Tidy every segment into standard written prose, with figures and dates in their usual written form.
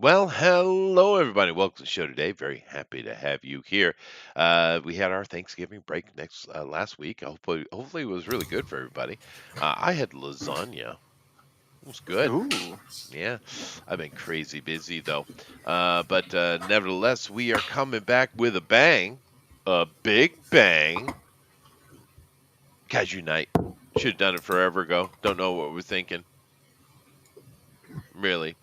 Well, hello everybody. Welcome to the show today. Very happy to have you here. We had our Thanksgiving break next last week. Hopefully, it was really good for everybody. I had lasagna. It was good. Ooh. Yeah, I've been crazy busy though. But nevertheless, we are coming back with a bang, a big bang. Kaiju night. Should have done it forever ago. Don't know what we're thinking, really.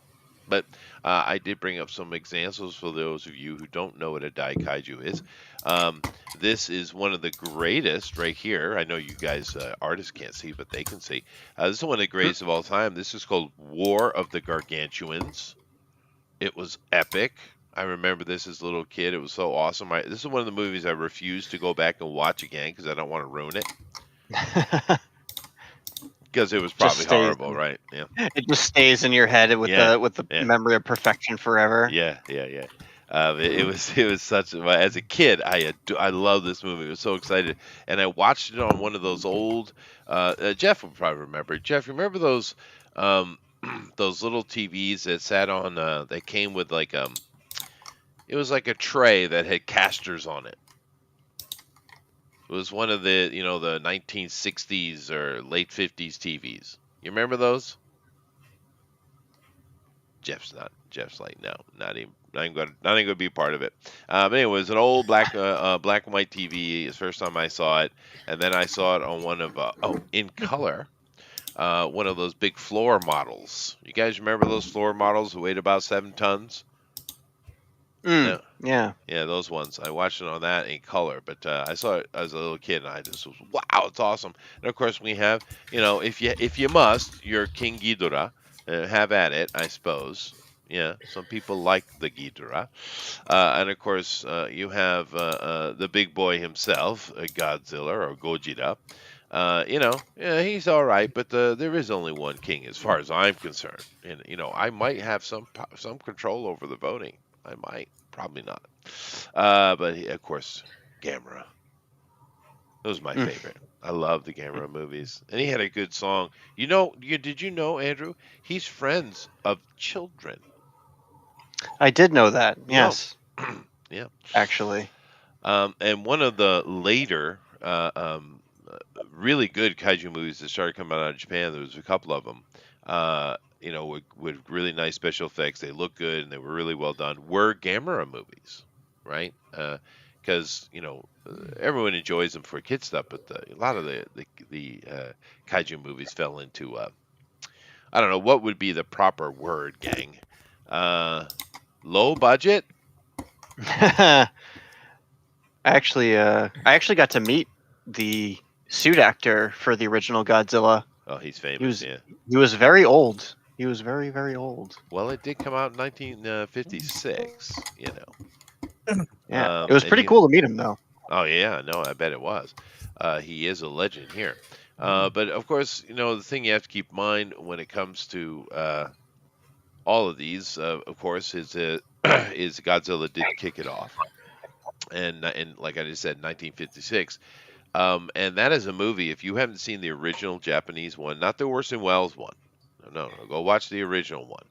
But I did bring up some examples for those of you who don't know what a Daikaiju is. Um, this is one of the greatest right here. I know you guys, artists, can't see, but they can see. This is one of the greatest of all time. This is called War of the Gargantuans. It was epic. I remember this as a little kid. It was so awesome. This is one of the movies I refuse to go back and watch again because I don't want to ruin it. Because it was just probably stays horrible, right? Yeah. it just stays in your head with Yeah. the Yeah. memory of perfection forever. Yeah. It was such. Well, as a kid, I love this movie. I was so excited, and I watched it on one of those old. Jeff will probably remember. Jeff, remember those um, those little TVs that sat on that came with like it was like a tray that had casters on it. It was one of the 1960s or late 50s TVs. You remember those? Jeff's like, no, not even gonna be a part of it. But anyway, it was an old black and white TV. It's the first time I saw it, and then I saw it on one of in color. One of those big floor models. You guys remember those floor models that weighed about 7 tons? No, Yeah. yeah, those ones. I watched it on that in color, but I saw it as a little kid, and I just was, wow, it's awesome. And of course, we have, if you must, your King Ghidorah, have at it, I suppose. Yeah, some people like the Ghidorah, and of course, you have the big boy himself, Godzilla or Gojira. Yeah, he's all right, but there is only one king, as far as I'm concerned. And I might have some control over the voting. I might, probably not. But of course, Gamera. It was my Mm. favorite. I love the Gamera movies, and he had a good song. Did you know, Andrew? He's friends of children. I did know that. Yeah, Yes, yeah. actually. And one of the later, really good kaiju movies that started coming out of Japan, there was a couple of them, with really nice special effects. They look good and they were really well done. Were Gamera movies, right? Because everyone enjoys them for kid stuff, but a lot of the kaiju movies fell into I don't know what would be the proper word, gang. Uh, Low budget. I actually got to meet the suit actor for the original Godzilla. Oh, he's He famous, was yeah. he was very old. He was very, very old. Well, it did come out in 1956, Yeah. It was and pretty he. cool to meet him though. Oh yeah, no, I bet it was. He is a legend here. But of course, the thing you have to keep in mind when it comes to all of these, of course, is is Godzilla did kick it off, and like I just said, 1956. And that is a movie. If you haven't seen the original Japanese one, not the Orson Welles one, no, go watch the original one.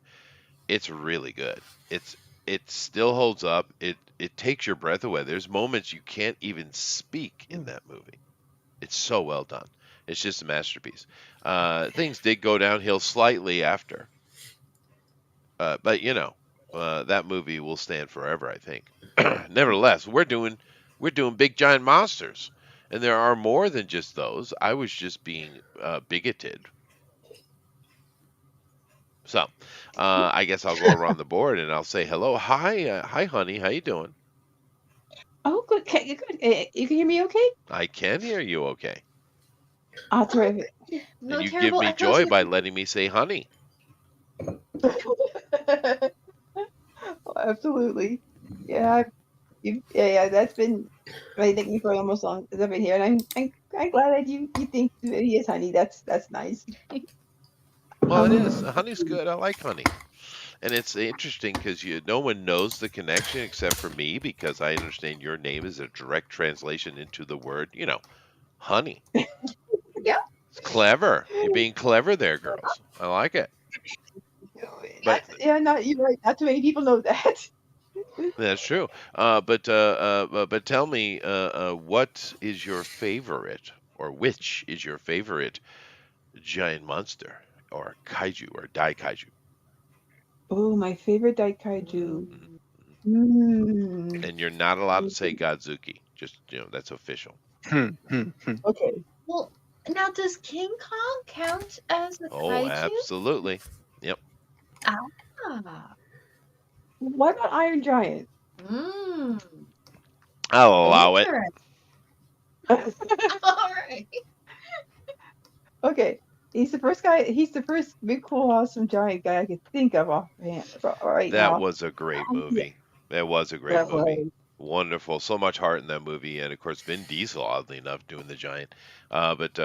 It's really good. It still holds up. It takes your breath away. There's moments you can't even speak in that movie. It's so well done. It's just a masterpiece. Things did go downhill slightly after, but that movie will stand forever, I think. Nevertheless, we're doing big giant monsters, and there are more than just those. I was just being bigoted. So, I guess I'll go around the board and I'll say hello. Hi, honey. How you doing? Oh, good. Okay, good. You can hear me okay? I can hear you okay, Oh, terrific. and No you give terrible me echoes joy here. by letting me say honey. Oh, absolutely. Yeah, yeah. That's been really thank you for almost long as I've been here, and I'm glad that you think that he is honey. That's nice. Well, it is. Um, Honey's good. I like honey, and it's interesting because no one knows the connection except for me because I understand your name is a direct translation into the word, honey. yeah. It's clever. You're being clever there, girls. I like it. But You're right. Not too many people know that. that's true. But tell me, what is your favorite, or which is your favorite giant monster, or kaiju, or dai kaiju? Oh, my favorite Daikaiju. Mhm. Hmm. And you're not allowed to say Godzuki. Just, that's official. Okay. Well, now does King Kong count as a Oh, kaiju? absolutely. Yep. Ah. What about Iron Giant? Mm. I'll allow it. Interesting. All right. Okay. He's the first guy. He's the first big, cool, awesome giant guy I could think of offhand right That now. was a great Yeah, movie. That was a great that movie. was. Wonderful. So much heart in that movie. And of course, Vin Diesel, oddly enough, doing the giant. But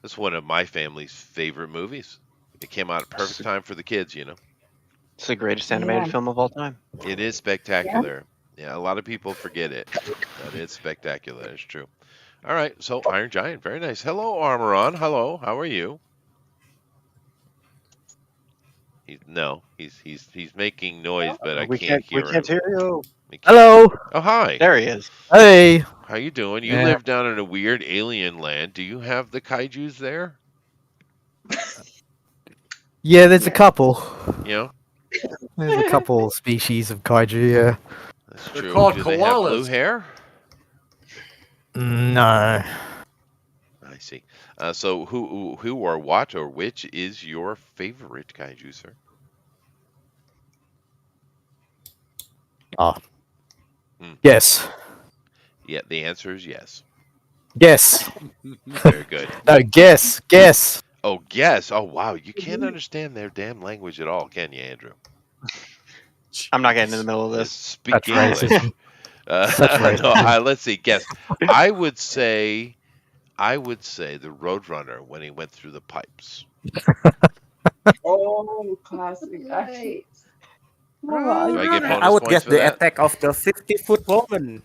it's one of my family's favorite movies. It came out at perfect time for the kids. It's the greatest animated Yeah. film of all time. It is spectacular. Yeah, a lot of people forget it, but it's spectacular. It's true. All right, so Iron Giant, very nice. Hello, Armoron. Hello, how are you? He's making noise, but I We can't can't hear him. hear you. I can't- Hello. Oh, hi. There he is. Hey. How you doing? You Yeah. live down in a weird alien land. Do you have the kaijus there? Yeah, there's a Yeah. couple. You know, There's a couple species of kaiju, yeah. that's They're true. called Do they have blue koalas. hair? No. I see. So who or what or which is your favorite kaiju, sir? Yes. Yeah, the answer is yes. Guess. Very good. No, guess. Guess. Oh, guess. Oh, wow. You can't understand their damn language at all, can you, Andrew? I'm not getting in the middle of Just this. speak That's English. racism. Such racism. No, let's see. Guess. I would say the Roadrunner when he went through the pipes. Oh, classic. Actually, Right. Do I get I bonus I would points guess for the that? attack of the 50-foot woman.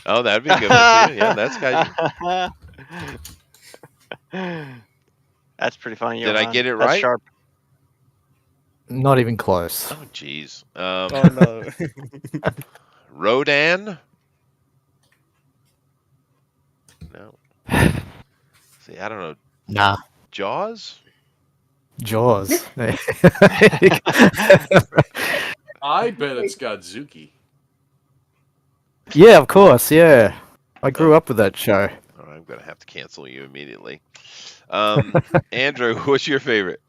Oh, that'd be a good one too. Yeah, that's kaiju. That's pretty funny. Did I Johan. get it That's right? sharp. Not even close. Oh, jeez. Oh no. Rodan? No. See, I don't know. Nah. Jaws? Jaws. I bet it's Godzuki. Yeah, of course, yeah. I grew up with that show. Oh, I'm gonna have to cancel you immediately. Andrew, what's your favorite?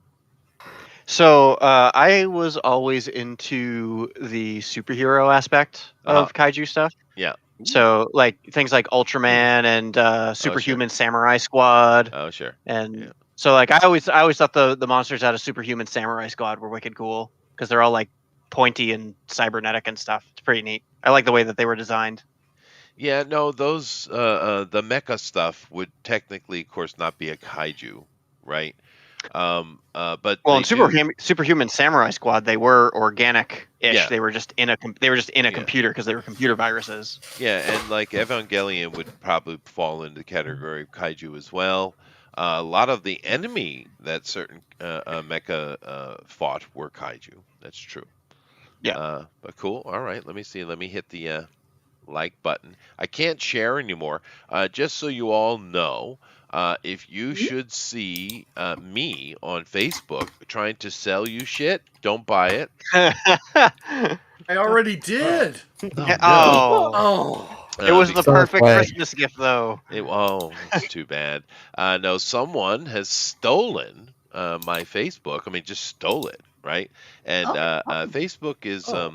So I was always into the superhero aspect of kaiju stuff. Yeah. So like things like Ultraman and Superhuman Samurai Squad, Oh, sure. and Yeah. so like I always thought the monsters out of Superhuman Samurai Squad were wicked cool because they're all like pointy and cybernetic and stuff. It's pretty neat. I like the way that they were designed. Yeah, no, those the mecha stuff would technically, of course, not be a kaiju, right? But Well, they in do, Superhuman Samurai Squad, they were organic-ish. Yeah. They were just in a computer because they were computer viruses. yeah, and like Evangelion would probably fall into the category of kaiju as well. A lot of the enemy that certain mecha fought were kaiju. That's true. Yeah. But cool. All right. Let me see. Let me hit the like button. I can't share anymore. Just so you all know, if you should see me on Facebook trying to sell you shit, don't buy it. I already did. Oh, Oh. it was the So perfect way. Christmas gift, though. It's too bad. No, someone has stolen my Facebook. I mean, just stole it, right? And Facebook is, That's not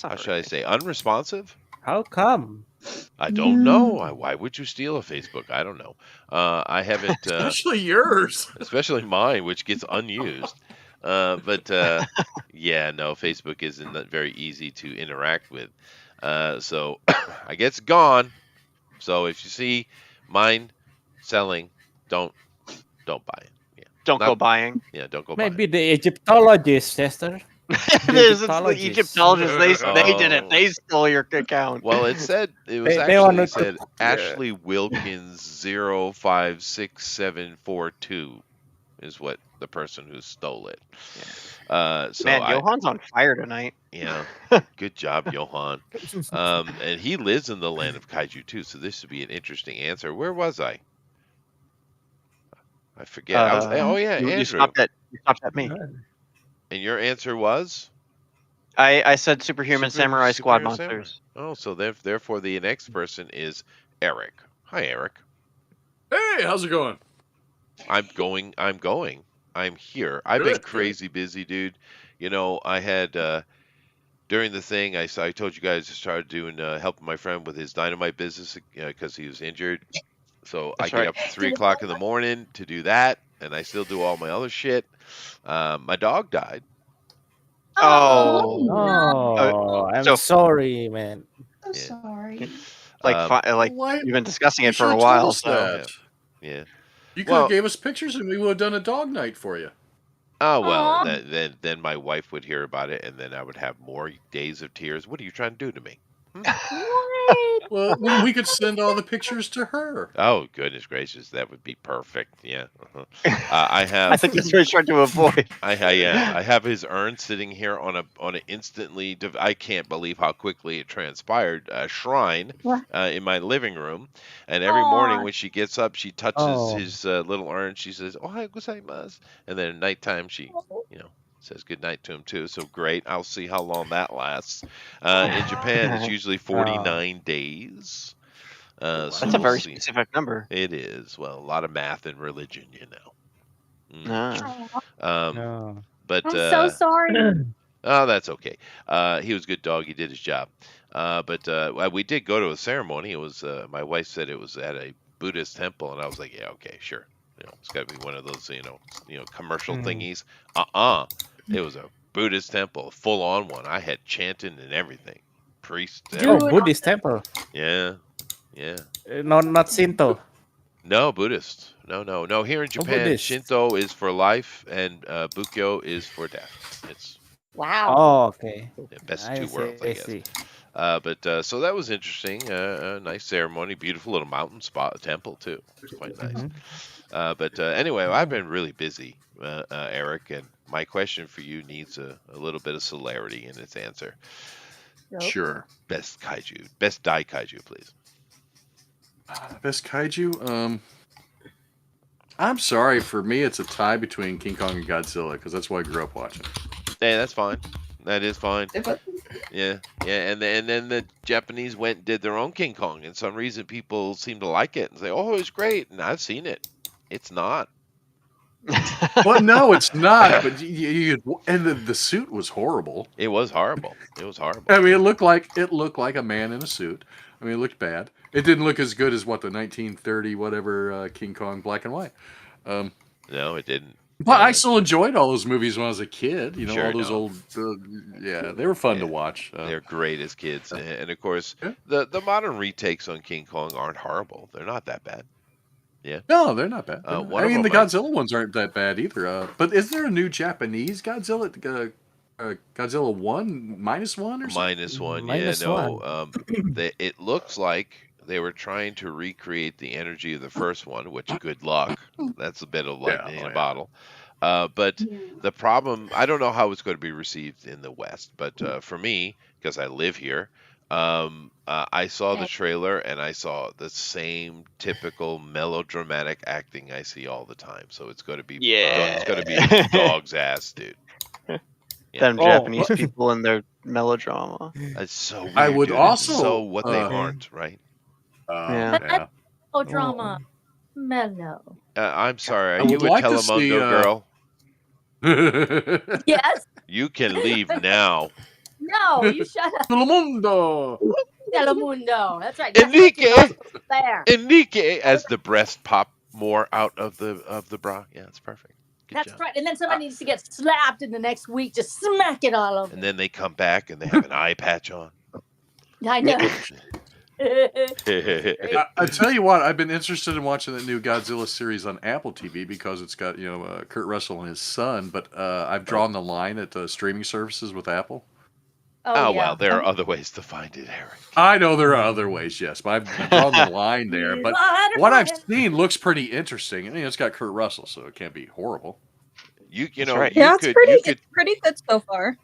how very should I nice. say, unresponsive? How come? I don't know. Why would you steal a Facebook? I don't know. I haven't, Especially yours. especially mine, which gets unused. Yeah, no, Facebook isn't that very easy to interact with. So I guess it's gone. So if you see mine selling, don't buy it. Yeah, Don't go not- buying. yeah, don't go buy Maybe it. the Egyptologist, Esther. It's the Egyptologists. Egyptologists. They did it. Oh. They stole your account. Well, it was They actually wanted it said to- Ashley Wilkins 056742 is what the person who stole it. So Man, Johan's on fire tonight. yeah, good job, Johan. And he lives in the land of kaiju too, so this would be an interesting answer. Where was I? I forget. Oh yeah, you Andrew. stopped at me. And your answer was I said superhuman samurai squad Superhero Samurai. monsters. Oh, so therefore the next person is Eric. Hi, Eric. Hey, how's it going? I'm going. I'm here. I've been Good, crazy busy, dude. You know, I had during the thing, I told you guys I started doing helping my friend with his dynamite business because he was injured. So I That's get right. up at 3 o'clock in the morning to do that, and I still do all my other shit. My dog died. Oh, Oh, I'm so- sorry, man. So Yeah. sorry. like What? you've been discussing You it for a should've while. told us So that. Yeah. You could Well- have gave us pictures and we would have done a dog night for you. Oh well, Aw. then my wife would hear about it, and then I would have more days of tears. What are you trying to do to me? What? Well, we could send all the pictures to her. Oh goodness gracious, that would be perfect. Yeah. I have. I think that's what he's trying to avoid. I have his urn sitting here on an instantly. I can't believe how quickly it transpired. Shrine What? in my living room, and every morning Aw. when she gets up, she touches Oh. his little urn. She says, "Ohayou gozaimasu," and then at nighttime she, says good night to him too. So great. I'll see how long that lasts. In Japan, it's usually 49 days. So That's a we'll very see. specific number. It is. Well, a lot of math and religion, Ah. No. But I'm so sorry. oh, that's okay. He was a good dog. He did his job. But we did go to a ceremony. It was my wife said it was at a Buddhist temple, and I was like, yeah, okay, sure. It's got to be one of those, commercial thingies. It was a Buddhist temple, full on one. I had chanting and everything. Priest. Oh, Dude. Buddhist temple. Yeah. Not Shinto. No, Buddhist. No. Here in Japan, Buddhist. Shinto is for life, and Bukkyo is for death. It's Wow. Oh, okay. the best I two see, worlds, I I guess. see. So that was interesting. A nice ceremony, beautiful little mountain spot temple too. It's quite nice. Anyway, I've been really busy, Eric, and my question for you needs a little bit of celerity in its answer. Nope. Sure. Best Dai Kaiju, please. Best kaiju? I'm sorry. For me, it's a tie between King Kong and Godzilla because that's what I grew up watching. Hey, that's fine. That is fine. If I- Yeah, and then the Japanese went and did their own King Kong, and some reason people seem to like it and say, "Oh, it's great," and I've seen it. It's not. Well, no, it's not. But and the suit was horrible. It was horrible. It was horrible. I mean, it looked like a man in a suit. I mean, it looked bad. It didn't look as good as what the 1930 whatever King Kong black and white. No, it didn't. But I still enjoyed all those movies when I was a kid. You know, Sure, all those no. old, yeah, they were fun to Yeah. watch. They're great as kids, and of course, Yeah. the modern retakes on King Kong aren't horrible. They're not that bad. No, they're not bad. One I of mean, the them I- Godzilla ones aren't that bad either. But is there a new Japanese Godzilla? Godzilla 1 minus 1 or something? -1, Minus yeah, no. one. It looks like they were trying to recreate the energy of the first one, which good luck. That's a bit of lightning in a bottle. But the problem, I don't know how it's going to be received in the West, but for me, because I live here, I saw the trailer and I saw the same typical melodramatic acting I see all the time. So it's going to be it's going to be a dog's ass, dude. Them Oh. Japanese people and their melodrama. It's so weird, I would dude. also, It's so what they uh, aren't, right? Yeah. Yeah. Oh, drama. Mellow. I'm sorry. I Are you would a like to see, Telemundo girl? Yes. You can leave now. No, you shut up. Telemundo. Telemundo. That's right. Enrique! There. Enrique, as the breast pop more out of the bra. Yeah, it's perfect. Good That's job. right. And then somebody needs to get slapped in the next week. Just smack it all over. And then they come back and they have an eye patch on. I know. I tell you what, I've been interested in watching the new Godzilla series on Apple TV because it's got Kurt Russell and his son. But I've drawn the line at the streaming services with Apple. Oh, yeah. well, there are other ways to find it, Eric. I know there are other ways, yes, but I've drawn the line there. But what I've seen looks pretty interesting. I mean, it's got Kurt Russell, so it can't be horrible. You That's know right. you Yeah, could it's pretty good so far.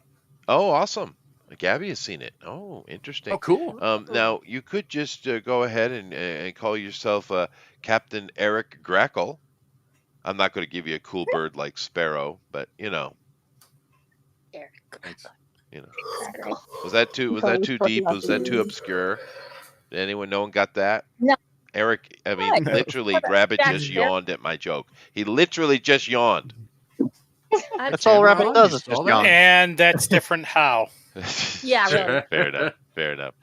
Oh, awesome. Gabby has seen it. Oh, interesting. Oh, cool. Now you could just go ahead and call yourself Captain Eric Grackle. I'm not going to give you a cool bird like Sparrow, but you know, Thanks. you know, was that too deep? Was that too obscure? No one got that? No. Eric, I mean, What? literally, What? Rabbit Jack just Sparrow? yawned at my joke. He literally just yawned. That's all Rabbit Ron, does you is saw just that? yawn. And that's different how. Yeah, really. Fair enough. Fair enough.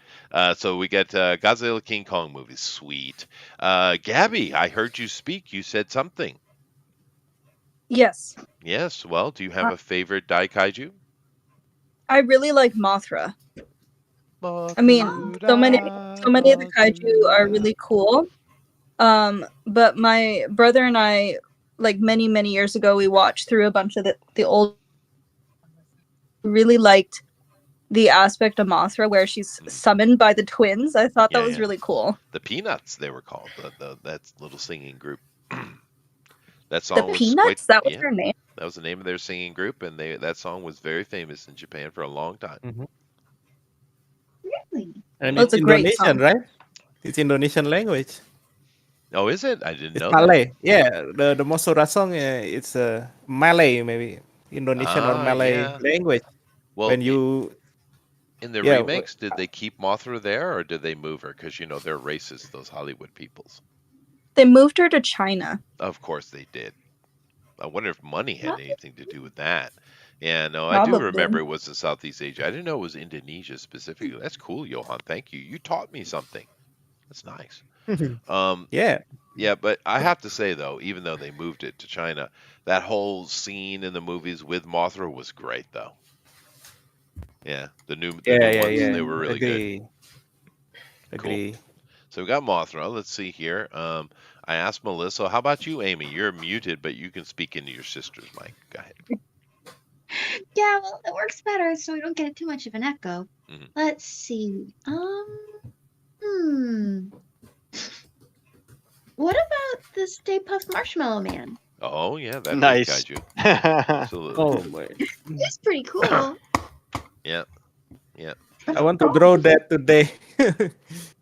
So we got Godzilla King Kong movies. Sweet. Gabby, I heard you speak. You said something. Yes, Yes. Well, do you have a favorite Dai Kaiju? I really like Mothra. I mean, so many of the kaiju are really cool. But my brother and I, like many years ago, we watched through a bunch of the old. Really liked the aspect of Mothra where she's summoned by the twins. I thought that was really cool. The Peanuts, they were called. That little singing group. That The song was Peanuts? That was their name? That was the name of their singing group, and that song was very famous in Japan for a long time. Really? And That's it's a great Indonesian, song. right? It's Indonesian language. Oh, is it? I didn't It's know Malay. Yeah, the Mosura song, it's Malay, maybe Indonesian or Ah, Malay yeah. language. Well, When you in the yeah, remakes, did they keep Mothra there, or did they move her? Because they're racist, those Hollywood peoples. They moved her to China. Of course they did. I wonder if money had anything to do with that. Yeah, no, I do Probably. remember it was in Southeast Asia. I didn't know it was Indonesia specifically. That's cool, Johan. Thank you. You taught me something. That's nice. yeah, Yeah, but I have to say though, even though they moved it to China, that whole scene in the movies with Mothra was great though. Yeah, the new ones, they were really good. Agree. So we got Mothra. Let's see here. I asked Melissa, how about you, Amy? You're muted, but you can speak into your sister's mic. Go ahead. Yeah, well, it works better, so we don't get too much of an echo. Mhm. Let's see. What about the Stay Puft Marshmallow Man? Oh yeah, that'd Nice. be Kaiju. Absolutely. Oh my! It's pretty cool. Yeah. I want to draw that today.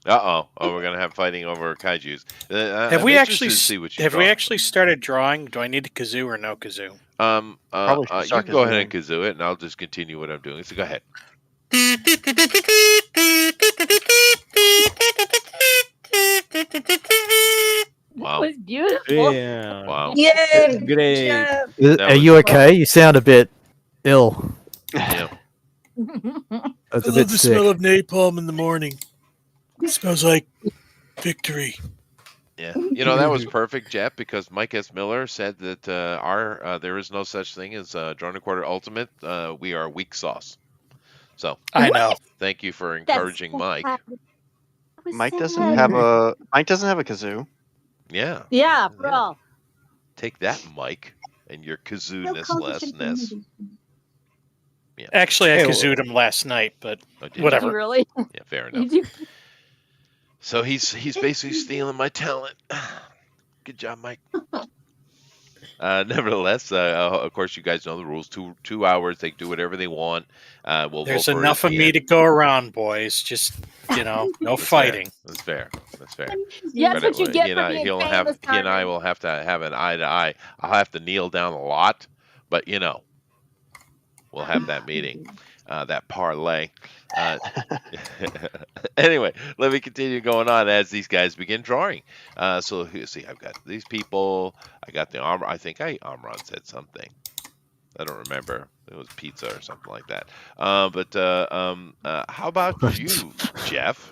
Oh, we're gonna have fighting over kaiju's. Have I'm we interested actually to see what you have we draw. actually started drawing? Do I need a kazoo or no kazoo? Probably should You start can go ahead kazooing. and kazoo it, and I'll just continue what I'm doing. So go ahead. Wow. It was beautiful. Yeah. Wow. Yay! Great. Jeff. That Are was- you okay? You sound a bit ill. Yeah. That's a bit sick. of napalm in the morning. It smells like victory. Yeah. That was perfect, Jeff, because Mike S. Miller said that there is no such thing as Drone Recorder Ultimate. We are weak sauce. So I know. thank you for encouraging Mike. Mike doesn't have a kazoo. Yeah. Yeah, Yeah. bro. Take that, Mike, and your He'll kazoo-ness call the lessness. different Yeah. Actually, I Hey, kazooed him last night, but Oh, did you? whatever. Really? Yeah, fair enough. You do. So he's basically stealing my talent. Good job, Mike. Nevertheless, of course, you guys know the rules. 2 hours. They do whatever they want. We'll There's vote for it enough at of the me end. to go around, boys. Just no That's fighting. Fair. That's fair. Yeah, that's what you get He for and I, being he'll famous, have, he and I Carmen. will have to have an eye to eye. I'll have to kneel down a lot, but we'll have that meeting, that parlay. Anyway, let me continue going on as these guys begin drawing. So here, see, I've got these people. I got the armor. I think Amron said something. I don't remember. It was pizza or something like that. But how about you, Jeff?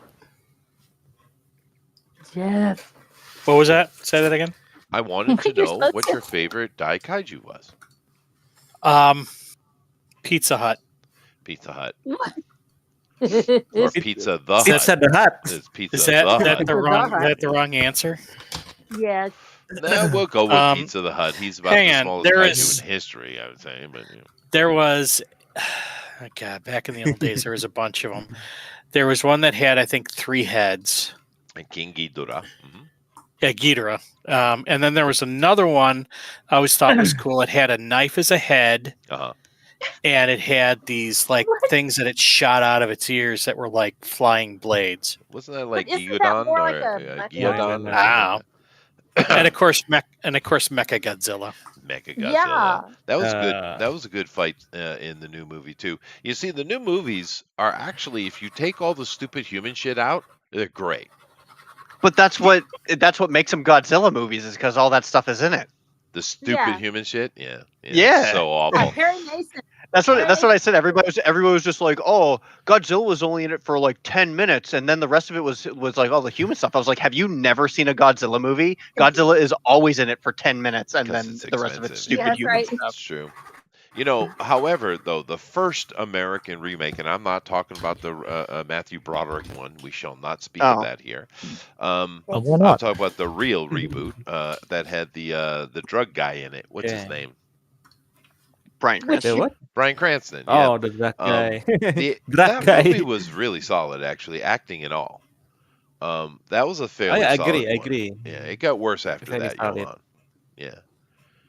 Jeff. What was that? Say that again. I wanted to You're know so what your favorite Dai Kaiju was. Pizza Hut. Pizza Hut. What? Or Pizza the Hut. Pizza the Hut. It's Pizza Is the that Hut. the wrong answer? Yes. No, we'll go with Pizza the Hut. He's about hang the on, smallest there kaiju is- in history, I would say. But There was, oh God, back in the old days, there was a bunch of them. There was one that had, I think, 3 heads. and King Ghidorah. Mhm. Yeah, Ghidorah. And then there was another one I always thought was cool. It had a knife as a head, Uh-huh. and it had these like things that it shot out of its ears that were like flying blades. Wasn't that like isn't that Gyudon more or like a mecha? Gyudon or Wow. something like And of course, Mecha Godzilla. that? Mecha Godzilla. Yeah. That was good. That was a good fight in the new movie too. You see, the new movies are actually, if you take all the stupid human shit out, they're great. But that's what makes them Godzilla movies, is because all that stuff is in it. The stupid Yeah. human shit, yeah, Yeah. it's so awful. Perry Mason. That's what I said. Everybody was just like, oh, Godzilla was only in it for like 10 minutes, and then the rest of it was like all the human stuff. I was like, have you never seen a Godzilla movie? Godzilla is always in it for 10 minutes, and 'Cause then it's the rest of it's expensive. stupid Yeah, human right. stuff. That's true. You know, however, though, the first American remake, and I'm not talking about the Matthew Broderick one. We shall not speak of that here. why I'll not? talk about the real reboot that had the drug guy in it. What's his Yeah. name? Bryan The Cranston. what? Bryan Cranston. Yeah. Oh, the drug guy. That Drug guy. movie was really solid, actually, acting and all. That was a fairly I solid agree. I one. agree. Yeah, it got worse after Very that, solid. Johan. Yeah.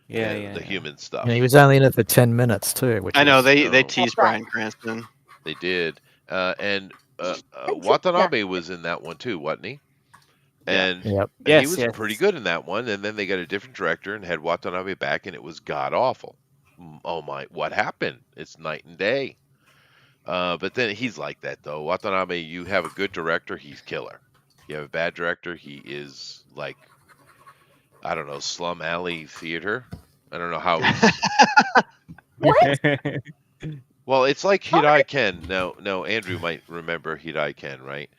Yeah. The human stuff. And he was only in it for 10 minutes too, which I know is- they No. teased Bryan Cranston. They did. And Watanabe was in that one too, wasn't he? And Yep. he Yes, was yes. pretty good in that one. And then they got a different director and had Watanabe back, and it was god awful. Oh my, what happened? It's night and day. But then he's like that though. Watanabe, you have a good director, he's killer. You have a bad director, he is like, I don't know, slum alley theater. I don't know how. Well, it's like Hidai Ken. No, Andrew might remember Hidai Ken, right?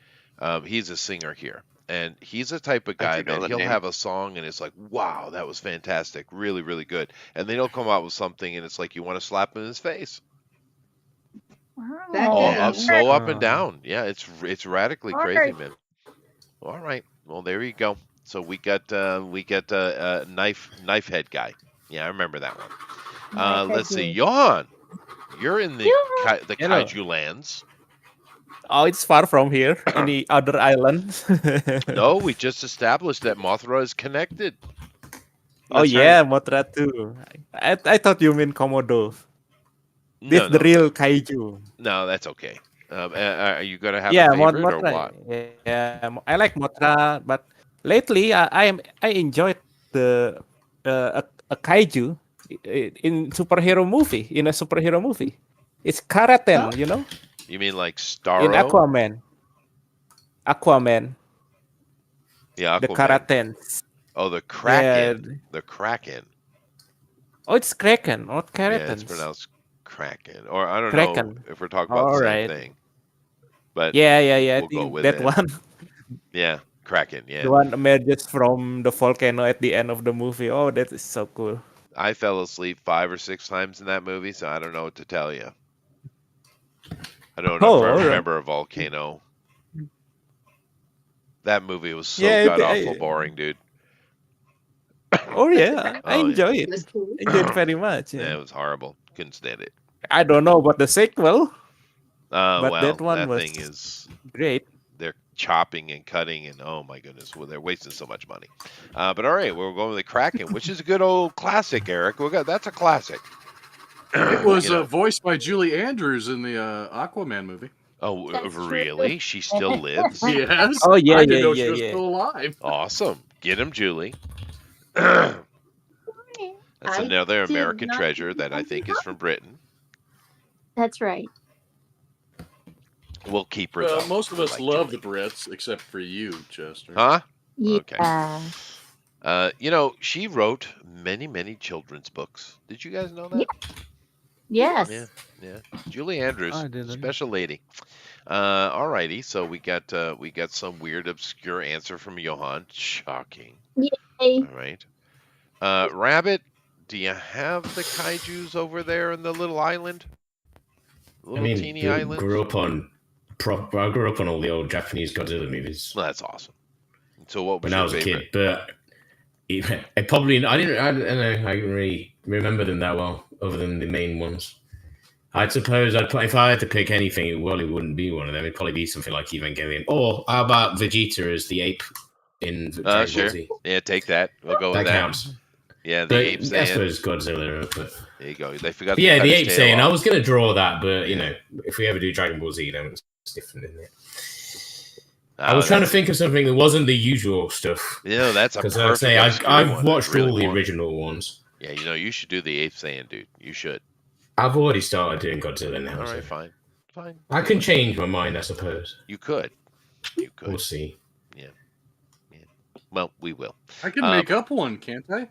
He's a singer here, and he's the type of guy do know that that he'll name. have a song, and it's like, wow, that was fantastic, really, really good. And then he'll come out with something, and it's like you want to slap him in his face. That Oh, Yeah. so up and Oh. down. Yeah, it's radically All crazy, right. man. All right, well there you go. So we got knife head guy. Yeah, I remember that one. Knife Let's head see, dude. Johan, you're in the the Hello. kaiju lands. Oh, it's far from here in the other island. No, we just established that Mothra is connected. Oh That's yeah, Mothra too. I thought you mean Komodo. This No, the no, real kaiju. no, that's okay. Are you gonna have Yeah, a favorite or Mothra. what? Yeah, I like Mothra, but lately I enjoyed the a kaiju in superhero movie. In a superhero movie, it's Karaten. You know, You mean like in Starro? Aquaman. Aquaman, Yeah, the Aquaman. Karatens. Oh, the Kraken. Yeah. The Kraken. Oh, it's Kraken, not Yeah, it's Karatens. pronounced Kraken. Or I don't know Kraken. if we're talking about the Alright. same thing. But Yeah. I we'll go think with that it. one. Yeah, Kraken. Yeah. The one emerges from the volcano at the end of the movie. Oh, that is so cool. I fell asleep 5 or 6 times in that movie, so I don't know what to tell you. I don't know Oh, if I alright. remember a volcano. That movie was so Yeah, god awful boring, dude. Oh yeah, I Oh, yeah. enjoy it. was cool. Enjoy it very much. Yeah, Yeah. it was horrible. Couldn't stand it. I don't know about the sequel. But Well, that one that was thing is great. they're chopping and cutting, and oh my goodness, well, they're wasting so much money. But all right, we're going with the Kraken, which is a good old classic, Eric. That's a classic. It was You know. voiced by Julie Andrews in the Aquaman movie. Oh, That's true. really? She still lives? Yes. Oh, yeah, I didn't yeah, know yeah, she was yeah. still alive. Awesome. Get him, Julie. That's I another did American not treasure that I know think that. is from Britain. That's right. We'll keep her. Well, though, most of us like love Julie. the Brits, except for you, Chester. Huh? Yeah. Okay. She wrote many, many children's books. Did you guys know that? Yes. Yeah. Julie Andrews, I didn't. special lady. Alrighty. So we got some weird, obscure answer from Johan. Shocking. Yay. All right. Rabbit, do you have the kaijus over there in the little island? Little teeny island? I grew up on all the old Japanese Godzilla movies Well, that's awesome. So what was when I your was a favorite? kid, but I don't know, I didn't really remember them that well, other than the main ones. I suppose if I had to pick anything, it wouldn't be one of them. It'd probably be something like Evangelion. Or how about Vegeta as the ape in Dragon Sure. Ball Z. Yeah, take that. We'll go with That that. counts. Yeah, the But ape I saying. suppose Godzilla. But There you go. They forgot yeah, to cut the his ape tail saying. I off. was going to draw that, but you know, if we ever do Dragon Ball Z, then it's different, isn't it? I was trying to think of something that wasn't the usual stuff. That's a because perfect say obscure I've one. watched Really all the want it. original ones. Yeah, you should do the ape saying, dude. You should. I've already started doing Godzilla now. All right, so fine. I can change my mind, I suppose. You could. We'll see. Yeah. Well, we will. I can make up one, can't I?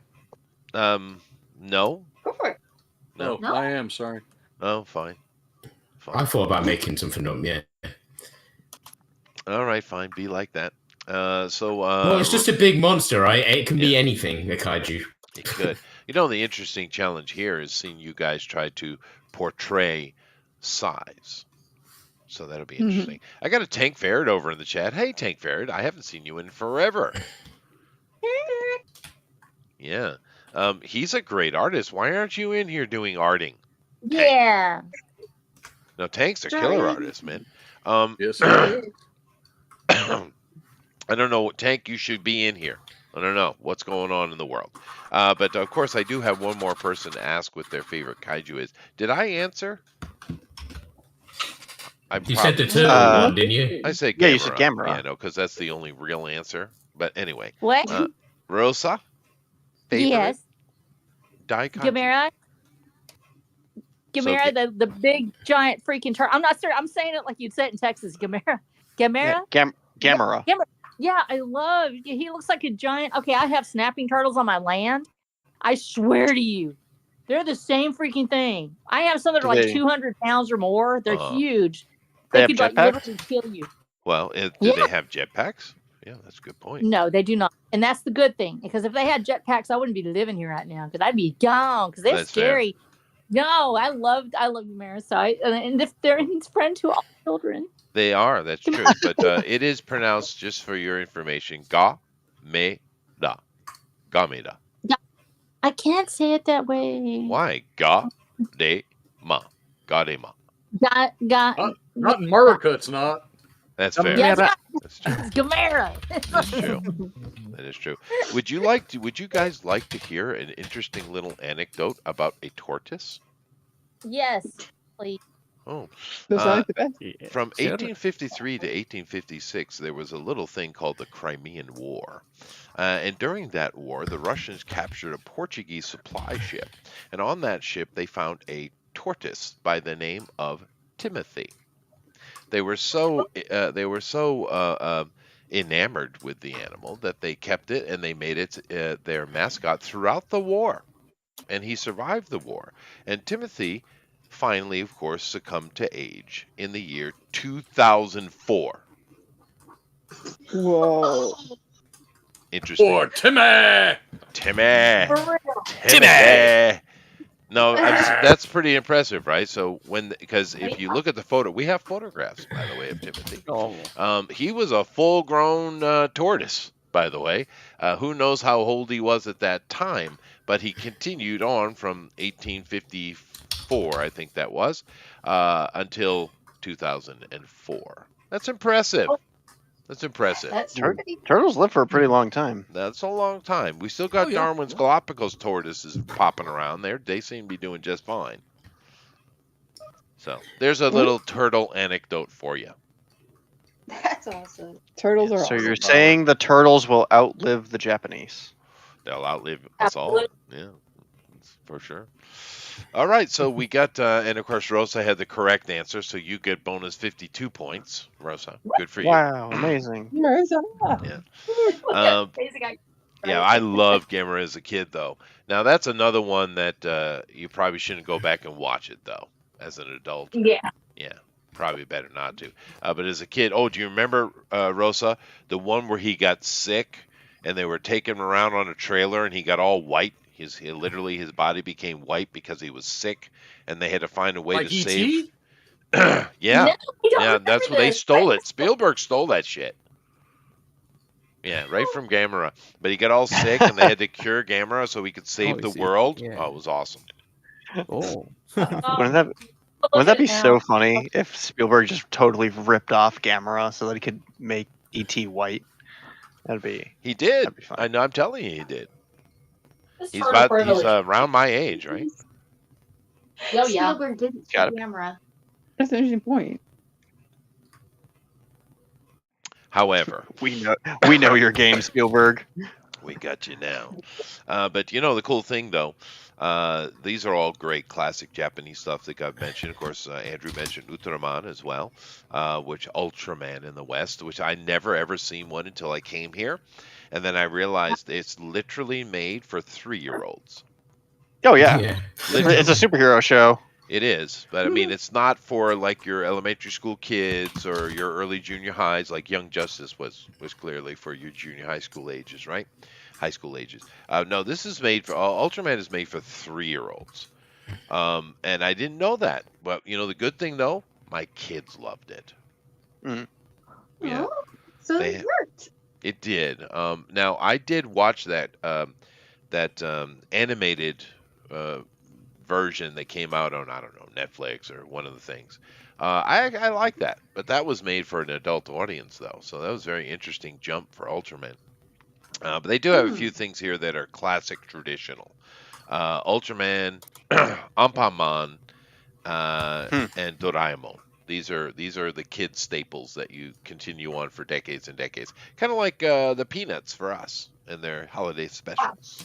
No. Go for it. No, I am sorry. Oh, fine. I thought about making something up. Yeah. All right, fine. Be like that. Well, it's just a big monster, right? It can be anything, a kaiju. It could. The interesting challenge here is seeing you guys try to portray size. So that'll be interesting. I got a Tank Ferret over in the chat. Hey, Tank Ferret, I haven't seen you in forever. Yeah. He's a great artist. Why aren't you in here doing arting? Yeah. No, Tank's a killer artist, man. Yes, I don't know. Tank, you should be in here. I don't know what's going on in the world. But of course, I do have one more person to ask what their favorite kaiju is. Did I answer? You said the turtle one, didn't you? I said Gamera. Yeah, you said Gamera. Yeah, no, because that's the only real answer. But anyway. What? Rosa? Favorite? Yes. Dai kaiju? Gamera. Gamera, the big giant freaking turtle. I'm not sure. I'm saying it like you'd say it in Texas. Gamera. Gamera. Yeah, Gamera. Yeah, I love. He looks like a giant. Okay, I have snapping turtles on my land. I swear to you, they're the same freaking thing. I have some that are like 200 pounds or more. They're huge. They could like literally kill you. Well, do they have jetpacks? Yeah, that's a good point. No, they do not, and that's the good thing. Because if they had jetpacks, I wouldn't be living here right now. Because I'd be gone. Because they're scary. No, I love Gamera. So and if they're his friend to all children. They are. That's true. But it is pronounced, just for your information, Ga-me-da. Gameda. I can't say it that way. Why? Ga-de-ma. Ga-de-ma. Got. Not in America, it's not. That's fair. Yeah, That's true. it's Gamera. That's true. That is true. Would you guys like to hear an interesting little anecdote about a tortoise? Yes, please. Oh, Those are the best. from 1853 to 1856, there was a little thing called the Crimean War. And during that war, the Russians captured a Portuguese supply ship. And on that ship, they found a tortoise by the name of Timothy. They were so enamored with the animal that they kept it and they made it their mascot throughout the war. And he survived the war. And Timothy finally, of course, succumbed to age in the year 2004. Whoa. Interesting. Or Timmy! Timmy! No, that's pretty impressive, right? So because if you look at the photo, we have photographs, by the way, of Timothy. He was a full-grown tortoise, by the way. Who knows how old he was at that time, but he continued on from 1854, I think that was, until 2004. That's impressive. That's impressive. That's Turtles live for a pretty long time. That's a long time. We still got Darwin's Galapagos tortoises popping around there. They seem to be doing just fine. So there's a little turtle anecdote for you. That's awesome. Turtles are So awesome. you're saying the turtles will outlive the Japanese? They'll outlive us all. Yeah, for sure. All right, so we got, and of course, Rosa had the correct answer, so you get bonus 52 points, Rosa. Good for you. Wow, amazing. Yeah. Yeah, I loved Gamera as a kid, though. Now, that's another one that you probably shouldn't go back and watch it, though, as an adult. Yeah. Yeah, probably better not to. But as a kid, do you remember, Rosa, the one where he got sick and they were taking him around on a trailer and he got all white? Literally, his body became white because he was sick, and they had to find a way Like to E.T.? save. No, Yeah, don't that's remember what they this. stole it. Spielberg stole that shit. Yeah, right from Gamera. But he got all sick, and they had to cure Gamera so he could save the world. Yeah. Oh, it was awesome. Oh. Wouldn't that be so funny if Spielberg just totally ripped off Gamera so that he could make E.T. white? He did. That'd be fun. I know. I'm telling you, he did. It's He's sort of about. He's privilege. around my age, right? Oh, yeah. Spielberg didn't see Gotta be. camera. That's an interesting point. However, We know your game, Spielberg. we got you now. But the cool thing though, these are all great classic Japanese stuff that got mentioned. Of course, Andrew mentioned Ultraman as well, which Ultraman in the West, which I never ever seen one until I came here, and then I realized it's literally made for 3-year-olds. Oh yeah, Yeah. it's a superhero show. It is, but I mean, it's not for like your elementary school kids or your early junior highs. Like Young Justice was clearly for your junior high school ages, right? High school ages. No, this is made for Ultraman is made for 3-year-olds, and I didn't know that. But the good thing though, my kids loved it. Mhm. Yeah, Oh, so They- it worked. it did. Now I did watch that animated version that came out on, I don't know, Netflix or one of the things. I like that, but that was made for an adult audience though, so that was a very interesting jump for Ultraman. But they do have a few things here that are classic traditional. Ultraman, Anpanman, and Doraemon. These are the kid staples that you continue on for decades and decades. Kind of like the Peanuts for us and their holiday specials.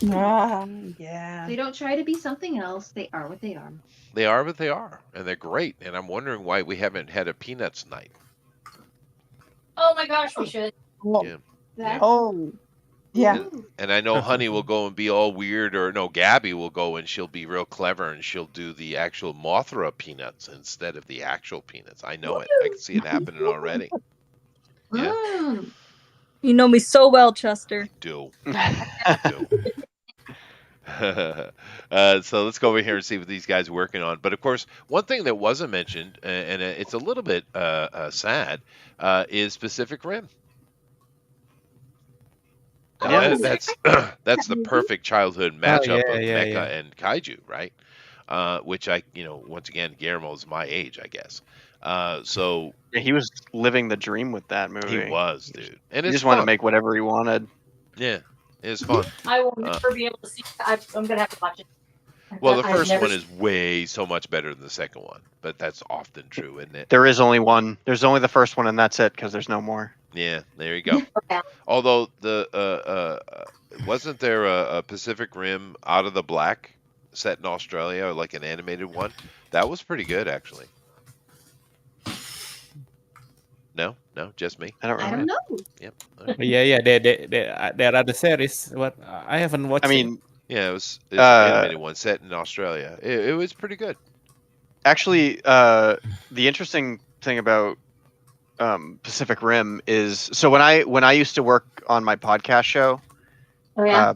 Yeah. They don't try to be something else. They are what they are. They are what they are, and they're great. And I'm wondering why we haven't had a Peanuts night. Oh my gosh, we should. Oh, Yeah. That's oh, yeah. And I know Honey will go and be all weird, or no, Gabby will go and she'll be real clever and she'll do the actual Mothra peanuts instead of the actual peanuts. I know it. I can see it happening already. Yeah. Mm. You know me so well, Chester. Do. So let's go over here and see what these guys are working on. But of course, one thing that wasn't mentioned, and it's a little bit sad, is Pacific Rim. Yeah. That's the perfect childhood matchup yeah, of yeah, mecha yeah. and kaiju, right? Which once again, Guillermo's my age, I guess. So Yeah, he was living the dream with that movie. he was, dude, and He it's just wanted to fun. make whatever he wanted. Yeah, it's fun. I will never be able to see. I'm gonna have to watch it. Well, the I've first never one is way so much better than the second one, but that's often true, isn't it? There is only one. There's only the first one, and that's it because there's no more. Yeah, there you go. Although wasn't there a Pacific Rim Out of the Black set in Australia, like an animated one? That was pretty good, actually. No, just me. I don't I remember. don't know. Yep. Yeah, there are the series, but I haven't watched. I mean, Yeah, it was an animated one set in Australia. It was pretty good. actually, the interesting thing about Pacific Rim is so when I used to work on my podcast show Oh yeah.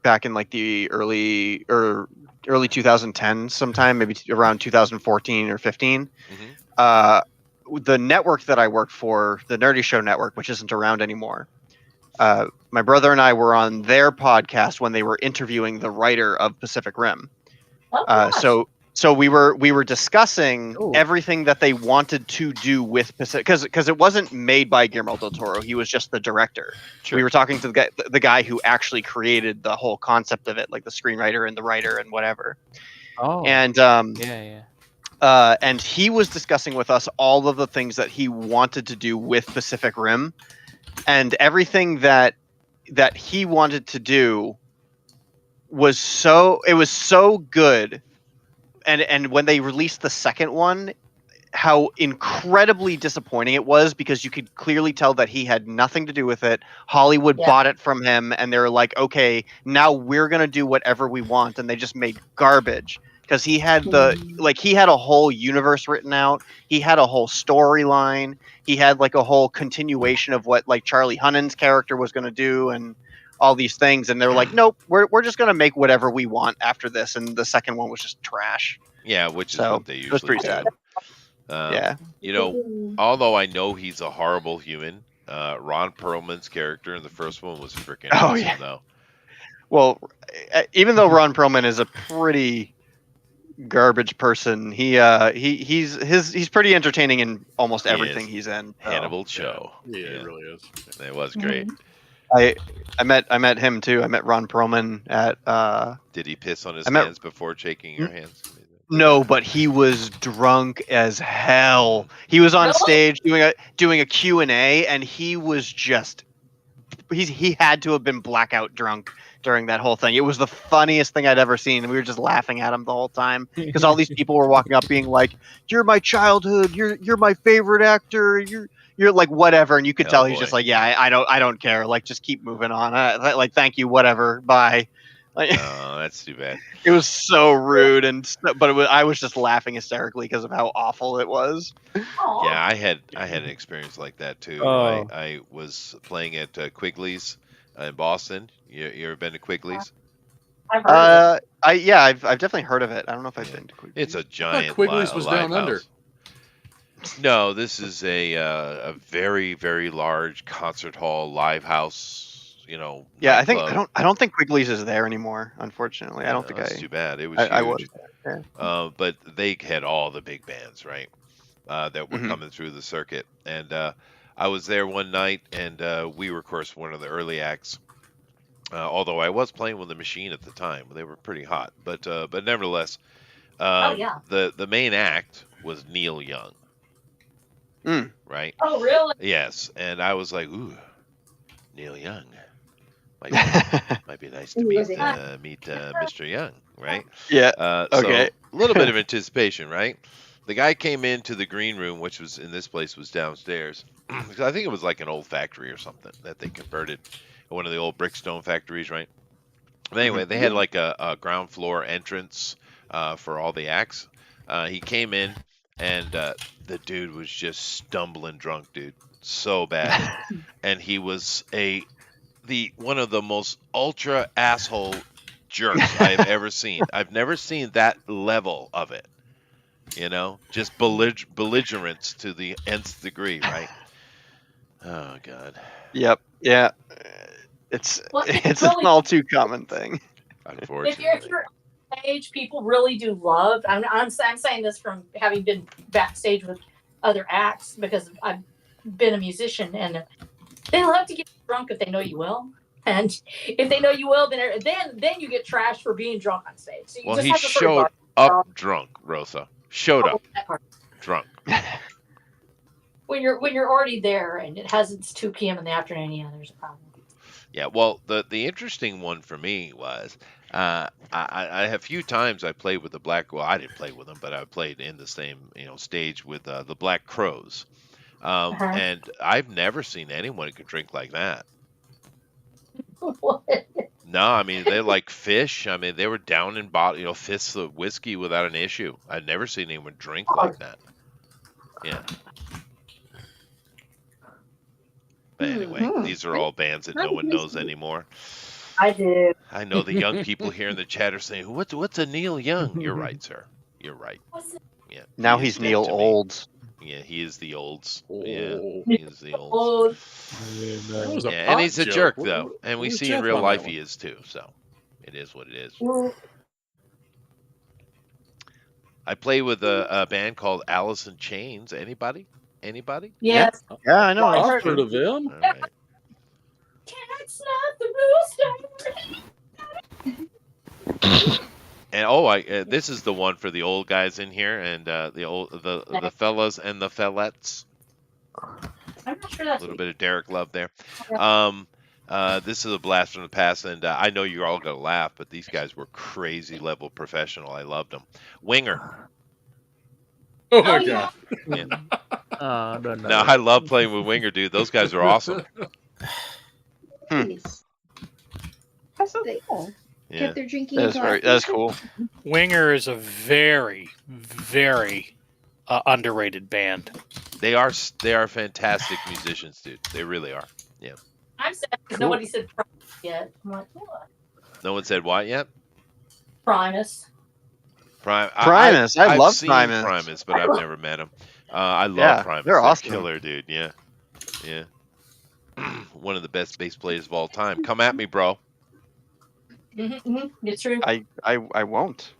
back in like the early 2010s, sometime maybe around 2014 or 15. Mhm. The network that I worked for, the Nerdy Show Network, which isn't around anymore. My brother and I were on their podcast when they were interviewing the writer of Pacific Rim. Oh, gosh. So we were discussing Ooh. everything that they wanted to do with Pacific, because it wasn't made by Guillermo del Toro. He was just the director. Sure. We were talking to the guy who actually created the whole concept of it, like the screenwriter and the writer and whatever. Oh, And yeah. and he was discussing with us all of the things that he wanted to do with Pacific Rim, and everything that he wanted to do was so good. And when they released the second one, how incredibly disappointing it was, because you could clearly tell that he had nothing to do with it. Hollywood Yeah. bought it from him, and they were like, okay, now we're gonna do whatever we want, and they just made garbage. Because he had he had a whole universe written out. He had a whole storyline. He had like a whole continuation of what like Charlie Hunnam's character was gonna do, and all these things. And they're like, nope, we're just gonna make whatever we want after this. And the second one was just trash. Yeah, which is So, what they it was usually pretty do. sad. Yeah. Although I know he's a horrible human, Ron Perlman's character in the first one was freaking Oh, awesome, yeah. though. Well, even though Ron Perlman is a pretty garbage person. He's pretty entertaining in almost He everything is. he's in. so. Hannibal Show. Yeah, it really is. It was great. I met him too. I met Ron Perlman at. Did he piss on his I met- hands before shaking your hands? No, but he was drunk as hell. He was on Really? stage doing a Q&A, and he was just he had to have been blackout drunk during that whole thing. It was the funniest thing I'd ever seen, and we were just laughing at him the whole time because all these people were walking up being like, "You're my childhood. You're my favorite actor. You're like whatever," and you could tell he's just Hellboy. like, "Yeah, I don't care. Like, just keep moving on. Like, thank you, whatever, bye." Like, Oh, that's too bad. it was so rude, but I was just laughing hysterically because of how awful it was. Yeah, I had an experience like that too. Oh. I was playing at Quigley's in Boston. You ever been to Quigley's? I've heard of it. I've definitely heard of it. I don't know if I've been to Quigley. It's a giant Quigley's was live down under. house. No, this is a very, very large concert hall, live house. Yeah, I nightclub. don't think Quigley's is there anymore. Unfortunately, I don't think That's too bad. It was I huge. was. Yeah. But they had all the big bands, right? That were Mhm. coming through the circuit. And I was there one night, and we were, of course, one of the early acts. Although I was playing with the Machine at the time, they were pretty hot. But nevertheless, yeah. the main act was Neil Young, Mm. right? Oh, really? Yes, and I was like, ooh, Neil Young. Might be nice to Ooh, meet was it? Mr. Young, right? Yeah. So Okay. a little bit of anticipation, right? The guy came into the green room, which was in this place was downstairs. Because I think it was like an old factory or something that they converted, one of the old brickstone factories, right? But anyway, they had like a ground floor entrance for all the acts. He came in, and the dude was just stumbling drunk, dude, so bad, and he was one of the most ultra asshole jerks I've ever seen. I've never seen that level of it. Just belligerence to the nth degree, right? Oh God. Yep. Yeah. It's Well, it's really- an all too common thing. Unfortunately. If you're age, people really do love. I'm saying this from having been backstage with other acts because I've been a musician, and they love to get drunk if they know you will. And if they know you will, then you get trashed for being drunk on stage. So you Well, just he have to sort of showed guard up drunk, Rosa. Showed up that part. drunk. When you're already there and it's 2 p.m. in the afternoon. Yeah, there's a problem. Yeah, well, the interesting one for me was I a few times I played with the Black. Well, I didn't play with them, but I played in the same stage with the Black Crows, and I've never seen anyone who could drink like that. What? No, I mean they're like fish. I mean they were down in bottle, fists of whiskey without an issue. I've never seen anyone drink like that. Yeah. But anyway, these are all bands that no one knows anymore. I do. I know the young people here in the chat are saying, "What's a Neil Young?" You're right, sir. You're right. Yeah. Now he he's is Neil dead to me. Olds. Yeah, he is the olds. Yeah, Oh. he is the olds. That was a Yeah, and he's a pot jerk joke. though, and we Where's see in Jeff real on life that he one? is too. So it is what it is. I play with a band called Alice in Chains. Anybody? Anybody? Yes. Yeah, I know. I've heard of them. All right. That's not the rooster. And this is the one for the old guys in here, and the fellas and the fellettes. I'm not sure A that's little bit of Derek Love there. This is a blast from the past, and I know you're all gonna laugh, but these guys were crazy level professional. I loved them. Winger. Oh my yeah. god. Yeah. Don't know. No, I love playing with Winger, dude. Those guys are awesome. Nice. That's so cool. Yeah. Kept their drinking. That's cool. Winger is a very, very underrated band. They are fantastic musicians, dude. They really are. Yeah. I'm sad because nobody said Primus yet. I'm like, what? No one said what yet? Primus. Primus. I I've love seen Primus. but I've never met him. I love Yeah, Primus. they're awesome. Killer, dude. Yeah. Yeah. One of the best bass players of all time. Come at me, bro. It's true. I won't.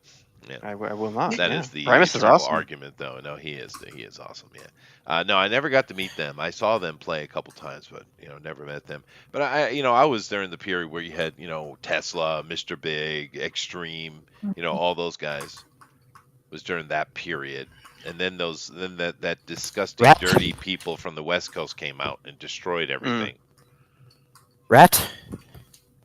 Yeah. I will not. That yeah. is the Primus is eternal awesome. argument, though. No, he is awesome. Yeah. No, I never got to meet them. I saw them play a couple times, but never met them. But I was there in the period where you had Tesla, Mr. Big, Extreme, all those guys. It was during that period, and then that disgusting, Rat. dirty people from the West Coast came out and destroyed everything. Rat.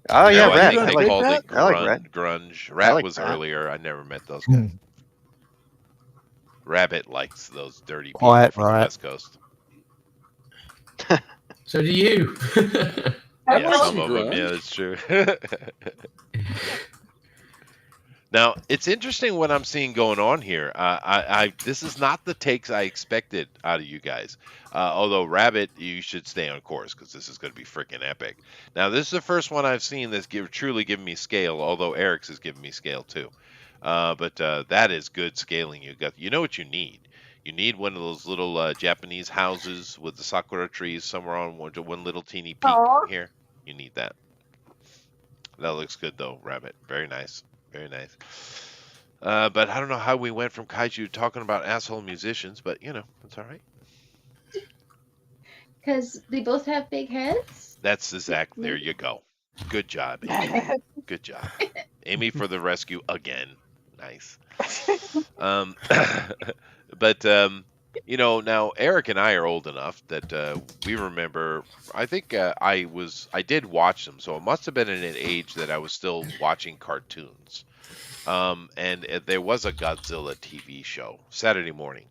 Oh yeah, I Rat. think I they like called it I like Rat. grunge. Rat like was Rat. earlier. I never met those guys. Rabbit likes those dirty people Quiet, from the right. West Coast. So do you. I Yeah, like some some of them. grunge. Yeah, that's true. Now it's interesting what I'm seeing going on here. This is not the takes I expected out of you guys. Although Rabbit, you should stay on course because this is going to be freaking epic. Now this is the first one I've seen that's truly giving me scale. Although Eric's is giving me scale too. But that is good scaling. You know what you need. You need one of those little Japanese houses with the sakura trees somewhere on one little teeny peak here. You need that. That looks good though, Rabbit. Very nice. Very nice. But I don't know how we went from kaiju talking about asshole musicians, but it's all right. Because they both have big heads. That's exactly. There you go. Good job, Amy. Good job. Amy for the rescue again. Nice. But now Eric and I are old enough that we remember. I think I did watch them, so it must have been in an age that I was still watching cartoons. And there was a Godzilla TV show Saturday morning,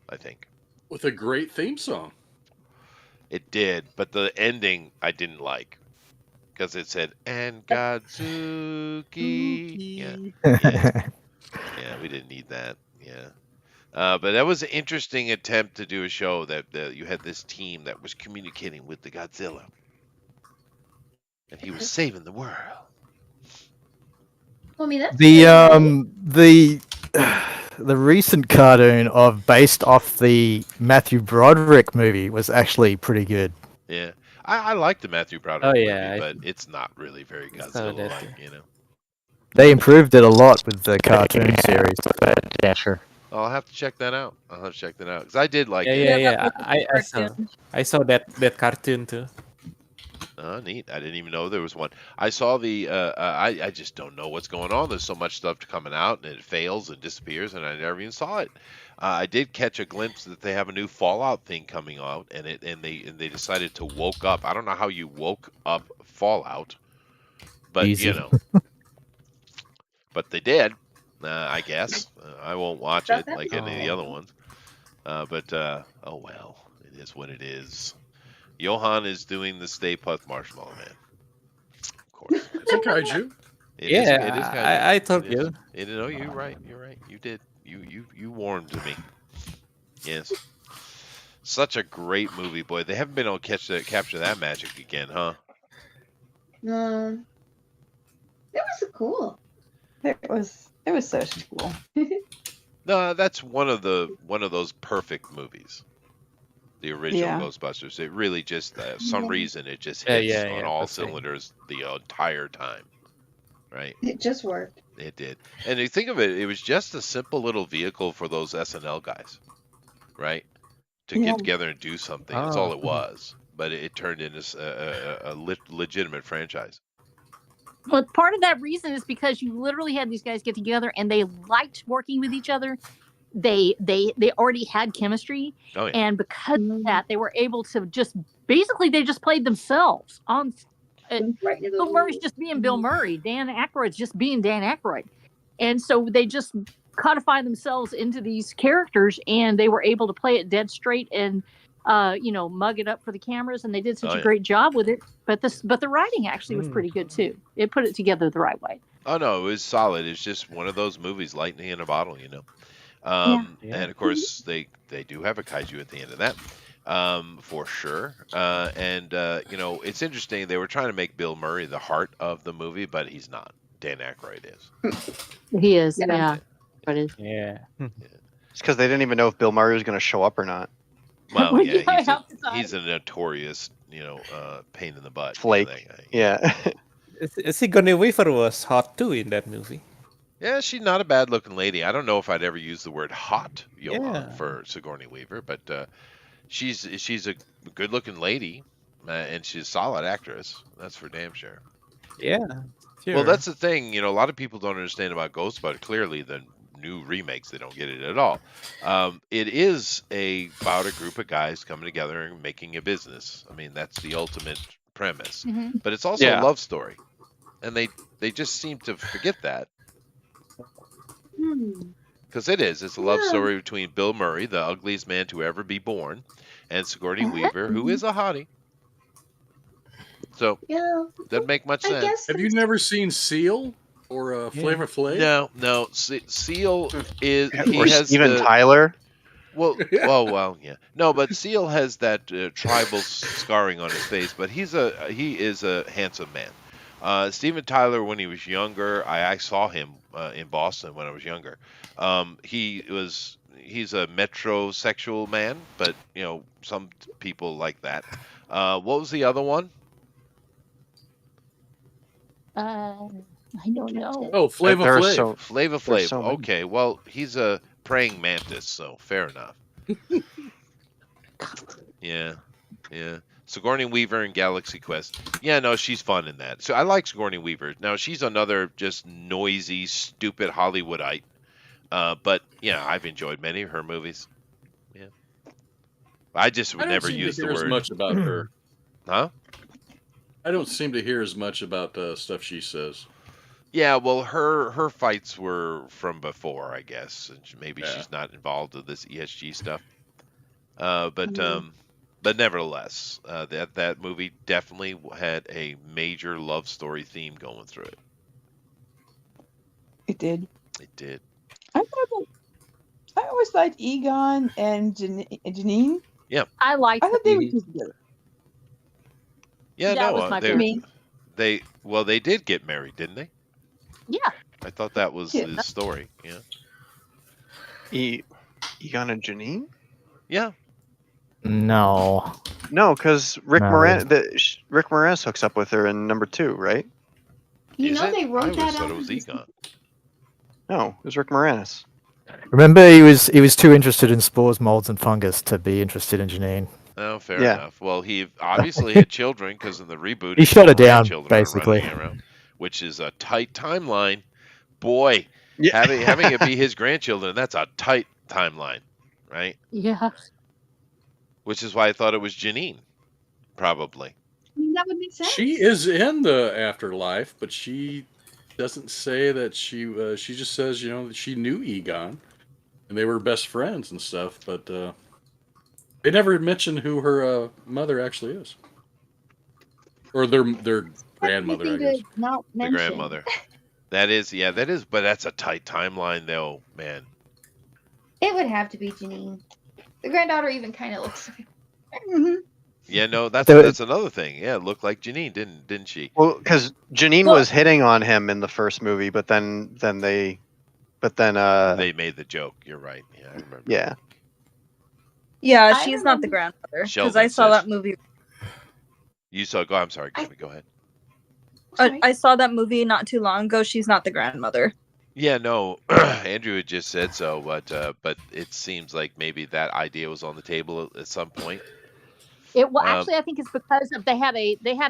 I think. With a great theme song. It did, but the ending I didn't like because it said "and Godzuki." Yeah, we didn't need that. Yeah. But that was an interesting attempt to do a show that you had this team that was communicating with the Godzilla, and he was saving the world. Well, I mean, that's The recent cartoon based off the Matthew Broderick movie was actually pretty good. Yeah, I like the Matthew Broderick movie, but it's not really very Godzilla-like, They improved it a lot with the cartoon series. But yeah, sure. I'll have to check that out. Because I did like it. Yeah. I saw that cartoon too. Oh, neat. I didn't even know there was one. I saw the. I just don't know what's going on. There's so much stuff coming out, and it fails and disappears, and I never even saw it. I did catch a glimpse that they have a new Fallout thing coming out, and they decided to woke up. I don't know how you woke up Fallout, but Easy. but they did. I guess I won't watch it like any of the other ones. But oh well, it is what it is. Johan is doing the Stay Puft Marshmallow Man. Of course. It's a kaiju. It is kaiju. I told you. No, you're right. You're right. You did. You warned me. Yes. Such a great movie, boy. They haven't been able to capture that magic again, huh? No. That was cool. It was so cool. No, that's one of those perfect movies. The original Ghostbusters. It really just, some reason, it just hits on all cylinders the entire time. Right? It just worked. It did. And you think of it, it was just a simple little vehicle for those SNL guys. Right? To get together and do something. That's all it was. But it turned into a legitimate franchise. Well, part of that reason is because you literally had these guys get together and they liked working with each other. They already had chemistry, and because of that, they were able to just played themselves on. Bill Murray's just being Bill Murray. Dan Aykroyd's just being Dan Aykroyd, and so they just codified themselves into these characters, and they were able to play it dead straight and mug it up for the cameras, and they did such a great job with it. But the writing actually was pretty good too. It put it together the right way. Oh no, it was solid. It's just one of those movies, lightning in a bottle, And of course, they do have a kaiju at the end of that, for sure. It's interesting. They were trying to make Bill Murray the heart of the movie, but he's not. Dan Aykroyd is. He is, yeah. Yeah. It's because they didn't even know if Bill Murray was going to show up or not. Well, yeah, he's a notorious, pain in the butt. Flake. Yeah. Sigourney Weaver was hot too in that movie. Yeah, she's not a bad looking lady. I don't know if I'd ever use the word hot, Johan, Yeah. for Sigourney Weaver, but she's a good looking lady, and she's a solid actress. That's for damn sure. Yeah. Well, Sure. that's the thing. A lot of people don't understand about Ghostbusters. Clearly, the new remakes, they don't get it at all. It is about a group of guys coming together and making a business. I mean, that's the ultimate premise. Mhm. But it's also a Yeah. love story, and they just seem to forget that. Because it is. It's a love story between Bill Murray, the ugliest man to ever be born, and Sigourney Weaver, who is a hottie. So, Yeah, doesn't make much I sense. guess. Have you never seen Seal or Flavor Flav? No. Seal is he Or has Steven the Tyler. well, yeah. No, but Seal has that tribal scarring on his face, but he is a handsome man. Steven Tyler, when he was younger, I saw him in Boston when I was younger. He's a metrosexual man, but some people like that. What was the other one? I don't know. Oh, Flavor There are Flav. so Flavor there's Flav. so many. Okay, well, he's a praying mantis, so fair enough. Yeah. Sigourney Weaver in Galaxy Quest. Yeah, no, she's fun in that. So I like Sigourney Weaver. Now she's another just noisy, stupid Hollywoodite. But yeah, I've enjoyed many of her movies. Yeah. I just I would don't never seem to use the hear as word. much about her. Huh? I don't seem to hear as much about stuff she says. Yeah, well, her fights were from before, I guess, and maybe Yeah. she's not involved with this ESG stuff. But nevertheless, that movie definitely had a major love story theme going through it. It did. It did. I always liked Egon and Janine. Yeah. I liked. I thought they were just together. Yeah, That no, was my favorite. they did get married, didn't they? Yeah. I thought that was Yeah. the story. Yeah. Egon and Janine? Yeah. No. No, because Rick No. Moranis hooks up with her in number 2, right? You Is know it? they I wrote always that thought out. it was Egon. No, it was Rick Moranis. Remember, he was too interested in spores, molds, and fungus to be interested in Janine. Oh, fair Yeah. enough. Well, he obviously had children because in the reboot, He his shut her down, grandchildren are basically. running around, which is a tight timeline. Boy, Yeah. having it be his grandchildren, that's a tight timeline, right? Yeah. Which is why I thought it was Janine, probably. I mean, that would make sense. She is in the afterlife, but she doesn't say that she just says, that she knew Egon and they were best friends and stuff, but they never mention who her mother actually is. Or their grandmother, I Anything guess. to not The mention. grandmother. That is, but that's a tight timeline, though, man. It would have to be Janine. The granddaughter even kind of looks like Yeah, no, that's There- that's another thing. Yeah, it looked like Janine, didn't she? Well, because Janine Well- was hitting on him in the first movie, but then they They made the joke. You're right. Yeah, I remember. yeah. Yeah, I she's not the remember- grandmother because Sheldon I saw says- that movie. You saw. I'm sorry, Gabby, go ahead. Sorry. I saw that movie not too long ago. She's not the grandmother. Yeah, no, Andrew had just said so, but it seems like maybe that idea was on the table at some point. Actually, I think it's because they had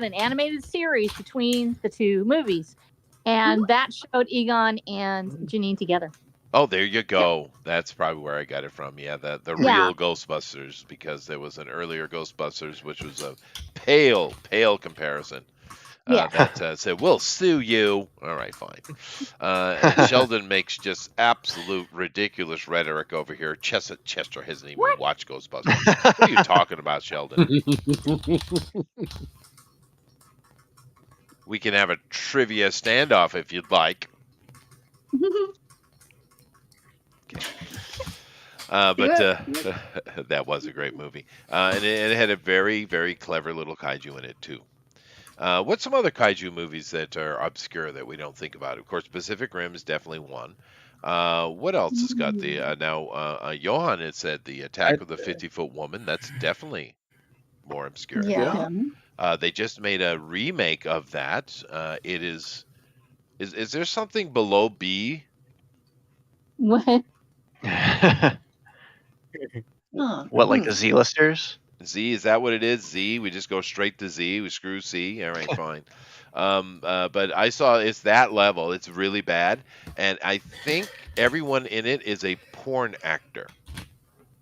an animated series between the two movies, and that showed Egon and Janine together. Oh, there you go. That's probably where I got it from. Yeah, the Yeah. real Ghostbusters, because there was an earlier Ghostbusters, which was a pale comparison. Yeah. That said, we'll sue you. All right, fine. And Sheldon makes just absolute ridiculous rhetoric over here. Chester hasn't even watched Ghostbusters. What are you talking about, Sheldon? We can have a trivia standoff if you'd like. That was a great movie. And it had a very, very clever little kaiju in it, too. What's some other kaiju movies that are obscure that we don't think about? Of course, Pacific Rim is definitely one. What else has got the now? Johan had said the Attack of the 50-Foot Woman. That's definitely more obscure. Yeah. They just made a remake of that. It is there something below B What? What, like the Z-listers? Z, is that what it is? Z? We just go straight to Z. We screw C. All right, fine. But I saw it's that level. It's really bad, and I think everyone in it is a porn actor.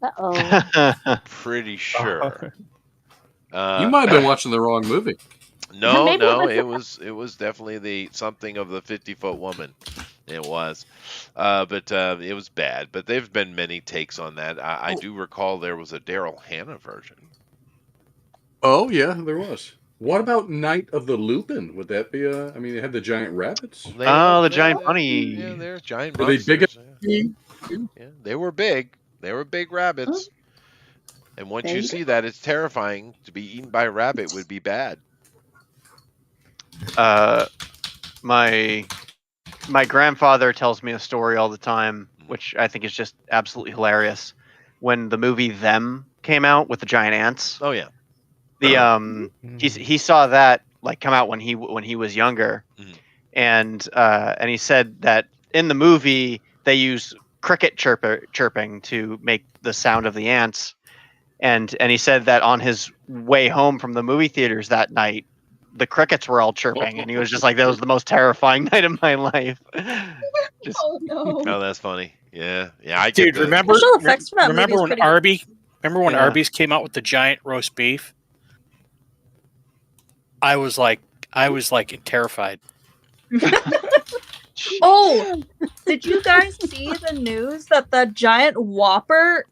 Uh-oh. Pretty sure. You might have been watching the wrong movie. No, Maybe no, it was it was definitely the something of the 50-foot woman. It was, but it was bad. But there've been many takes on that. I do recall there was a Daryl Hannah version. Oh yeah, there was. What about Night of the Lupin? Would that be I mean, they had the giant rabbits. The giant bunny. Yeah, they're giant Were they monsters. big? Yeah, they were big. They were big rabbits. And once There you you see that, it's terrifying. To be eaten by a rabbit would be bad. My grandfather tells me a story all the time, which I think is just absolutely hilarious. When the movie Them came out with the giant ants, Oh yeah. he saw that like come out when he was younger, and he said that in the movie they use cricket chirping to make the sound of the ants, and he said that on his way home from the movie theaters that night, the crickets were all chirping, and he was just like, "That was the most terrifying night of my life." Just, Oh no. Oh, that's funny. Yeah, yeah. I get Dude, the, remember Special effects for that movie remember is when pretty good. Arby's came out with the giant roast beef? I was like terrified. Oh, did you guys see the news that the giant Whopper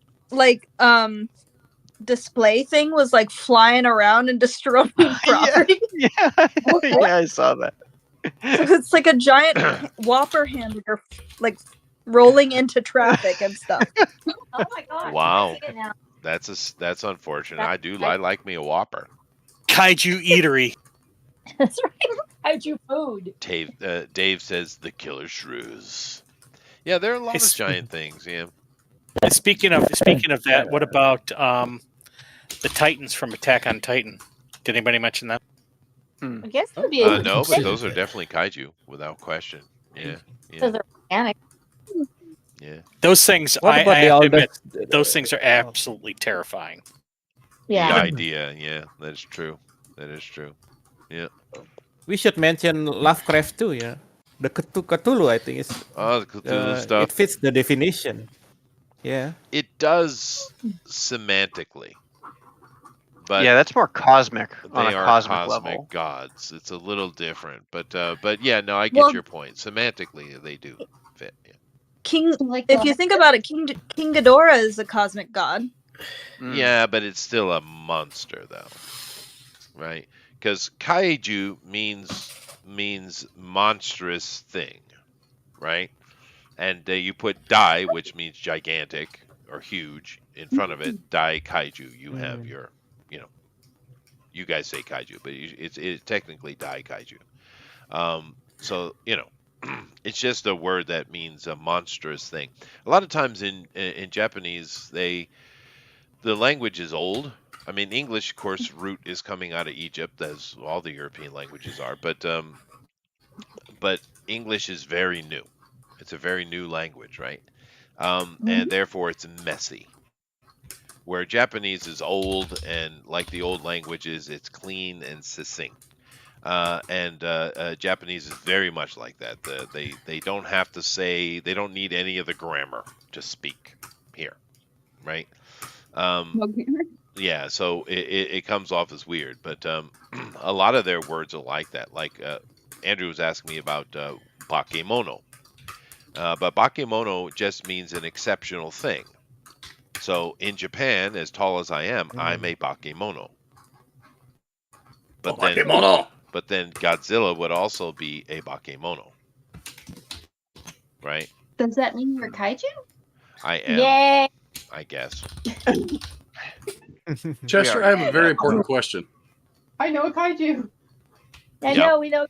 display thing was like flying around and destroying property? yeah, I saw that. So it's like a giant Whopper hamburger like rolling into traffic and stuff. Oh my gosh. Wow. I see it now. That's unfortunate. I like me a Whopper. Kaiju eatery. That's right. Kaiju food. Dave says the killer shrews. Yeah, there are a lot of It's- giant things. Yeah. Speaking of that, what about the Titans from Attack on Titan? Did anybody mention that? I guess it would be No, but those are definitely kaiju without question. Yeah. because they're organic. Yeah. Those things, What I about the have to older- admit, those things are absolutely terrifying. Yeah. The idea. Yeah, that is true. That is true. Yeah. We should mention Lovecraft too, yeah. The Cthulhu, I think, is Oh, the Cthulhu stuff. it fits the definition. Yeah. It does semantically. But Yeah, that's more cosmic on a they are cosmic cosmic level. gods. It's a little different, but yeah, no, I get Well- your point. Semantically, they do fit. Yeah. King, Like if you think about it, King Ghidorah is a cosmic god. Yeah, but it's still a monster, though, right? Because kaiju means monstrous thing, right? And you put dai, which means gigantic or huge, in front of it. Dai kaiju. You have your, you guys say kaiju, but it's technically dai kaiju. So it's just a word that means a monstrous thing. A lot of times in Japanese, the language is old. I mean, English, of course, root is coming out of Egypt, as all the European languages are. But English is very new. It's a very new language, right? And therefore, it's messy. Where Japanese is old, and like the old languages, it's clean and succinct. And Japanese is very much like that. They don't have to say, they don't need any of the grammar to speak here, right? Yeah, so it comes off as weird, but a lot of their words are like that. Like Andrew was asking me about bakemono, but bakemono just means an exceptional thing. So in Japan, as tall as I am, I'm a bakemono. But then Godzilla would also be a bakemono, right? Does that mean you're kaiju? I am, Yay. I guess. Chester, I have a very important question. I know a kaiju. I Yep. know, we know.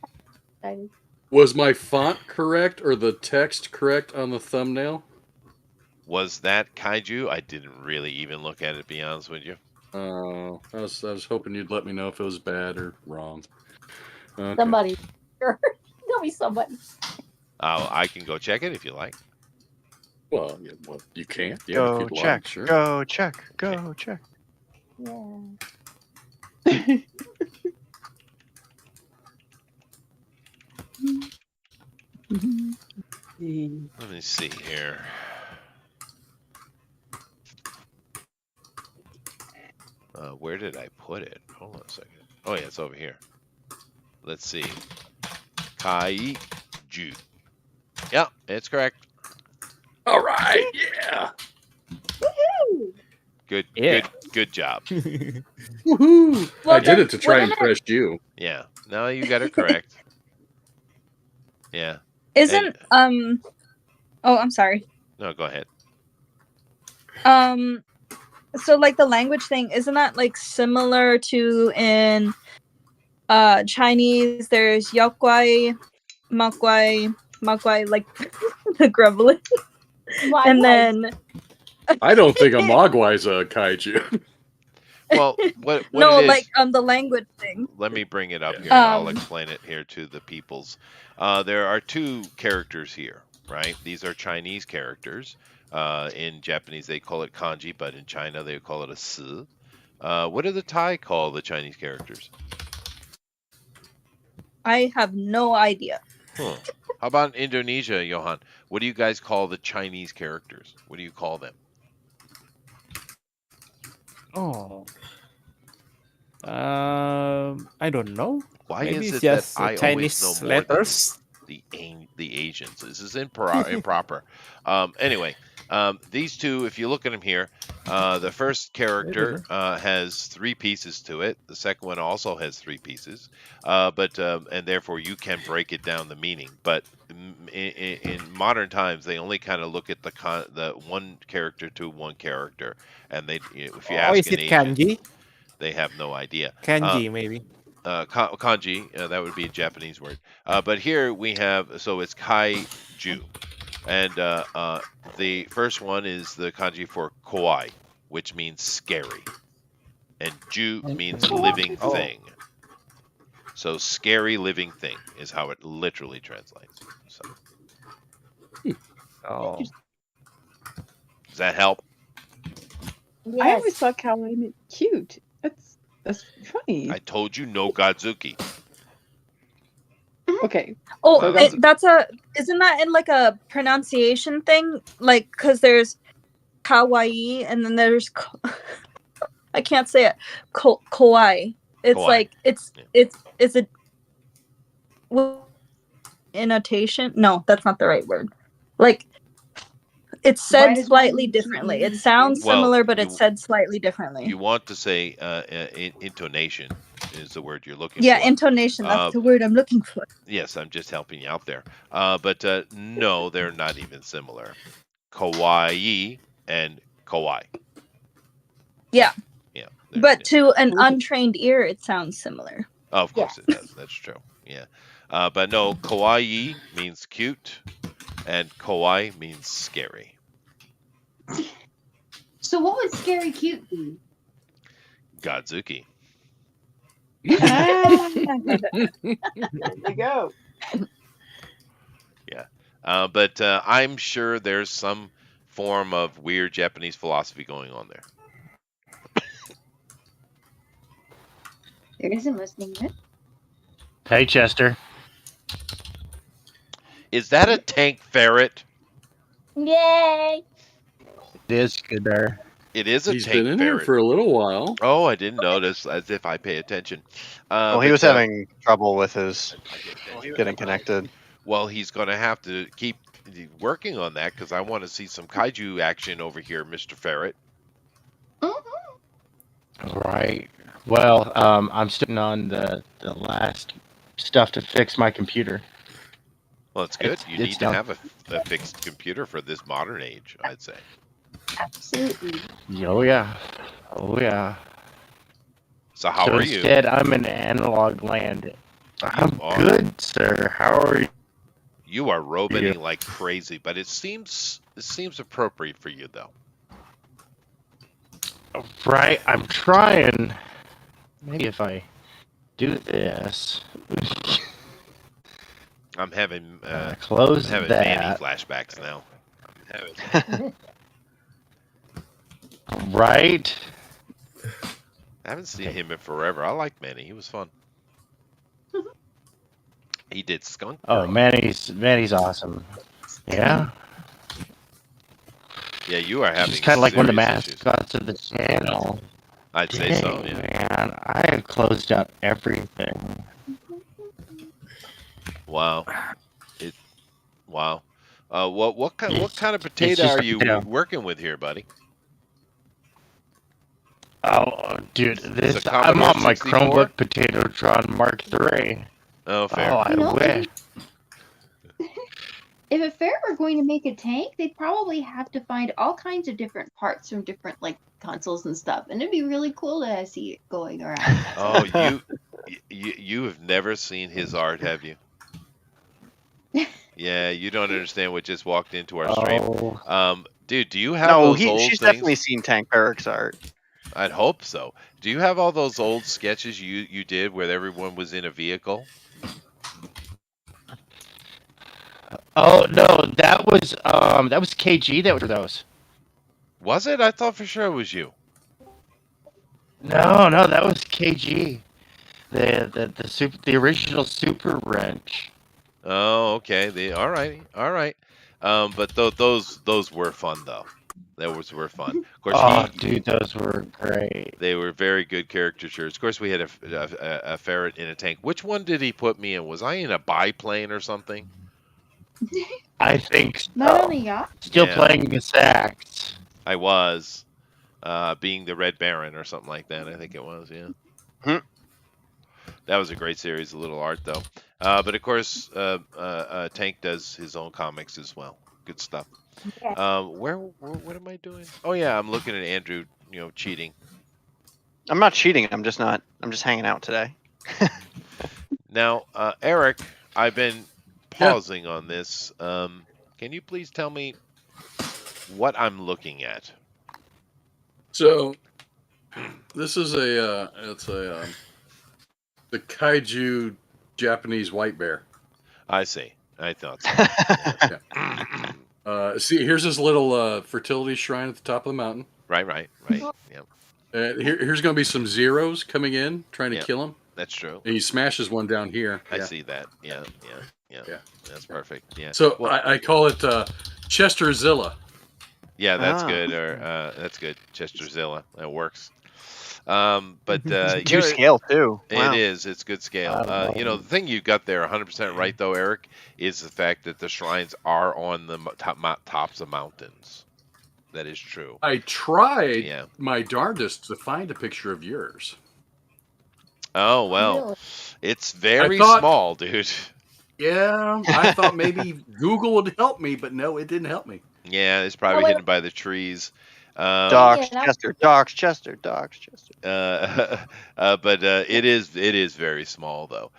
Was my font correct or the text correct on the thumbnail? Was that kaiju? I didn't really even look at it, to be honest with you. I was hoping you'd let me know if it was bad or wrong. Okay. Somebody. Sure. There'll be somebody. I can go check it if you like. Well, you can't. Yeah, if Go you'd check. like, sure. Go check. Go check. Yeah. Let me see here. Where did I put it? Hold on a second. Oh, yeah, it's over here. Let's see. Kaiju. Yeah, it's correct. All right, yeah. Good, Yeah. good job. Woohoo! Well, I did then, it to try and wouldn't impress you. Yeah. No, you got it correct. Yeah. Isn't Oh, I'm sorry. No, go ahead. So like the language thing, isn't that like similar to in Chinese? There's yaoguai, maguai, like the grumbling, and then I don't think a Mogwai's a kaiju. Well, what no, it is? like the language thing. Let me bring it up here, and I'll explain it here to the peoples. There are two characters here, right? These are Chinese characters. In Japanese, they call it kanji, but in China, they call it a si. What do the Thai call the Chinese characters? I have no idea. Huh. How about in Indonesia, Johan? What do you guys call the Chinese characters? What do you call them? Oh. I don't know. Why Maybe is it's it that just I Chinese always know more letters. than the Asians? This is improper. Anyway, these two, if you look at them here, the first character has 3 pieces to it. The second one also has 3 pieces, and therefore you can break it down the meaning. But in modern times, they only kind of look at the one character to one character, and if you ask is an it Asian, kanji? they have no idea. Kanji, maybe. Kanji, that would be a Japanese word. But here we have, so it's kaiju. And the first one is the kanji for kawaii, which means scary. And ju means living thing. So scary living thing is how it literally translates. So. Oh. Does that help? I always thought kawaii meant cute. That's funny. I told you no Godzuki. Okay. Oh, So isn't that in like a pronunciation thing? Like, because there's kawaii and then there's I can't say it. Kawaii. It's Kawaii. like it's a annotation. No, that's not the right word. Like it's Why said does slightly one differently. keep It sounds Well, similar, but you- it's said slightly differently. You want to say intonation is the word you're looking Yeah, for. intonation. That's the word I'm looking for. Yes, I'm just helping you out there. But no, they're not even similar. Kawaii and kawaii. Yeah. Yeah. But to an untrained ear, it sounds similar. Oh, of course it does. That's true. Yeah. But no, kawaii means cute, and kawaii means scary. So what would scary cute be? Godzuki. There you go. Yeah. But I'm sure there's some form of weird Japanese philosophy going on there. There isn't listening yet. Hey, Chester. Is that a tank ferret? Yay! It is good there. It is a He's tank been in ferret. here for a little while. Oh, I didn't notice. As if I pay attention. Well, he was having trouble with his getting connected. Well, he's going to have to keep working on that because I want to see some kaiju action over here, Mr. Ferret. All right. Well, I'm sitting on the last stuff to fix my computer. Well, it's good. You It's need to done. have a fixed computer for this modern age, I'd say. Absolutely. Oh yeah. Oh yeah. So how so are you? instead, I'm in analog land. I'm are. good, sir. How are you? You are roboting like crazy, but it seems appropriate for you, though. Right. I'm trying. Maybe if I do this. I'm having Close Manny that. flashbacks now. I'm Right? I haven't seen him in forever. I like Manny. He was fun. He did Skunk Oh, Girl. Manny's awesome. Yeah. Yeah, you are having She's kind of like one of the serious issues. mascots of the channel. I'd say so. Dang, Yeah. man, I have closed out everything. Wow. Wow. What kind of It's potato just are like you potato. working with here, buddy? Oh, dude, It's a I'm Commodore on my 64? Chromebook Potatotron Mark III. Oh, fair. Oh, I You know, wish. if a fair were going to make a tank, they'd probably have to find all kinds of different parts from different like consoles and stuff, and it'd be really cool to see it going around. Oh, you have never seen his art, have you? Yeah, you don't understand what just walked into our stream. Oh, Dude, do you have No, those old she's things? definitely seen Tank Barracks art. I'd hope so. Do you have all those old sketches you did where everyone was in a vehicle? oh no, that was KG that were those. Was it? I thought for sure it was you. No, that was KG. The original Super Wrench. Oh, okay. All right. But those were fun though. Those were fun. Of course, Oh, dude, those were great. they were very good caricatures. Of course, we had a ferret in a tank. Which one did he put me in? Was I in a biplane or something? I think so. Not only yacht. Still Yeah. playing the sax. I was being the Red Baron or something like that. I think it was. Yeah. Hmm. That was a great series of little art though. But of course, Tank does his own comics as well. Good stuff. What am I doing? Oh yeah, I'm looking at Andrew. Cheating. I'm not cheating. I'm just hanging out today. Now, Eric, I've been pausing on this. Can you please tell me what I'm looking at? So, this is the kaiju Japanese white bear. I see. I thought so. See, here's this little fertility shrine at the top of the mountain. Right. Yep. Here's going to be some zeros coming in, trying to kill him. That's true. And he smashes one down here. I see that. Yeah. That's perfect. Yeah. So I call it Chesterzilla. Yeah, that's good. Or that's good. Chesterzilla. That works. But to scale too. Wow. It is. It's good scale. The thing you got there 100% right though, Eric, is the fact that the shrines are on the tops of mountains. That is true. I tried my darndest to find a picture of yours. Oh well, it's very small, dude. Yeah, I thought maybe Google would help me, but no, it didn't help me. Yeah, it's probably hidden by the trees. Docs Chester. But it is very small though.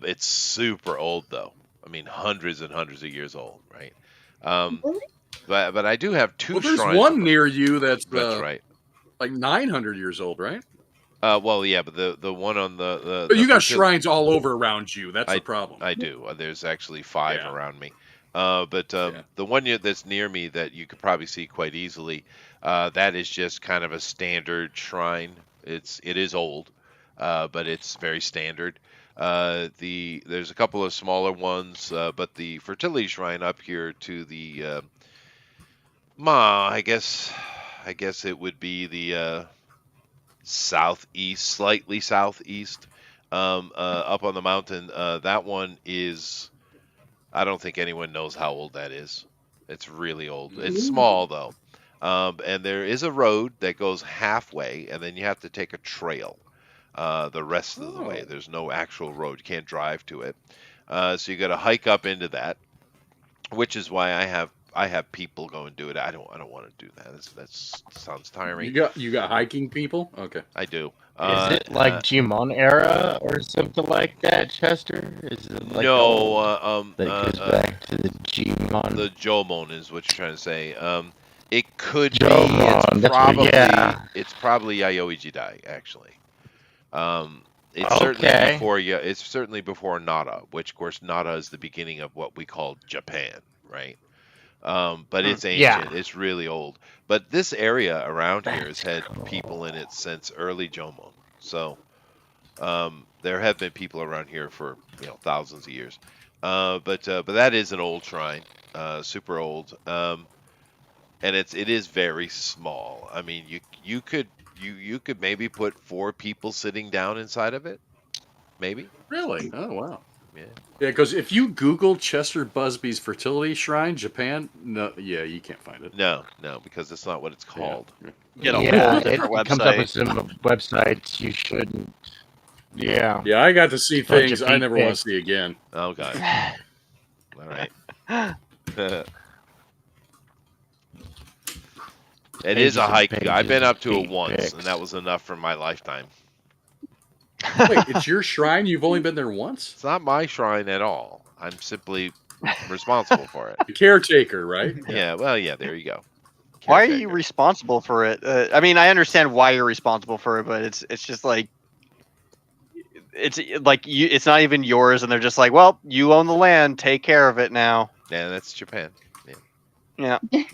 It's super old though. I mean, hundreds and hundreds of years old, right? But I do have two there's shrines. one near you that's right, like 900 years old, right? Well, yeah, but the one on the But you got shrines all over around you. That's the problem. I do. There's actually 5 around me. But the one that's near me that you could probably see quite easily, that is just kind of a standard shrine. It is old, but it's very standard. There's a couple of smaller ones, but the fertility shrine up here to the I guess it would be the southeast, slightly southeast, up on the mountain. That one is. I don't think anyone knows how old that is. It's really old. It's small though, and there is a road that goes halfway, and then you have to take a trail the rest of the way. There's no actual road. You can't drive to it, so you got to hike up into that, which is why I have people go and do it. I don't want to do that. That sounds tiring. You got hiking people? Okay. I do. Is it like Jimon era or something like that, Chester? Is it like that goes back to the Jimon? The Jomon is what you're trying to say. It could Jomon, be. It's probably Yayoi Jidai actually. It's certainly before It's certainly before Nara, which of course Nara is the beginning of what we call Japan, right? But it's ancient. It's really old. But this area around here has had people in it since early Jomon. So there have been people around here for thousands of years. But that is an old shrine, super old. And it is very small. I mean, you could maybe put 4 people sitting down inside of it, maybe. Really? Oh wow. Yeah. Yeah, because if you Google Chester Busby's fertility shrine, Japan, no, yeah, you can't find it. No, because that's not what it's called. Get a whole It different comes up website. with some websites you shouldn't. Yeah. Yeah, I got to see Bunch things of I feet never want pics. to see again. Oh god. All right. It is a hike. I've been up to it once, and that was enough for my lifetime. Wait, it's your shrine? You've only been there once? It's not my shrine at all. I'm simply responsible for it. The caretaker, right? Yeah. Well, yeah. There you go. Why are you responsible for it? I mean, I understand why you're responsible for it, but it's just like it's like it's not even yours, and they're just like, well, you own the land, take care of it now. Yeah, that's Japan. Yeah. There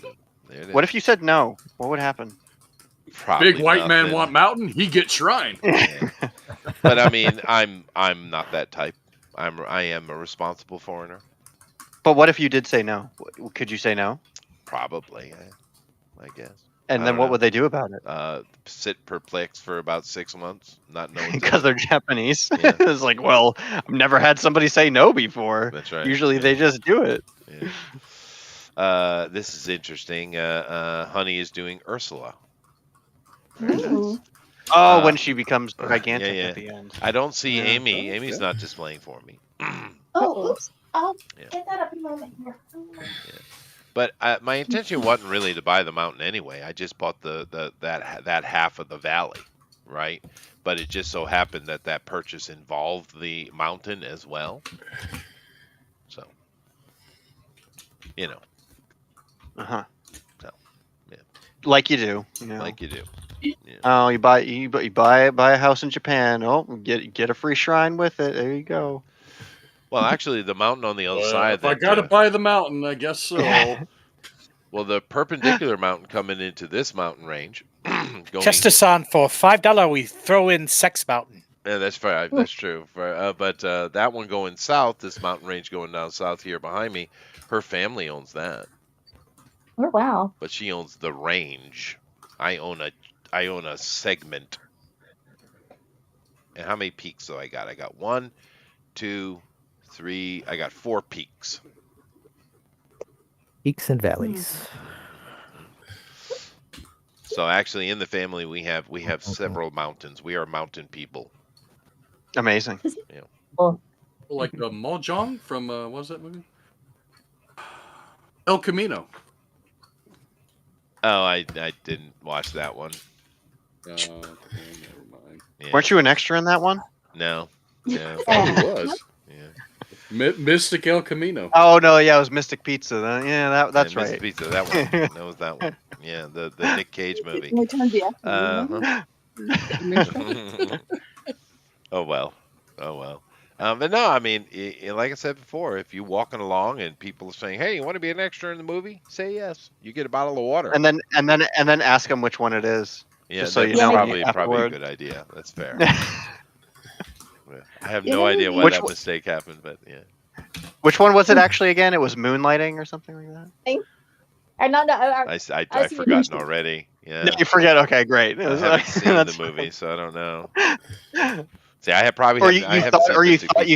it is. What if you said no? What would happen? Probably Big white man nothing. want mountain, he get shrine. Yeah. But I mean, I'm not that type. I am a responsible foreigner. But what if you did say no? Could you say no? Probably, I guess. And I then don't what know. would they do about it? Sit perplexed for about 6 months, not knowing. Because they're Japanese. Yeah. It's like, well, I've never had somebody say no before. That's right. Usually they just do it. Yeah. This is interesting. Honey is doing Ursula. Ooh. Oh, when she becomes gigantic yeah. at the end. I don't see Yeah. Amy. Amy's not displaying for me. Oh, oops. I'll Yeah. get that up in a moment here. But my intention wasn't really to buy the mountain anyway. I just bought that half of the valley, right? But it just so happened that purchase involved the mountain as well. So, Uh-huh. So, yeah. Like you do. Like you do. Oh, you buy a house in Japan. Oh, get a free shrine with it. There you go. Well, actually, the mountain on the other side. If I gotta buy the mountain, I guess so. Well, the perpendicular mountain coming into this mountain range. Chester-san, for $5, we throw in Sex Mountain. Yeah, that's fair. That's true. But that one going south, this mountain range going down south here behind me, her family owns that. Oh wow. But she owns the range. I own a segment. And how many peaks do I got? I got 1, 2, 3. I got 4 peaks. Peaks and valleys. So actually, in the family, we have several mountains. We are mountain people. Amazing. Like Mahjong from what was that movie? El Camino. Oh, I didn't watch that one. Okay, never mind. Yeah. Weren't you an extra in that one? No. Probably was. Yeah. Mystic El Camino. Oh no, yeah, it was Mystic Pizza. Then. Yeah, that's Yeah, Mr. right. Pizza, that one. That was that one. Yeah, the Nick Cage movie. It turns the afternoon. Oh well. But no, I mean, like I said before, if you're walking along and people are saying, "Hey, you want to be an extra in the movie?" Say yes. You get a bottle of water. And then ask them which one it is. Yeah, just so that's you know probably a afterward. good idea. That's fair. I have no idea why that mistake happened, but yeah. Which one was it actually again? It was moonlighting or something like that. I've forgotten already. Yeah. No, you forget. Okay, great. I haven't seen the movie, so I don't know. See, I have probably. Or you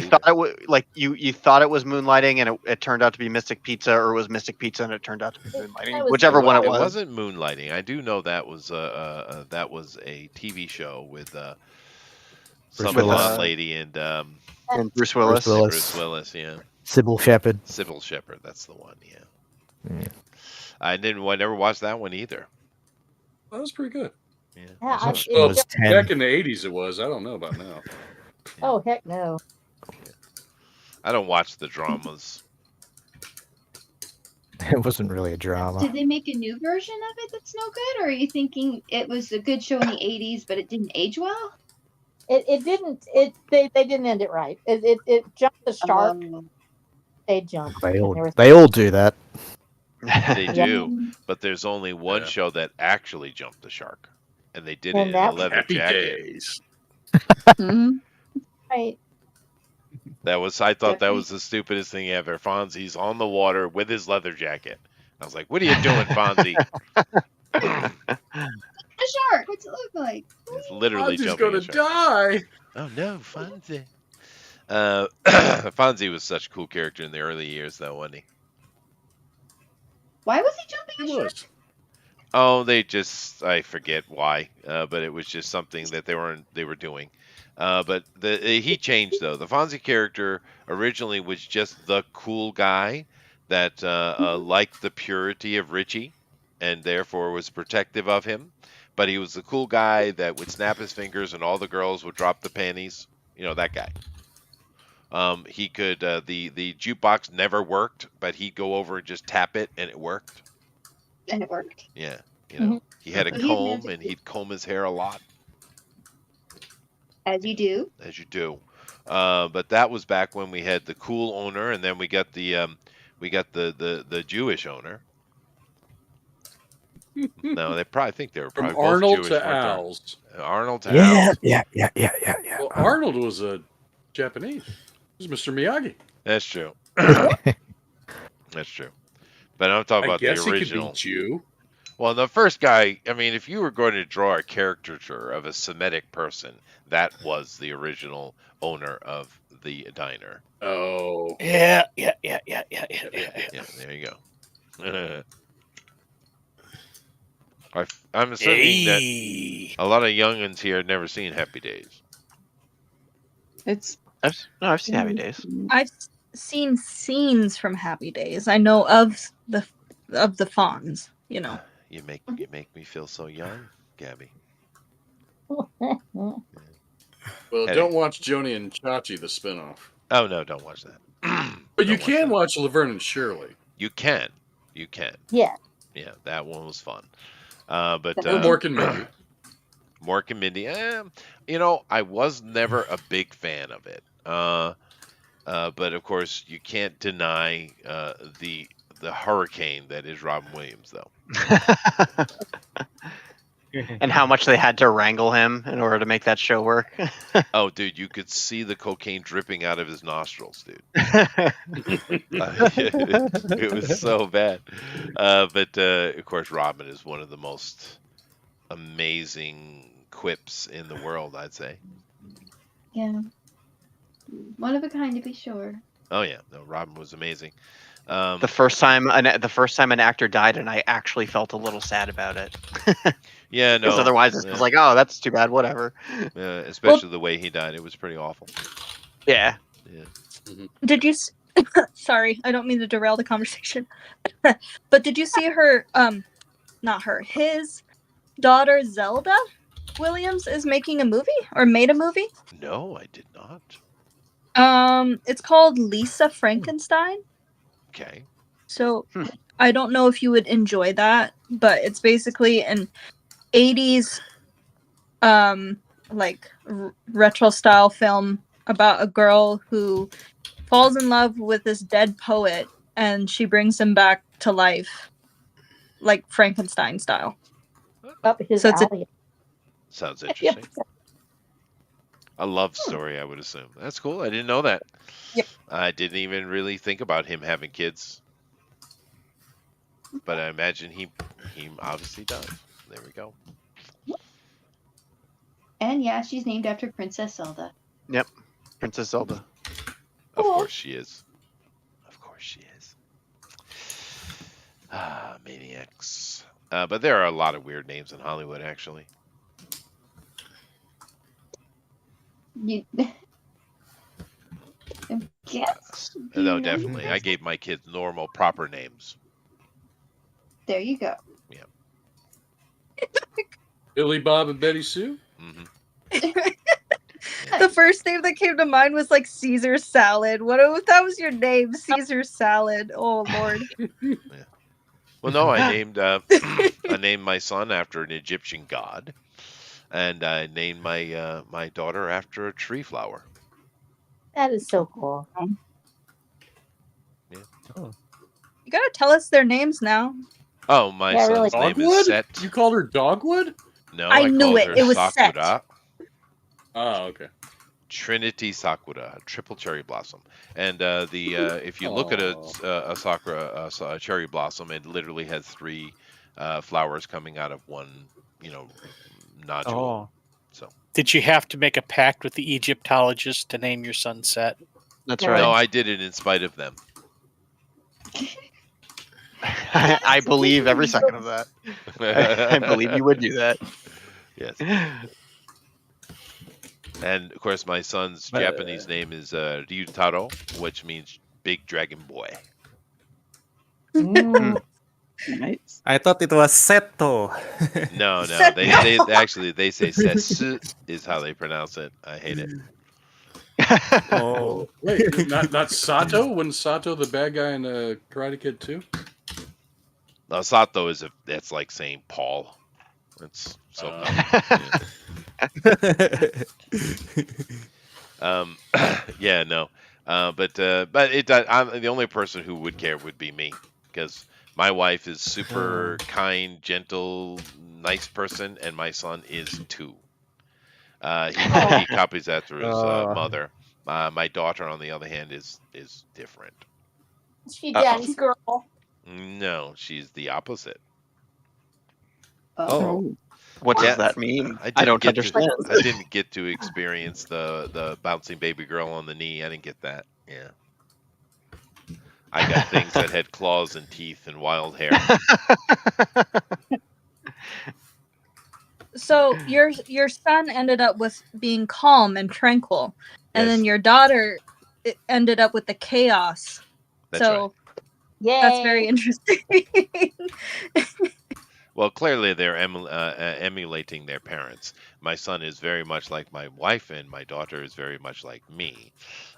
thought it was like you thought it was moonlighting and it turned out to be Mystic Pizza, or it was Mystic Pizza and it turned out to be moonlighting. Whichever one it was. It wasn't moonlighting. I do know that was a TV show with some blonde lady and Bruce Willis. Bruce Willis, yeah. Sybil Shepherd. Sybil Shepherd, that's the one. Yeah. I never watched that one either. That was pretty good. Yeah. Well, back in the 80s it was. I don't know about now. Oh heck no. I don't watch the dramas. It wasn't really a drama. Did they make a new version of it that's no good, or are you thinking it was a good show in the '80s, but it didn't age well? It didn't. They didn't end it right. It jumped the shark. They jumped. They all do that. They Yeah. do, but there's only one show that actually jumped the shark, and they did it And in a that leather Happy jacket. Days. Mhm. right. I thought that Jeopardy. was the stupidest thing ever. Fonzie's on the water with his leather jacket. I was like, "What are you doing, Fonzie?" A shark. What's it look like? He's literally I'm just jumping gonna a shark. die. Oh no, Fonzie! Fonzie was such a cool character in the early years, though, wasn't he? Why was he jumping It a shark? was. Oh, I forget why, but it was just something that they were doing. But he changed though. The Fonzie character originally was just the cool guy that liked the purity of Richie, and therefore was protective of him. But he was the cool guy that would snap his fingers and all the girls would drop the panties. You know, that guy. He could the jukebox never worked, but he'd go over and just tap it and it worked. And it worked. Yeah, you know, he had a But he had comb magic and he'd comb his hair a lot, As you do. as you do. But that was back when we had the cool owner, and then we got the Jewish owner. No, I think they were From probably both Arnold Jewish, to weren't they? Owls. Arnold to Yeah, Owls. yeah. Well, Arnold was a Japanese. He was Mr. Miyagi. That's true. That's true. But I'm talking I about guess the he could be original. Jew. Well, the first guy, I mean, if you were going to draw a caricature of a Semitic person, that was the original owner of the diner. Oh. Yeah. Yeah, there you go. I'm assuming that Hey. a lot of youngins here have never seen Happy Days. I've seen Happy Days. I've seen scenes from Happy Days. I know of the Fonz. You know. You make me feel so young, Gabby. Well, Hey. don't watch Joni and Chachi, the spinoff. Oh no, don't watch that. But you Don't watch can that. watch Laverne and Shirley. You can. Yeah. Yeah, that one was fun. But Or Mork and Mindy. Mork and Mindy. You know, I was never a big fan of it. But of course, you can't deny the hurricane that is Robin Williams, though. And how much they had to wrangle him in order to make that show work. Oh, dude, you could see the cocaine dripping out of his nostrils, dude. It was so bad. But of course, Robin is one of the most amazing quips in the world, I'd say. Yeah. One of a kind, to be sure. Oh yeah, no, Robin was amazing. The first time an actor died, and I actually felt a little sad about it. Yeah, no. Because otherwise, it's yeah. just like, oh, that's too bad. Whatever. Especially the way he died, it was pretty awful. Yeah. Yeah. Did you? Sorry, I don't mean to derail the conversation. But did you see her? Not her. His daughter Zelda Williams is making a movie or made a movie. No, I did not. It's called Lisa Frankenstein. Okay. So I don't know if you would enjoy that, but it's basically an 80s like retro style film about a girl who falls in love with this dead poet and she brings him back to life like Frankenstein style. Up his So it's a- alley. Sounds interesting. A love story, I would assume. That's cool. I didn't know that. Yep. I didn't even really think about him having kids. But I imagine he obviously does. There we go. And yeah, she's named after Princess Zelda. Yep. Princess Zelda. Of course she is. Of course she is. Ah, maniacs. But there are a lot of weird names in Hollywood, actually. You. Yes. No, definitely. I gave my kids normal, proper names. There you go. Billy Bob and Betty Sue? The first name that came to mind was like Caesar salad. What if that was your name, Caesar salad? Oh Lord. Well, no, I named my son after an Egyptian god, and I named my daughter after a tree flower. That is so cool. You gotta tell us their names now. Oh, my Yeah, really. son's name is Dogwood? Set. You called her Dogwood? No, I I knew called it. her It was Set. Sakura. Oh, okay. Trinity Sakura, triple cherry blossom, and if you look at a sakura, a cherry blossom, it literally has 3 flowers coming out of one, nodule. Oh. So Did you have to make a pact with the Egyptologist to name your son Set? That's no, right. I did it in spite of them. I believe every second of that. I believe you would do that. Yes. And of course, my son's Japanese name is Ryutaro, which means big dragon boy. Nice. I thought it was Seto. No, Seto. they say Setsu is how they pronounce it. I hate it. Oh. Wait, not Sato? Wasn't Sato the bad guy in Karate Kid 2? Sato that's like saying Paul. It's so yeah, no. But I'm the only person who would care would be me, because my wife is super kind, gentle, nice person, and my son is too. He copies after his mother. My daughter, on the other hand, is different. She daddy's girl. No, she's the opposite. Oh. What does that mean? I don't understand. I didn't get to experience the bouncing baby girl on the knee. I didn't get that. Yeah. I got things that had claws and teeth and wild hair. So your son ended up with being calm and tranquil, and Yes. then your daughter ended up with the chaos. That's so Yay. that's very interesting. Well, clearly they're emulating their parents. My son is very much like my wife, and my daughter is very much like me.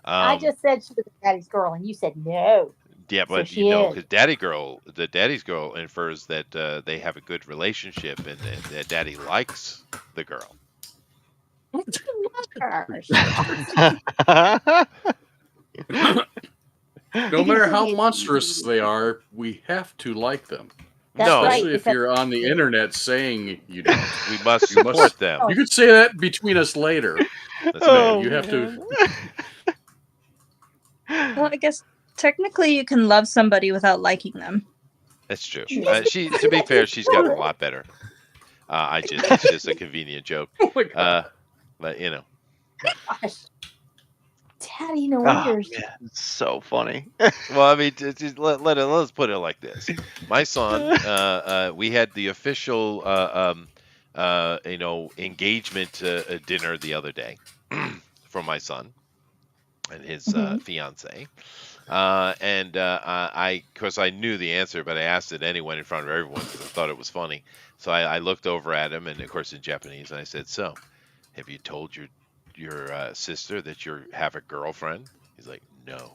I just said she was daddy's girl, and you said no. Yeah, So but she is. because the daddy's girl infers that they have a good relationship, and that daddy likes the girl. No matter how monstrous they are, we have to like them. That's No, right, Especially if because- you're on the internet saying you don't. We must support them. You could say that between us later. That's Oh, right. You have to. Well, I guess technically you can love somebody without liking them. That's true. To be fair, she's gotten a lot better. It's just a convenient joke. But you know. Gosh. Daddy, no Oh, wonders. man, it's so funny. Well, I mean, let's put it like this. My son, we had the official, engagement dinner the other day for my son and his fiance. Of course, I knew the answer, but I asked it anyway in front of everyone because I thought it was funny. So I looked over at him, and of course in Japanese, and I said, "So, have you told your sister that you have a girlfriend?" He's like, "No."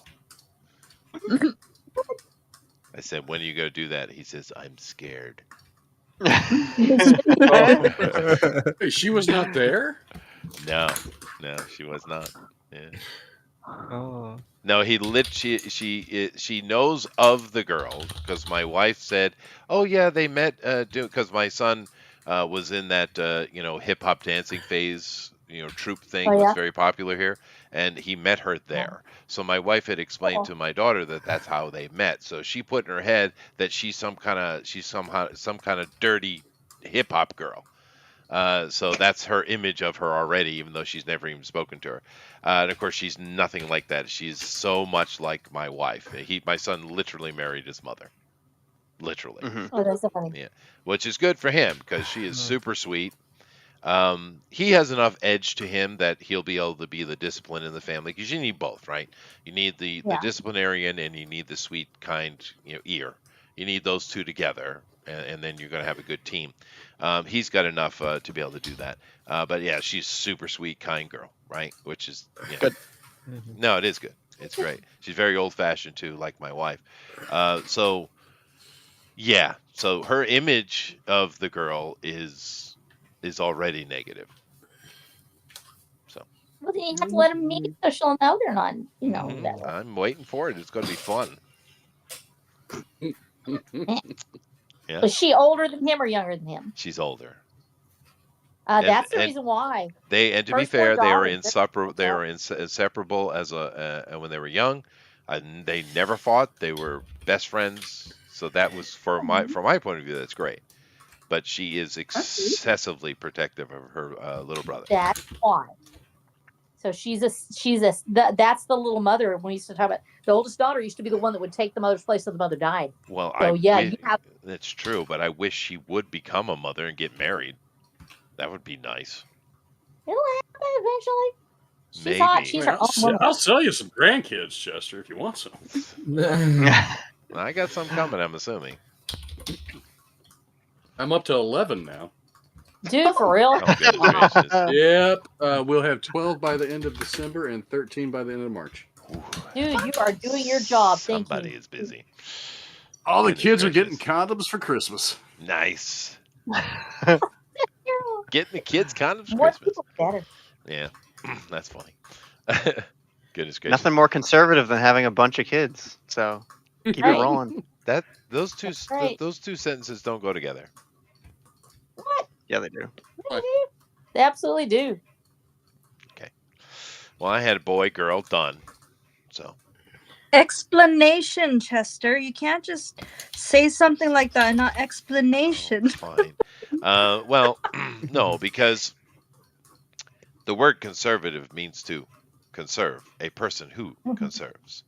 I said, "When are you going to do that?" He says, "I'm scared." Hey, she was not there? No, she was not. Yeah. Oh. No, she knows of the girl because my wife said, "Oh yeah, they met." Because my son was in that hip hop dancing phase, troupe thing Oh, was yeah? very popular here, and he met her there. So my wife had explained to my daughter that that's how they met. So she put in her head that she's some kind of dirty hip hop girl. So that's her image of her already, even though she's never even spoken to her. And of course, she's nothing like that. She's so much like my wife. My son literally married his mother. Literally. Oh, that's so funny. Yeah. Which is good for him because she is super sweet. He has enough edge to him that he'll be able to be the discipline in the family, because you need both, right? You need the disciplinarian, and you need the sweet, kind, ear. You need those two together, and then you're going to have a good team. He's got enough to be able to do that. But yeah, she's super sweet, kind girl, right? Which is Good. No, it is good. It's great. She's very old fashioned too, like my wife. So her image of the girl is already negative. So. Well, then you have to let them meet so she'll know they're not, that way. I'm waiting for it. It's going to be fun. Yeah, Was she older than him or younger than him? she's older. That's the And reason why. and to be Firstborn fair, they were daughters, inseparable. They were inseparable as when they were young. And they never fought. They were best friends. So that was from my point of view, that's great. But she is excessively protective of her little brother. That's why. So that's the little mother. When we used to talk about the oldest daughter, used to be the one that would take the mother's place if the mother died. Well, so you have. That's true, but I wish she would become a mother and get married. That would be nice. It'll happen eventually. She's Maybe. hot. She's her own woman. I'll sell you some grandkids, Chester, if you want some. I got some coming, I'm assuming. I'm up to 11 now. Dude, for real? Yep. We'll have 12 by the end of December and 13 by the end of March. Dude, you are doing your job. Thank you. Somebody is busy. All the kids are getting condoms for Christmas. Nice. Getting the kids condoms for More Christmas. people better. Yeah, that's funny. Goodness gracious. Nothing more conservative than having a bunch of kids. So keep it rolling. Those two sentences don't go together. What? Yeah, they do. They absolutely do. Okay. Well, I had a boy, girl, done. So. Explanation, Chester. You can't just say something like that and not explanation. Fine. Well, no, because the word conservative means to conserve, a person who conserves.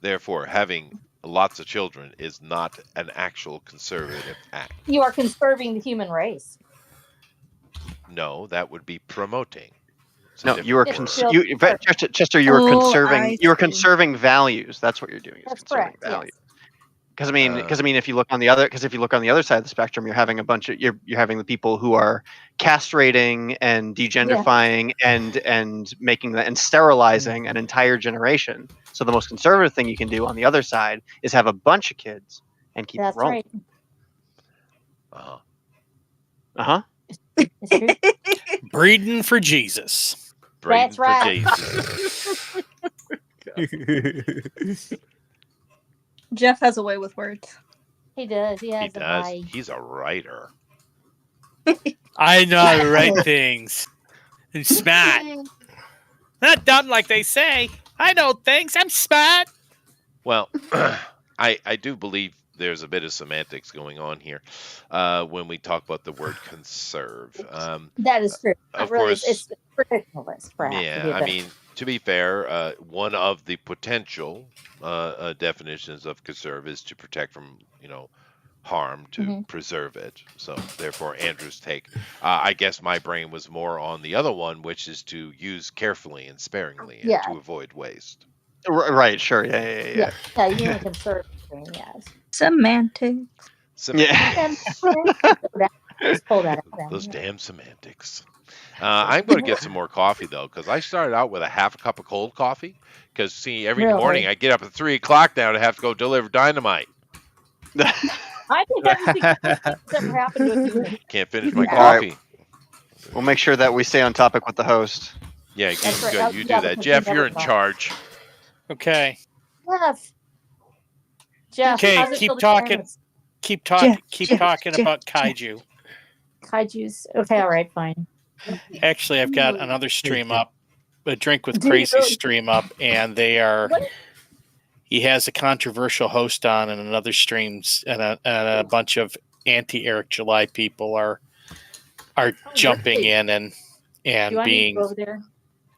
Therefore, having lots of children is not an actual conservative act. You are conserving the human race. No, that would be promoting. No, you are Chester. You are conserving. You are conserving values. That's what you're doing. That's correct. Values. Because I mean, if you look on the other side of the spectrum, you're having a bunch of you're having the people who are castrating and degenderifying and making that and sterilizing an entire generation. So the most conservative thing you can do on the other side is have a bunch of kids and keep it rolling. Right. Uh huh. Breeding for Jesus. That's right. Jeff has a way with words. He does. He has a way. He's a writer. I know how to write things. I'm smart. Not dumb like they say. I know things. I'm smart. Well, I do believe there's a bit of semantics going on here when we talk about the word conserve. That is true. Of course, course, it's ridiculous. Yeah, I mean, to be fair, one of the potential definitions of conserve is to protect from, harm, to preserve it. So therefore, Andrew's take, I guess my brain was more on the other one, which is to use carefully and sparingly and to avoid waste. Right. Sure. Yeah. Yeah, you can conserve. Yes. Semantics. Yeah. Just pull that out. Those damn semantics. I'm going to get some more coffee, though, because I started out with a half a cup of cold coffee. Because, see, every morning I get up at 3 o'clock now to have to go deliver dynamite. I think everything that's ever happened with you. Can't finish my coffee. Right. We'll make sure that we stay on topic with the host. Yeah, you do that. Jeff, you're in charge. Okay. Jeff. Okay, keep talking. Keep talking about kaiju. Kaiju's. Okay, all right, fine. Actually, I've got another stream up, a Drink with Crazy stream up, and they are. He has a controversial host on, and another streams, and a bunch of anti-Eric July people are jumping in and being. Over there?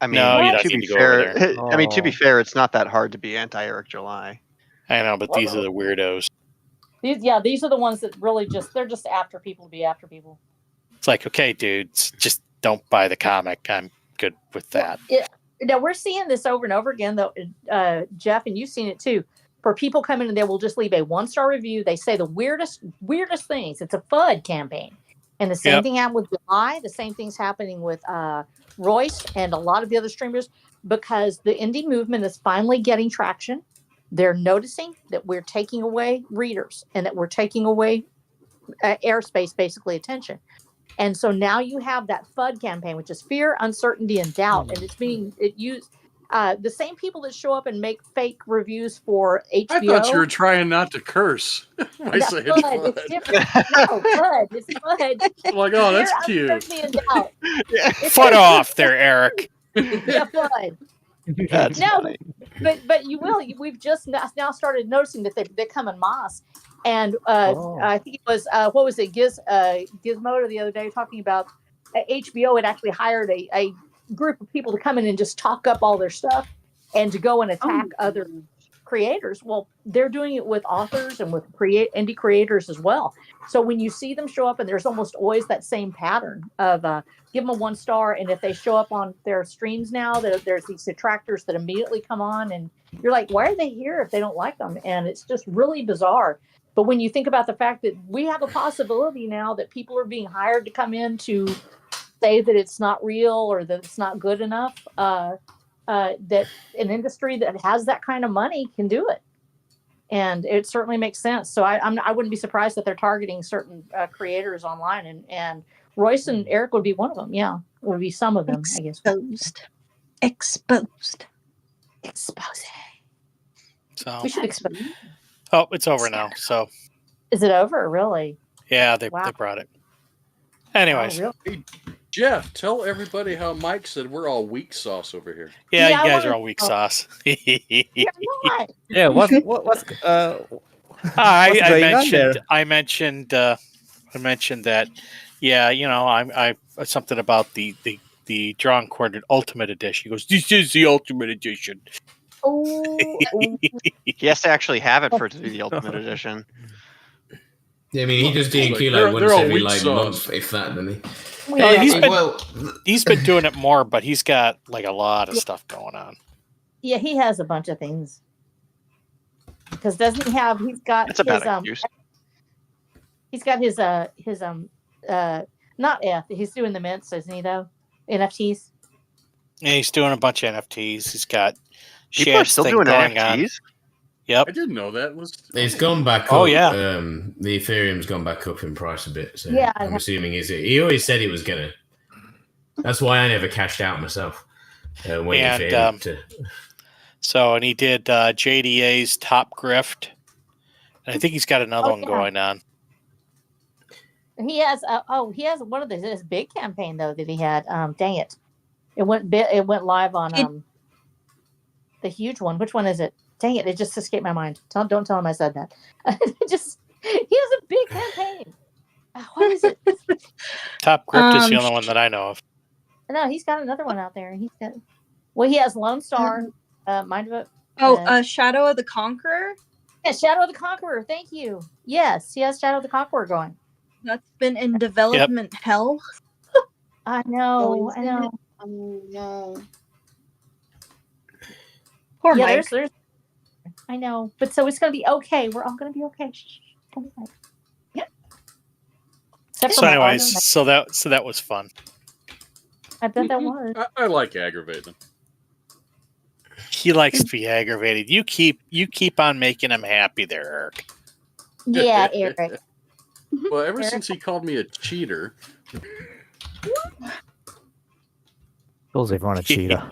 I mean, no, you don't to need be to go fair, over there. I mean, to be fair, it's not that hard to be anti-Eric July. I know, but these are the weirdos. These are the ones that really they're just after people to be after people. It's like, okay, dudes, just don't buy the comic. I'm good with that. Now we're seeing this over and over again, though, Jeff, and you've seen it too. For people coming in, they will just leave a 1-star review. They say the weirdest things. It's a FUD campaign, and the same thing happened with July. The same thing's happening with Royce and a lot of the other streamers, because the indie movement is finally getting traction. They're noticing that we're taking away readers and that we're taking away airspace, basically attention. And so now you have that FUD campaign, which is fear, uncertainty, and doubt, and it's being used the same people that show up and make fake reviews for HBO. I thought you were trying not to curse by saying Bud, fud. it's different. No, Bud, it's Bud. I'm like, oh, that's Here, cute. put me in doubt. Foot off there, Eric. Yeah, Bud. That's No, funny. but you will. We've just now started noticing that they come in moss, and I think it was what was it, Gizmodo the other day talking about HBO had actually hired a group of people to come in and just talk up all their stuff and to go and attack other creators. Well, they're doing it with authors and with indie creators as well. So when you see them show up, and there's almost always that same pattern of give them a 1 star, and if they show up on their streams now, there's these detractors that immediately come on, and you're like, why are they here if they don't like them? And it's just really bizarre. But when you think about the fact that we have a possibility now that people are being hired to come in to say that it's not real or that it's not good enough, that an industry that has that kind of money can do it. And it certainly makes sense. So I wouldn't be surprised that they're targeting certain creators online, and Royce and Eric would be one of them. Yeah, would be some of them, I guess. Exposed. So We should expose. oh, it's over now. So Is it over? Really? yeah, they Wow. brought it. Anyways, Oh, really? Hey, Jeff, tell everybody how Mike said we're all weak sauce over here. yeah, Yeah, I you guys wanna- are all weak sauce. You're not. Yeah, what's what's What's I going on mentioned there? I mentioned that. Yeah, you know, I something about the drawn quartered Ultimate Edition. He goes, "This is the Ultimate Edition." Oh, He has to actually have it for it to be the Ultimate Edition. Yeah, I mean, he does D&Q They're- like once they're all every weak like sauce. month, if that, doesn't he? Yeah, he's been Well, he's been doing it more, but he's got like a lot of stuff going on. yeah, he has a bunch of things. Because doesn't he have? He's got That's a bad his excuse. He's got his not F. He's doing the mints, isn't he? Though NFTs. Yeah, he's doing a bunch of NFTs. He's got People are Shad's still thing doing going on. NFTs. Yep. I didn't know that was. it's gone back up. Oh, yeah. The Ethereum's gone back up in price a bit. So Yeah, I'm assuming he always said he was gonna. That's why I never cashed out myself. Waiting for him And to. so, and he did JDA's Top Grift. And I think he's got another Oh, one yeah. going on. He has he has one of his big campaign though that he had. Dang it, it went live on the huge one. Which one is it? Dang it, it just escaped my mind. Don't tell him I said that. He has a big campaign. What is it? Top Grift is the only one that I know of. No, he's got another one out there. He has Lone Star. Mind of it. Shadow of the Conqueror. Yeah, Shadow of the Conqueror. Thank you. Yes, he has Shadow of the Conqueror going. That's been in development hell. I know. is I know. it? Oh no. Poor Yeah, Mike. there's. I know, but so it's gonna be okay. We're all gonna be okay. Shh. It's gonna be fine. Yep. Except for So, my anyways, partner. so that was fun. I bet that was. I like aggravating. He likes to be aggravated. You keep on making him happy there, Eric. Yeah, Eric. Well, ever Eric. since he called me a cheater, Calls everyone a cheater.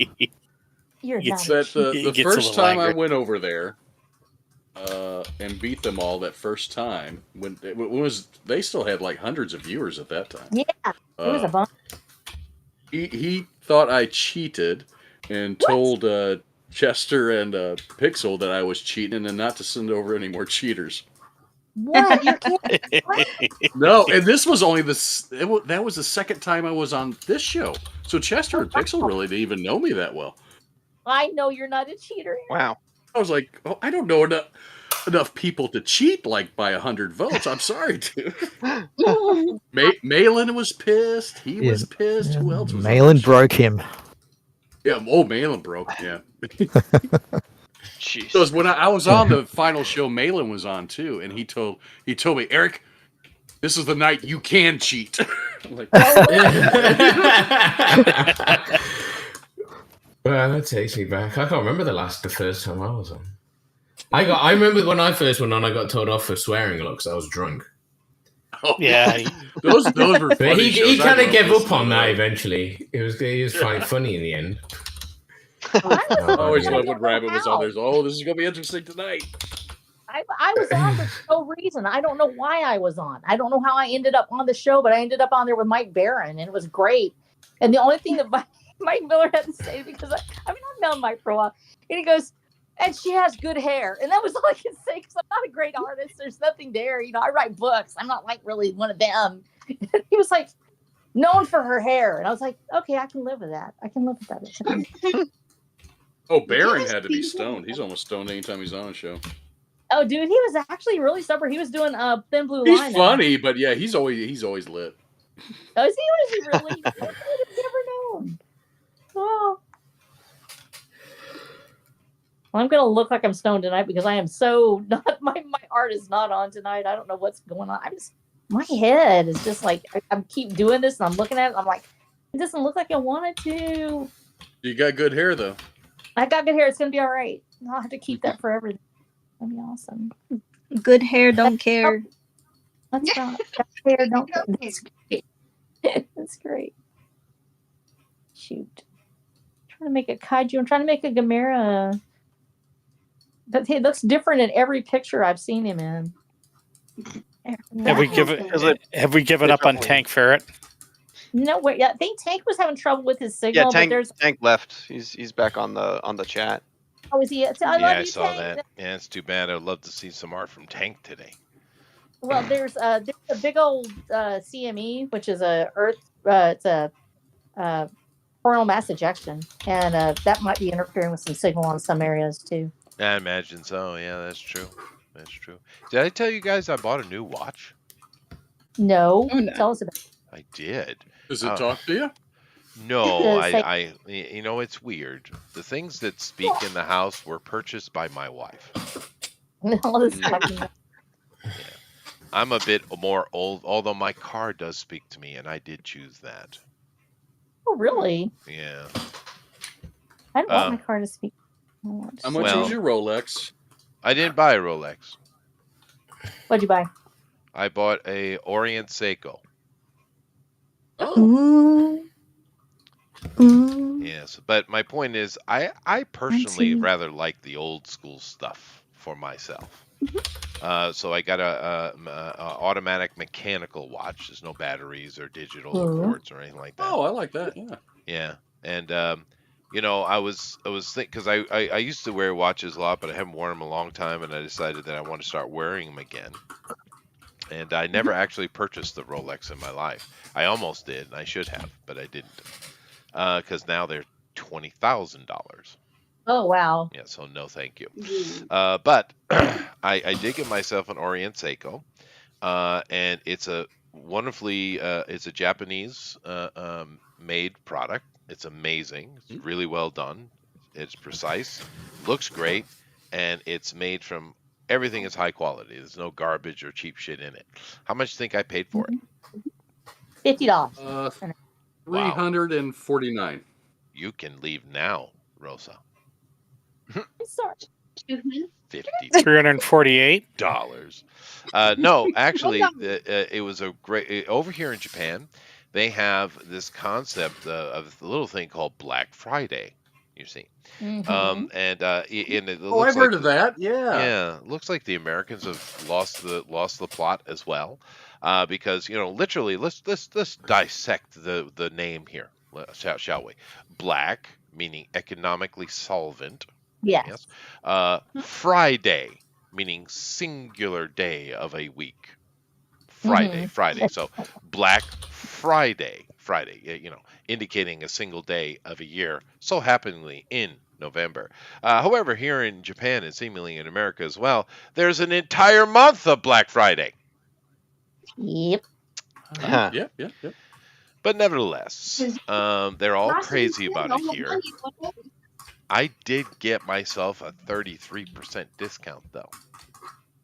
You're Gets- not. that He the gets a first little time I angry. went over there and beat them all that first time, when it was they still had like hundreds of viewers at that time. Yeah, it was a bump. He thought I cheated and told Chester and Pixel that I was cheating and not to send over any more cheaters. What? You're kidding? What? No, and this was only that was the second time I was on this show. So Chester and Pixel really didn't even know me that well. I know you're not a cheater. Wow. I was like, oh, I don't know enough people to cheat like by 100 votes. I'm sorry, dude. Malin was pissed. He was pissed. Who else was on Malin the show? broke him. Yeah, Malin broke. Yeah. Jeez. Because when I was on the final show, Malin was on too, and he told me, Eric, this is the night you can cheat. I'm like, Well, that takes me back. I can't remember the first time I was on. I remember when I first went on, I got told off for swearing a lot because I was drunk. oh, Yeah, those were But funny he shows. I kind of love gave listening up on to that those. eventually. He was finding it funny in the end. I always I love don't when know Rabbit was on how. there. Oh, this is gonna be interesting tonight. I was on for no reason. I don't know why I was on. I don't know how I ended up on the show, but I ended up on there with Mike Barron, and it was great. And the only thing that Mike Miller had to say, because I've known Mike for a while, and he goes, and she has good hair. And that was all I could say, because I'm not a great artist. There's nothing there. I write books. I'm not like really one of them. He was like, known for her hair. And I was like, okay, I can live with that. I can live with that. Oh, Baron had to be stoned. He's almost stoned anytime he's on a show. Oh, dude, he was actually really sober. He was doing Thin Blue He's Line. funny, but yeah, he's always lit. Oh, is he really? I would have never known. Oh. Well, I'm gonna look like I'm stoned tonight because I am so not. My art is not on tonight. I don't know what's going on. My head is just like I keep doing this and I'm looking at it. I'm like, it doesn't look like I wanted to. You got good hair though. I got good hair. It's gonna be all right. I'll have to keep that forever. That'd be awesome. Good hair, don't care. That's right. Hair, don't care. That's great. That's great. Shoot. I'm trying to make a kaiju. I'm trying to make a Gamera. But he looks different in every picture I've seen him in. Have we given up on Tank Ferret? No, wait. I think Tank was having trouble with his signal. Yeah, but there's. Tank left. He's back on the chat. Oh, is he? I saw that. Yeah, it's too bad. I'd love to see some art from Tank today. Well, there's a big old CME, which is it's a coronal mass ejection, and that might be interfering with some signal on some areas too. I imagine so. Yeah, that's true. That's true. Did I tell you guys I bought a new watch? No. Tell us about it. I did. Does it talk to you? No, it's weird. The things that speak in the house were purchased by my wife. Yeah. I'm a bit more old, although my car does speak to me, and I did choose that. Oh, really? Yeah. I didn't want my car to speak. How much was your Rolex? I didn't buy a Rolex. What'd you buy? I bought a Orient Seiko. Ooh. Ooh. Yes, but my point is, I personally rather like the old school stuff for myself. So I got a automatic mechanical watch. There's no batteries or digital ports or anything like that. Oh, I like that. Yeah. Yeah, and I was thinking, because I used to wear watches a lot, but I haven't worn them a long time, and I decided that I want to start wearing them again. And I never actually purchased the Rolex in my life. I almost did, and I should have, but I didn't, because now they're $20,000. Oh, wow. Yeah, so no thank you. But I did get myself an Orient Seiko, and it's a wonderfully, it's a Japanese made product. It's amazing. It's really well done. It's precise, looks great, and it's made from everything is high quality. There's no garbage or cheap shit in it. How much do you think I paid for it? $50. $349. You can leave now, Rosa. I'm sorry. $348. No, actually, it was a great. Over here in Japan, they have this concept of a little thing called Black Friday. You see, and it looks I've heard of that. Yeah, yeah. It looks like the Americans have lost the plot as well, because literally, let's dissect the name here, shall we? Black meaning economically solvent. Yes. Friday, meaning singular day of a week. Friday. So Black Friday, indicating a single day of a year, so happeningly in November. However, here in Japan and seemingly in America as well, there's an entire month of Black Friday. Yep. Yep. But nevertheless, they're all crazy about it here. I did get myself a 33% discount, though.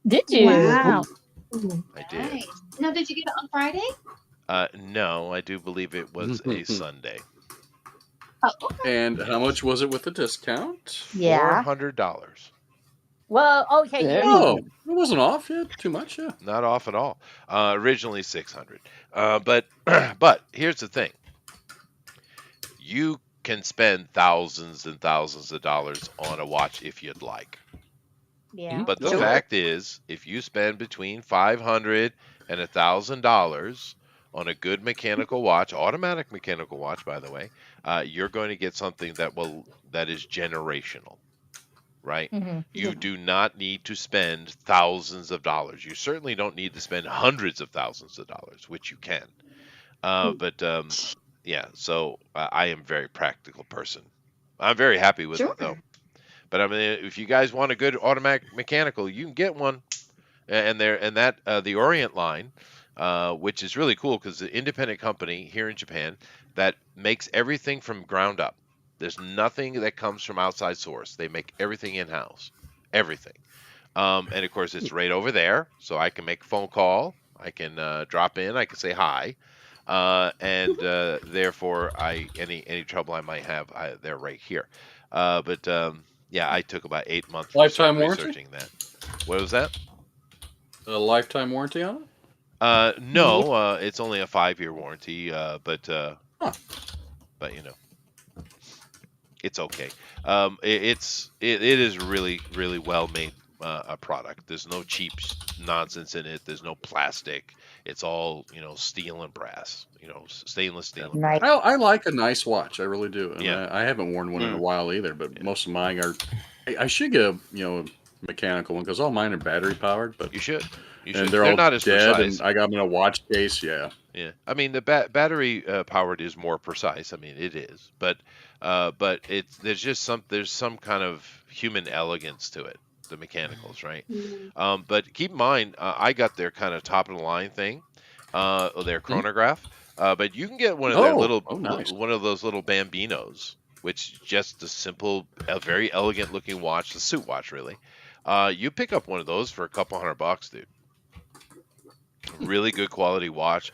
Did you? Wow. I did. Nice. Now, did you get it on Friday? No, I do believe it was a Sunday. Oh, okay. And how much was it with the discount? Yeah. $400. Well, okay. Oh, it wasn't off yet. Too much, yeah. Not off at all. Originally $600. But here's the thing. You can spend thousands and thousands of dollars on a watch if you'd like. Yeah. But the Sure. fact is, if you spend between $500 and $1,000 on a good mechanical watch, automatic mechanical watch, by the way, you're going to get something that is generational, right? Mm-hmm. You do not need to spend thousands of dollars. You certainly don't need to spend hundreds of thousands of dollars, which you can. But yeah, so I am a very practical person. I'm very happy with it though. But I mean, if you guys want a good automatic mechanical, you can get one. And the Orient line, which is really cool because the independent company here in Japan that makes everything from ground up. There's nothing that comes from outside source. They make everything in house, everything. And of course, it's right over there, so I can make a phone call. I can drop in. I can say hi. And therefore, any trouble I might have, they're right here. But yeah, I took about 8 months Lifetime warranty? researching that. What was that? A lifetime warranty on it? No, it's only a 5-year warranty. But you know, it's okay. It is really really well made a product. There's no cheap nonsense in it. There's no plastic. It's all steel and brass. Stainless steel and brass. I like a nice watch. I really do. And Yeah. I haven't worn one in a while either. But most of mine are. I should get a mechanical one because all mine are battery powered. But You should. and they're all not as dead. precise. And I got them in a watch case. Yeah. Yeah, I mean the battery powered is more precise. I mean it is, but there's some kind of human elegance to it. The mechanicals, right? But keep in mind, I got their kind of top of the line thing, their chronograph. But you can get one of their nice. one of those little bambinos, which is just a very elegant looking watch, the suit watch really. You pick up one of those for a couple $100, dude. Really good quality watch.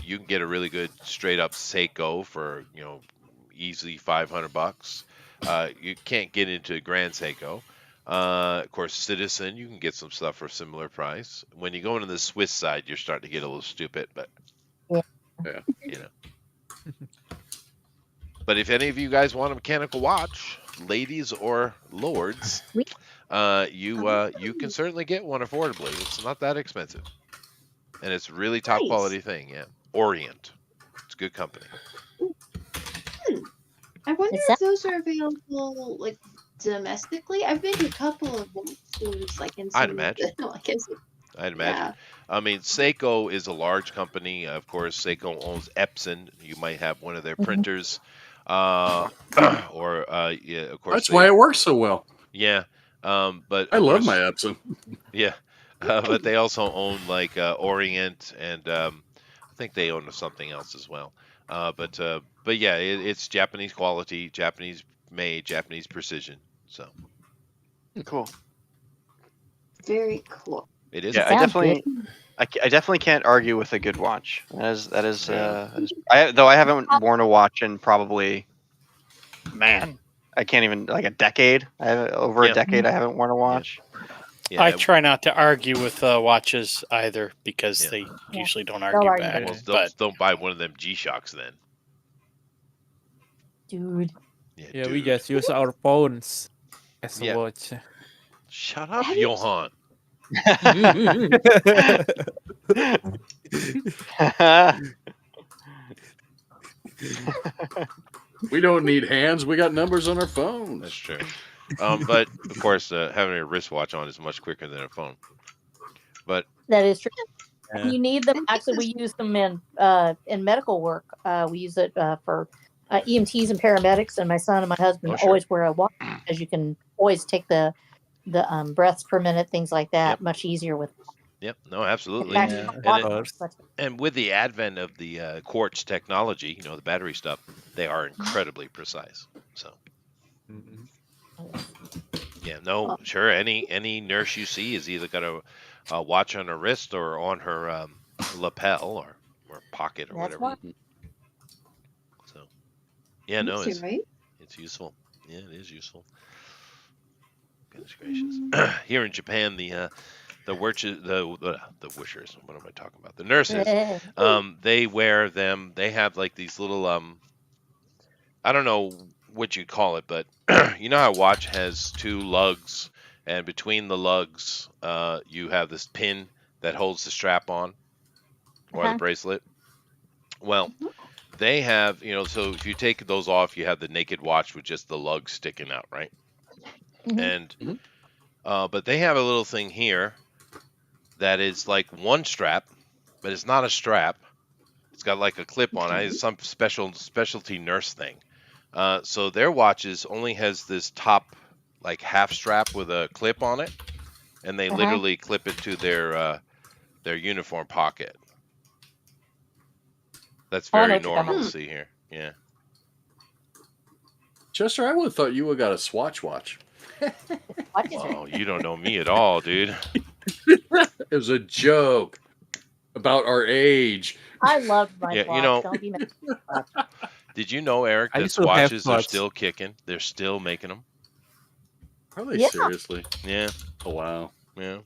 You can get a really good straight up Seiko for easily $500. You can't get into Grand Seiko. Of course, Citizen, you can get some stuff for a similar price. When you go into the Swiss side, you're starting to get a little stupid, but Yeah. But if any of you guys want a mechanical watch, ladies or lords, you can certainly get one affordably. It's not that expensive. And it's really top Nice. quality thing, yeah. Orient. It's good company. I wonder Is if those are available like domestically. I've been to a couple of watch stores, like in some I'd imagine. I guess. I'd imagine. I mean, Seiko is a large company. Of course, Seiko owns Epson. You might have one of their printers. Or, yeah, of course. That's why it works so well. Yeah. But I of love course- my Epson. Yeah. But they also own like Orient and I think they own something else as well. But yeah, it's Japanese quality, Japanese made, Japanese precision. So Cool. Very cool. it is. Yeah, I definitely can't argue with a good watch. That is. Though I haven't worn a watch in probably, man, I can't even like a decade. Over a decade, I haven't worn a watch. Yeah, I try not to argue with watches either because they usually don't argue argue back. well, But don't buy one of them G-Shocks then. Dude. Yeah, we just use our phones as a watch. Shut up, Johan. We don't need hands. We got numbers on our phones. That's true. But of course, having a wristwatch on is much quicker than a phone. But That is true. You need them. Actually, we use them in medical work. We use it for EMTs and paramedics. And my son and my husband always wear a watch, as you can always take the breaths per minute, things like that, much easier with. Yep, no, absolutely. And with the advent of the quartz technology, the battery stuff, they are incredibly precise. So, yeah, no, sure. Any nurse you see is either got a watch on her wrist or on her lapel or pocket or whatever. So, yeah, no, it's useful. Yeah, it is useful. Goodness gracious! Here in Japan, the wishers, what am I talking about? The nurses, they wear them. They have like these little I don't know what you call it, but you know how a watch has two lugs, and between the lugs, you have this pin that holds the strap on or the bracelet. Well, they have, so if you take those off, you have the naked watch with just the lugs sticking out, right? And but they have a little thing here that is like one strap, but it's not a strap. It's got like a clip on it. It's some specialty nurse thing. So their watches only has this top like half strap with a clip on it, and they literally clip it to their uniform pocket. That's very normal to see here. Yeah. Chester, I would have thought you would have got a Swatch watch. Oh, you don't know me at all, dude. It was a joke about our age. I love my Yeah, watch. Don't be mad. Did you know, Eric, I that used to have Swatches are Swatch. still kicking? They're still making them. Are they Yeah. seriously? Yeah, Oh wow. yeah.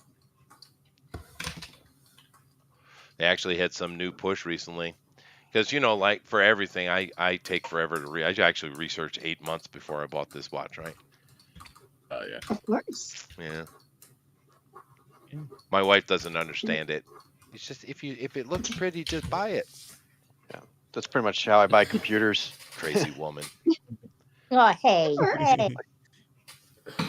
They actually had some new push recently. Because, like for everything, I take forever to I actually researched 8 months before I bought this watch, right? Oh yeah. Of course. Yeah. My wife doesn't understand it. It's just if it looks pretty, just buy it. That's pretty much how I buy computers. Crazy woman. Oh, hey.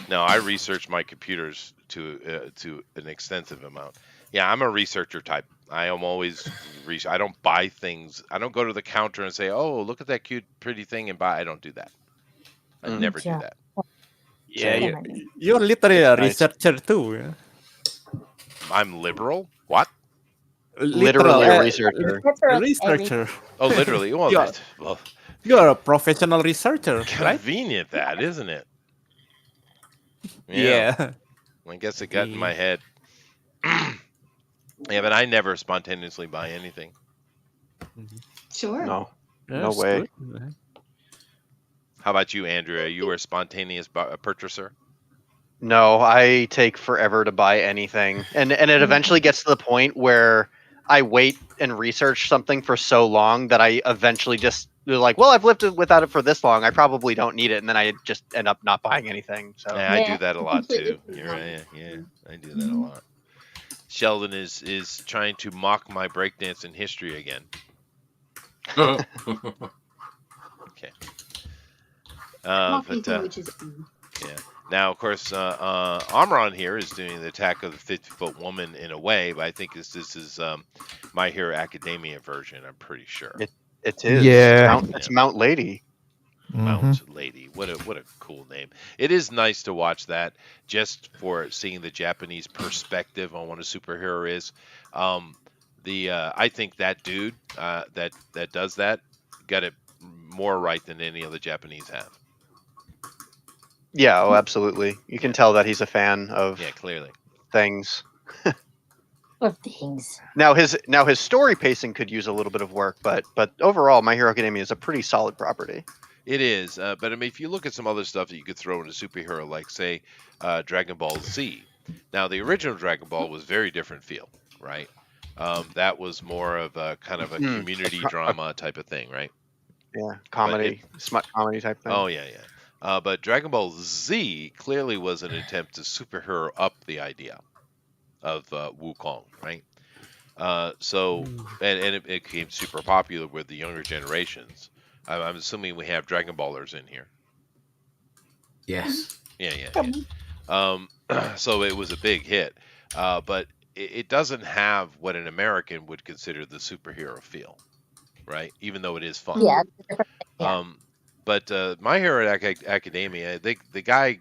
No, I research my computers to an extensive amount. Yeah, I'm a researcher type. I am always I don't buy things. I don't go to the counter and say, "Oh, look at that cute, pretty thing," and buy. I don't do that. I never do that. Yeah, you're literally a researcher too. Yeah? I'm liberal. What? Literally a researcher. A researcher. Oh, literally. Well, Yeah. well, You're a professional researcher, right? convenient that, isn't it? Yeah. I guess it got in my head. Yeah, but I never spontaneously buy anything. Sure. No, no That's way. good. How about you, Andrea? You were a spontaneous purchaser? No, I take forever to buy anything. And it eventually gets to the point where I wait and research something for so long that I eventually just like, well, I've lived without it for this long. I probably don't need it, and then I just end up not buying anything. So Yeah, I do that a lot too. You're right. Yeah, I do that a lot. Sheldon is trying to mock my breakdancing history again. Okay. Yeah. Now, of course, Amron here is doing the Attack of the 50-Foot Woman in a way, but I think this is My Hero Academia version. I'm pretty sure. it is. Yeah. It's Mount Lady. Mount Lady. What a cool name. It is nice to watch that just for seeing the Japanese perspective on what a superhero is. I think that dude that does that got it more right than any other Japanese have. Yeah, oh, absolutely. You can tell that he's a fan of clearly things. Of things. Now his story pacing could use a little bit of work, but overall, My Hero Academia is a pretty solid property. It is, but I mean, if you look at some other stuff that you could throw in a superhero, like say Dragon Ball Z. Now, the original Dragon Ball was very different feel, right? That was more of a kind of a community drama type of thing, right? Yeah, comedy, smut comedy type thing. Oh yeah. But Dragon Ball Z clearly was an attempt to superhero up the idea of Wukong, right? So it became super popular with the younger generations. I'm assuming we have Dragon Ballers in here. Yes. Yeah. So it was a big hit, but it doesn't have what an American would consider the superhero feel, right? Even though it is fun. Yeah. But My Hero Academia, the guy,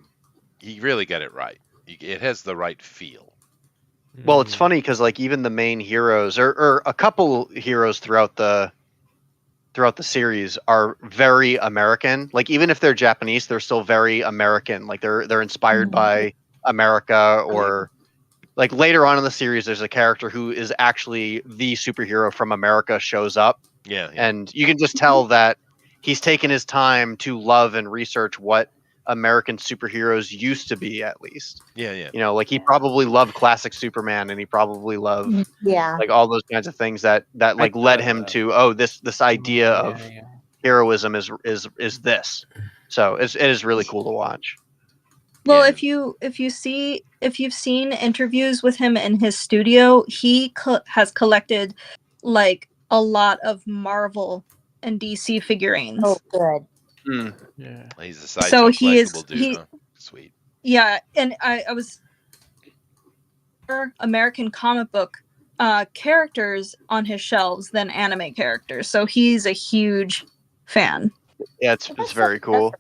he really got it right. It has the right feel. Well, it's funny because like even the main heroes or a couple heroes throughout the series are very American. Like even if they're Japanese, they're still very American. Like they're inspired by America, or like later on in the series, there's a character who is actually the superhero from America shows up. Yeah. And you can just tell that he's taken his time to love and research what American superheroes used to be, at least. Yeah. You know, like he probably loved classic Superman, and he probably loved like all those kinds of things that like led him to this idea of heroism is this. So it is really cool to watch. Well, if you've seen interviews with him in his studio, he has collected like a lot of Marvel and DC figurines. Oh, good. Yeah. He's a sideshow So he is collectible dude, huh? Sweet. Yeah, and I was American comic book characters on his shelves than anime characters. So he's a huge fan. Yeah, it's very cool.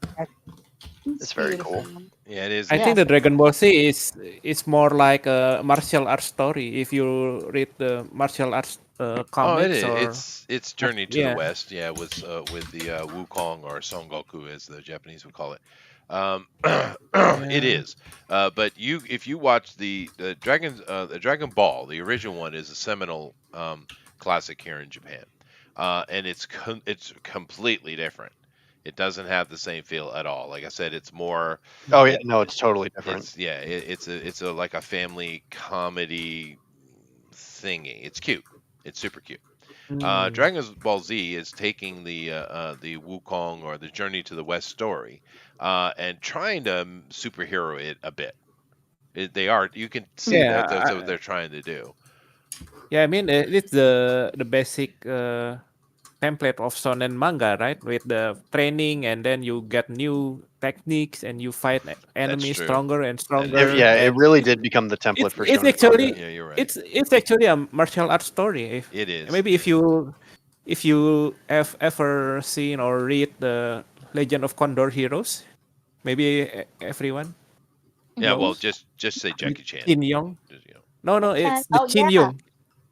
It's very cool. Yeah, it is. I think the Dragon Ball Z is more like a martial arts story. If you read the martial arts comics, it or is. It's Journey to the West. Yeah, with the Wukong or Son Goku, as the Japanese would call it. It is. But if you watch the Dragon Ball, the original one is a seminal classic here in Japan, and it's completely different. It doesn't have the same feel at all. Like I said, it's more. Oh yeah, no, it's totally different. It's like a family comedy thingy. It's cute. It's super cute. Dragon Ball Z is taking the Wukong or the Journey to the West story and trying to superhero it a bit. They are. You can see that that's what they're trying to do. Yeah, I mean it's the basic template of shonen manga, right? With the training, and then you get new techniques, and you fight enemies stronger and stronger. It really did become the template for shonen actually, manga. Yeah, you're right. It's actually a martial arts story. It is. Maybe if you have ever seen or read the Legend of Condor Heroes, maybe everyone. Yeah, well, knows. just say Jackie Chan. Jin Young. No, it's the Oh, Chin yeah. Young.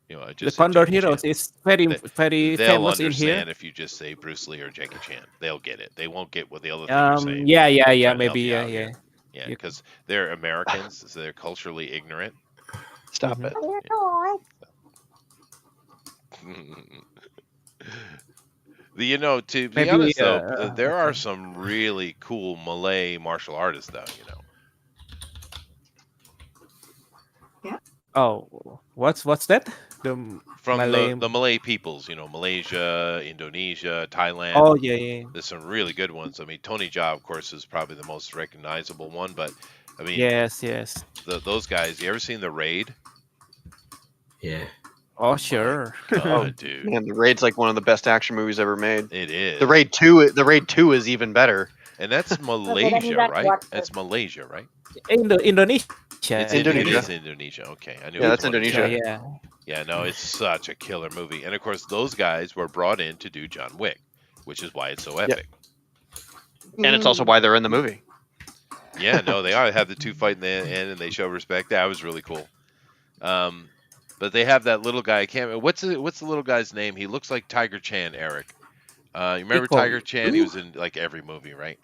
The Just say Condor Jackie Heroes Chan. is very They'll famous in here. understand if you just say Bruce Lee or Jackie Chan. They'll get it. They won't get what the other thing you're saying. Yeah, I'm trying to help maybe, you out yeah. here. Yeah, because they're Americans, so they're culturally ignorant. Stop it. To be Maybe, honest though, there are some really cool Malay martial artists though, Oh, what's that? The From Malay. the Malay peoples, Malaysia, Indonesia, Thailand. Oh yeah. There's some really good ones. I mean, Tony Jaa, of course, is probably the most recognizable one, but I mean, Yes. those guys. You ever seen The Raid? Yeah. Oh sure. God, dude, Man, the Raid's like one of the best action movies ever made. it is. The Raid 2 is even better. And that's Malaysia, right? That's Malaysia, right? Indonesia. It's Indonesia. It's Indonesia. Okay, I knew. Yeah, it that's was one of the Indonesia. two. Yeah. Yeah, no, it's such a killer movie. And of course, those guys were brought in to do John Wick, which is why it's so epic. And it's also why they're in the movie. Yeah, no, they are have the two fight in the end, and they show respect. That was really cool. But they have that little guy. I can't remember what's the little guy's name. He looks like Tiger Chan, Eric. You remember Iko. Tiger Chan? He was in like every movie, right?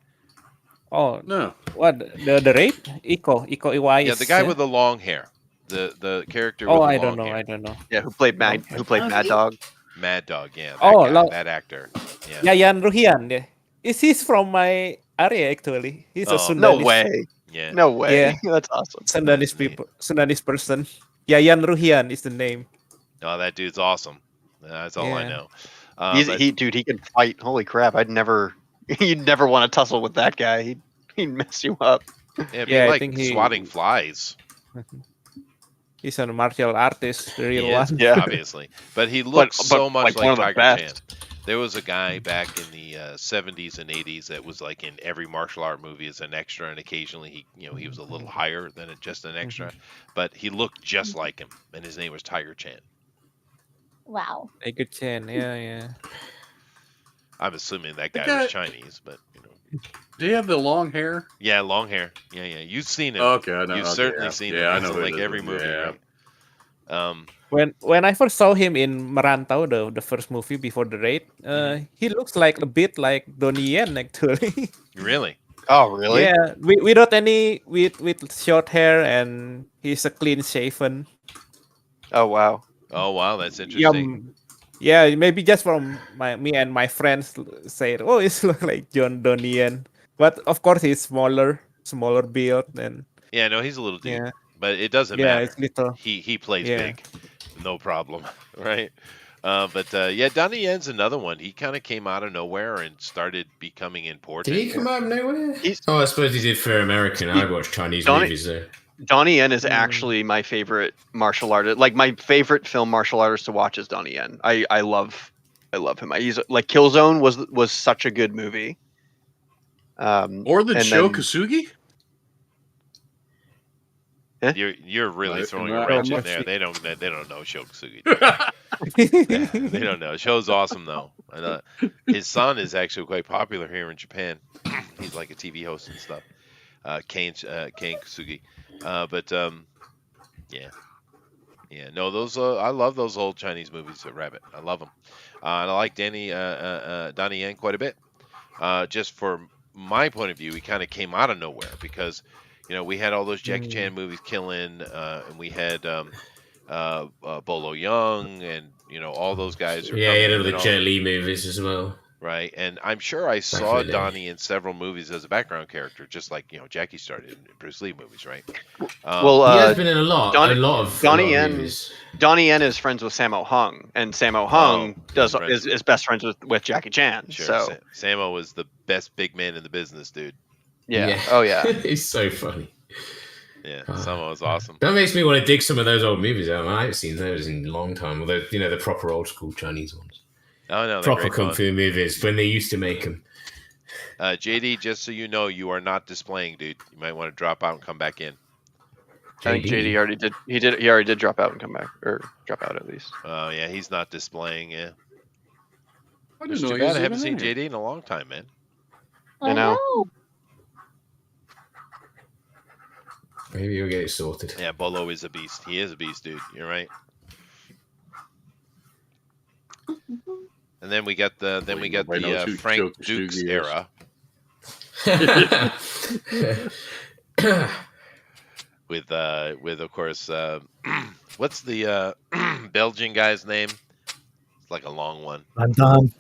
Oh No. what the rape? Iko Iwais. Yeah, the guy with the long hair. The character with Oh, the I long don't know. hair. I don't know. Yeah, who played Mad Dog? Mad Dog, yeah. That Oh, guy, that actor. Yeah. Yayan Ruhian. Yeah. He's from my area actually. He's a Oh, Sundanese. No way. Yeah. No way. Yeah. That's awesome. Sundanese people. Sundanese person. Yayan Ruhian is the name. Oh, that dude's awesome. That's all I Yeah. know. He can fight. Holy crap! You'd never want to tussle with that guy. He'd mess you up. It'd be Yeah, I like think he- swatting flies. He's a martial artist, the real He is, one. Yeah. obviously. But he looks so much like one of the Tiger Chan. best. There was a guy back in the 70s and 80s that was like in every martial art movie as an extra, and occasionally he was a little higher than just an extra, but he looked just like him, and his name was Tiger Chan. Wow. Tiger Chan. Yeah. I'm assuming that guy guy- was Chinese, but Do you have the long hair? yeah, long hair. Yeah, you've seen him. Okay, I know. You've okay, certainly yeah. seen Yeah, him. I He's know in who like it is. every movie, Yeah. right? When I first saw him in Merantau, the first movie before the raid, he looks like a bit like Donnie Yen actually. Really? Oh, really? Yeah, without any with short hair, and he's a clean shaven. Oh, wow. Oh wow, that's interesting. Yeah, maybe just from me and my friends say, oh, it looks like John Donnie Yen, but of course he's smaller build, and Yeah, no, he's a little dude, yeah, but it doesn't yeah, matter. it's little. He plays Yeah. big, no problem, right? Yeah, Donnie Yen's another one. He kind of came out of nowhere and started becoming important. Did he come out of nowhere? He's- I suppose he did for American. I watch Chinese Donnie- movies though. Donnie Yen is actually my favorite martial artist. Like my favorite film martial artist to watch is Donnie Yen. I love him. He's like Killzone was such a good movie. Or the and Joe then- Kasugi? You're really Right, throwing right. a wrench in Much- there. They don't know Sho Kasugi. They don't know. Show's awesome though. And, his son is actually quite popular here in Japan. He's like a TV host and stuff. Kane Kasugi. Yeah. No, those I love those old Chinese movies. Rabbit, I love them. And I like Donnie Yen quite a bit. Just for my point of view, he kind of came out of nowhere because, we had all those Jackie Chan movies killing, and we had Bolo Young, and all those guys. Yeah, he had all the Jet Li movies as well. Right, and I'm sure I saw Definitely. Donnie in several movies as a background character, just like Jackie started in Bruce Lee movies, right? Well, he has been in a lot of Donnie movies. Yen is friends with Sammo Hung, and Sammo Hung is best friends with Jackie Chan. Sure, So Sammo was the best big man in the business, dude. yeah. Oh yeah. He's so funny. Yeah, Sammo was awesome. That makes me want to dig some of those old movies out. I haven't seen those in a long time. Although the proper old school Chinese ones. Oh no, Proper kung fu movies when they used to make them. JD, just so you know, you are not displaying, dude. You might want to drop out and come back in. I think JD already did. He already did drop out and come back, or drop out at least. Oh yeah, he's not displaying. Yeah. I It's didn't know too he bad was I haven't even seen in here. JD in a long time, man. I know. Maybe you'll get it sorted. Yeah, Bolo is a beast. He is a beast, dude. You're right. And then we got the Nobody knows who Frank Joe Dukes Kasugi is. era with of course what's the Belgian guy's name? It's like a long one. Van Damme.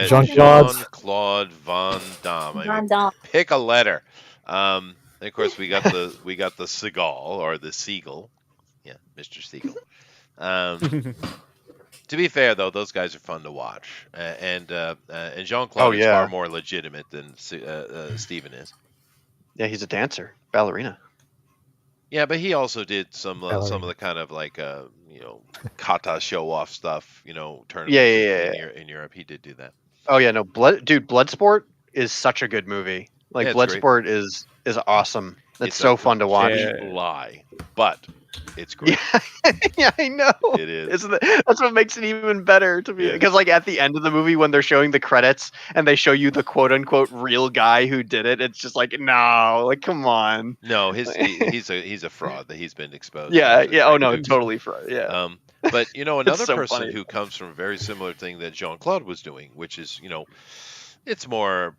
Jean-Claude Van Damme. Van Damme. Pick a letter. And of course we got the Seagal or the Seagull. Yeah, Mr. Seagull. To be fair, though, those guys are fun to watch, and Jean-Claude is far more legitimate than Steven is. Yeah, he's a dancer, ballerina. Yeah, but he also did some of the kind of like kata show off stuff. Tournaments in Europe. He did do that. Oh yeah, no, Bloodsport is such a good movie. Like Yeah, it's Bloodsport is awesome. It's so fun to watch. Lie, but it's great. Yeah, I know. It is. That's what makes it even better to me. Because like at the end of the movie, when they're showing the credits and they show you the quote unquote real guy who did it, it's just like no, like come on. No, he's a fraud that he's been exposed. Yeah. Oh no, totally fraud. Yeah. But another so person funny. who comes from a very similar thing that Jean-Claude was doing, which is it's more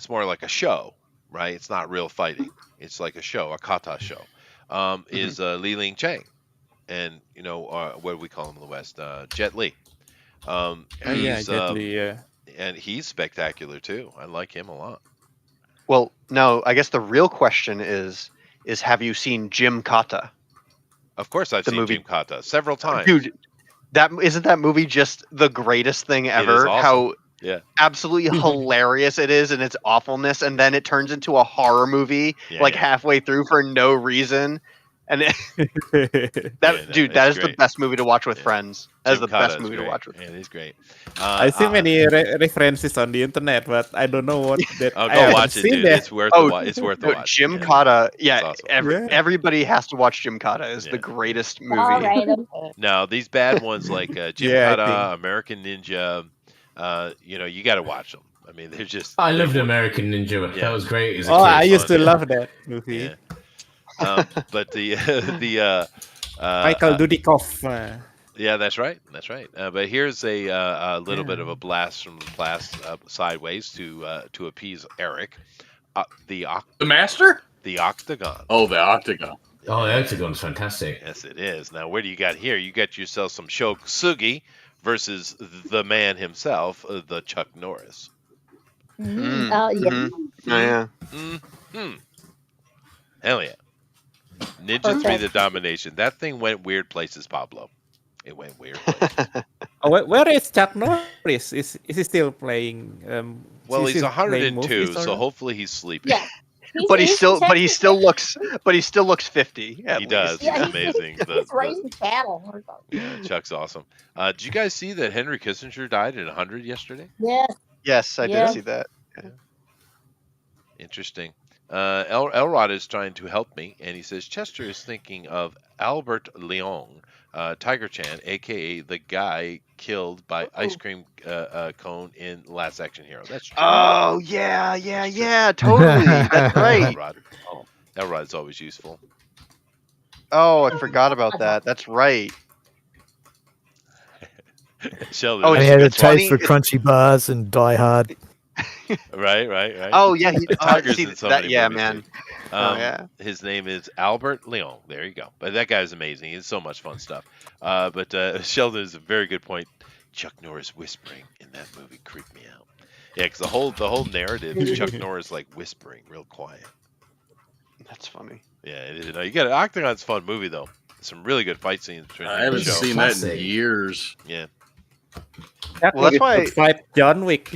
like a show, right? It's not real fighting. It's like a show, a kata show. Is Li Ling Chang, and what do we call him in the West? Jet Li. Jet Li, yeah. And he's spectacular too. I like him a lot. Well, no, I guess the real question is have you seen Jim Kata? Of course, I've seen Jim Kata several times. Dude, isn't that movie just the greatest thing ever? It is awesome. Absolutely hilarious it is in its awfulness, and then it turns into a horror movie halfway through for no reason. And that is the best movie to watch with friends. That is the best movie to watch with. Yeah, he's great. I see many references on the internet, but I don't know what that. Oh, go watch it, dude. It's worth it's worth the watch. Jim Kata, awesome. Everybody has to watch Jim Kata. It's the greatest movie. All right, okay. No, these bad ones like Jim Kata, American Ninja. You got to watch them. I mean, they're just. I loved American Ninja. That was great. As a kid. I used to fun, love that movie. Yeah. But the Michael Dudikoff. Yeah, that's right. That's right. But here's a little bit of a blast from the blast sideways to appease Eric. The Master? The Octagon. Oh, the Octagon. Oh, the Octagon's fantastic. Yes, it is. Now, what do you got here? You got yourself some Sho Kasugi versus the man himself, the Chuck Norris. Yeah. Hell yeah. Ninja 3 the domination. That thing went weird places, Pablo. It went weird. Where is Chuck Norris? Is he still playing? Well, is he's he playing 102, movies or so not? hopefully he's sleeping. Yeah. But he he's still looks 50 at He least. does. Yeah, He's he's, amazing. he's raising cattle or something. Yeah, Chuck's awesome. Did you guys see that Henry Kissinger died at 100 yesterday? Yes. Yes, I did Yes. see that. Yeah. Interesting. Elrod is trying to help me, and he says Chester is thinking of Albert Leong, Tiger Chan, aka the guy killed by ice cream cone in Last Action Hero. That's true. Oh yeah, totally. That's right. Elrod. Oh, Elrod's always useful. Oh, I forgot about that. That's right. Sheldon. Oh, And he it's- had a it's taste funny, for it's- crunchy bars and Die Hard. Right. Oh yeah, Tiger's see, in so that, many yeah, movies, man. dude. Yeah. His name is Albert Leong. There you go. But that guy's amazing. He's so much fun stuff. But Sheldon is a very good point. Chuck Norris whispering in that movie creeped me out. Yeah, because the whole narrative is Chuck Norris like whispering, real quiet. That's funny. Yeah, you got Octagon's a fun movie though. Some really good fight scenes. Between I haven't the show. seen that in years. Yeah. Well, that's why fight John Wick.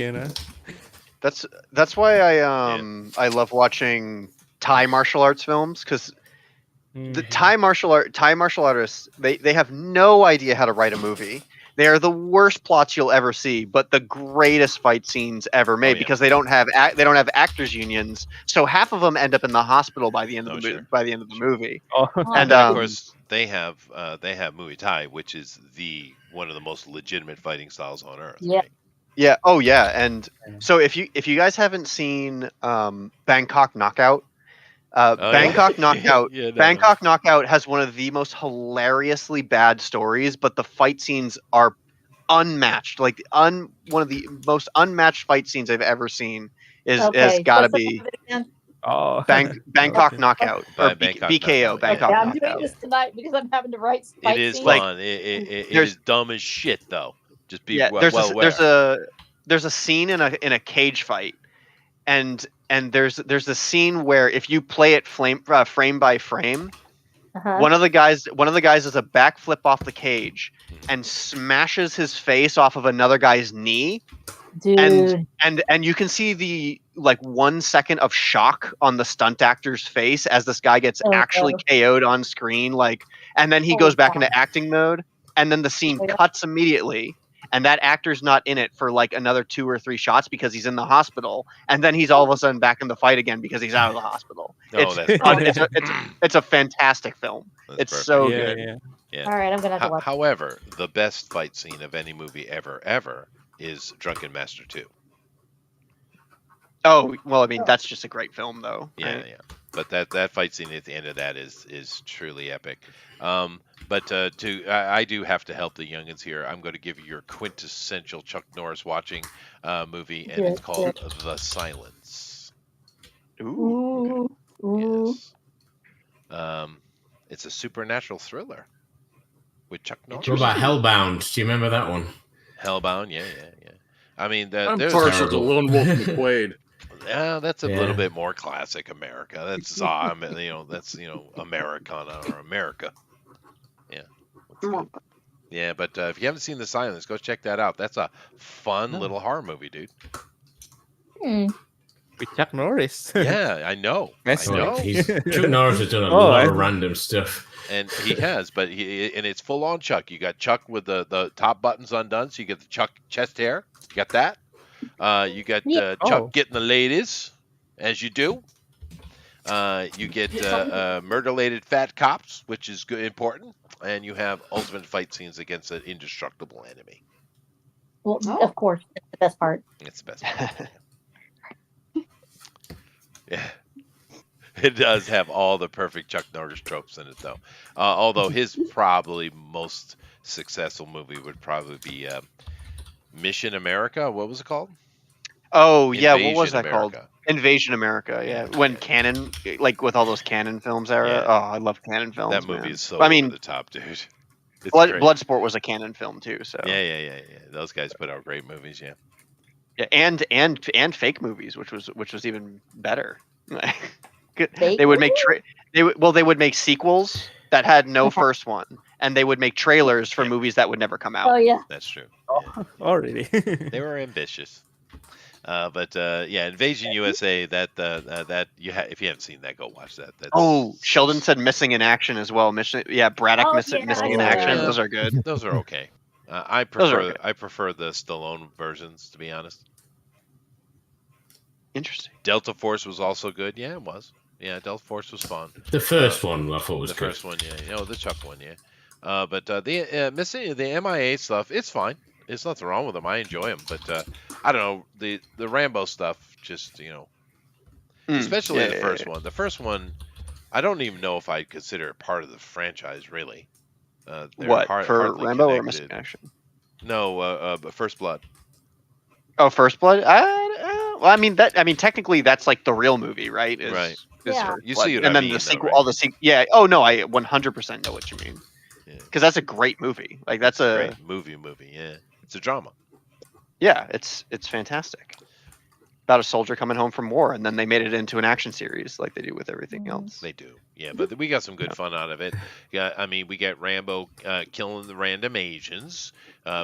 that's why I love watching Thai martial arts films because the Thai martial artists they have no idea how to write a movie. They are the worst plots you'll ever see, but the greatest fight scenes ever made because they don't have actors unions. So half of them end up in the hospital by the end of the movie. Oh. And of course they have Muay Thai, which is one of the most legitimate fighting styles on earth. Yeah. Right? Yeah. Oh yeah. And so if you guys haven't seen Bangkok Knockout, Bangkok Knockout, Yeah, no, Bangkok Knockout has one of the most hilariously bad stories, but the fight scenes are unmatched. Like one of the most unmatched fight scenes I've ever seen has got to be Bangkok Knockout or BKO. Bangkok I'm Knockout. doing this tonight because I'm having to write It is scenes. fun. It is dumb as shit though. Just be well aware. There's a scene in a cage fight, and there's a scene where if you play it frame by frame, one of the guys does a backflip off the cage and smashes his face off of another guy's knee. Dude. And you can see the 1 second of shock on the stunt actor's face as this guy gets actually KO'd on screen, and then he goes back into acting mode, and then the scene cuts immediately, and that actor's not in it for another 2 or 3 shots because he's in the hospital, and then he's all of a sudden back in the fight again because he's out of the hospital. It's a fantastic film. It's so good. Yeah. All right, I'm gonna have to watch. However, the best fight scene of any movie ever is Drunken Master 2. Oh well, I mean that's just a great film though. Yeah, right? yeah. But that fight scene at the end of that is truly epic. But I do have to help the youngins here. I'm going to give you your quintessential Chuck Norris watching movie, and it's called The Silence. Ooh. Yes. It's a supernatural thriller with Chuck Norris. What about Hellbound? Do you remember that one? Hellbound, yeah. I mean, I'm there's partial to Lone Wolf McQuade. Yeah, that's a little bit more classic America. That's that's Americana or America. Yeah. Yeah, but if you haven't seen The Silence, go check that out. That's a fun little horror movie, dude. With Chuck Norris. Yeah, I know. That's I know. Chuck Norris has done a lot of random stuff. And he has, but it's full on Chuck. You got Chuck with the top buttons undone, so you get the Chuck chest hair. You got that. You got Chuck getting the ladies, as you do. You get murder-related fat cops, which is good, important, and you have ultimate fight scenes against an indestructible enemy. Well, of course, that's the best part. It's the best part. Yeah. It does have all the perfect Chuck Norris tropes in it, though. Although his probably most successful movie would probably be Mission America. What was it called? Oh yeah, Invasion what was that America. called? Invasion America. Yeah, when Cannon, with all those Cannon films era. Yeah. Oh, I love Cannon films. That movie man. is so I mean, over the top, dude. It's great. Bloodsport was a Cannon film too. So Yeah. Those guys put out great movies. Yeah. yeah, and fake movies, which was even better. They would make they would make sequels that had no first one, and they would make trailers for movies that would never come out. Oh yeah. That's true. Oh, really? They were ambitious. But yeah, Invasion USA. That if you haven't seen that, go watch that. That's, Oh, Sheldon said Missing in Action as well. Braddock Oh, Missing yeah, in I Action. saw Those are good. Those are okay. I Those are prefer okay. I prefer the Stallone versions, to be honest. Interesting. Delta Force was also good. Yeah, it was. Yeah, Delta Force was fun. The first one I thought was The good. first one, yeah. The Chuck one, yeah. But the missing the MIA stuff, it's fine. There's nothing wrong with them. I enjoy them, but I don't know the Rambo stuff. Just especially the first one. The first one, I don't even know if I'd consider it part of the franchise, really. What for Rambo or Missing in Action? No, but First Blood. Oh, First Blood. Well, I mean technically that's like the real movie, right? Right. Yeah. You see what and I then mean, the though, sequel, right? all the sequel. Yeah. Oh no, I 100% know what you mean. Because that's a great movie. Like that's a great movie. Yeah, it's a drama. Yeah, it's fantastic. About a soldier coming home from war, and then they made it into an action series like they do with everything else. They do, yeah. But we got some good fun out of it. Yeah, I mean, we get Rambo killing the random Asians.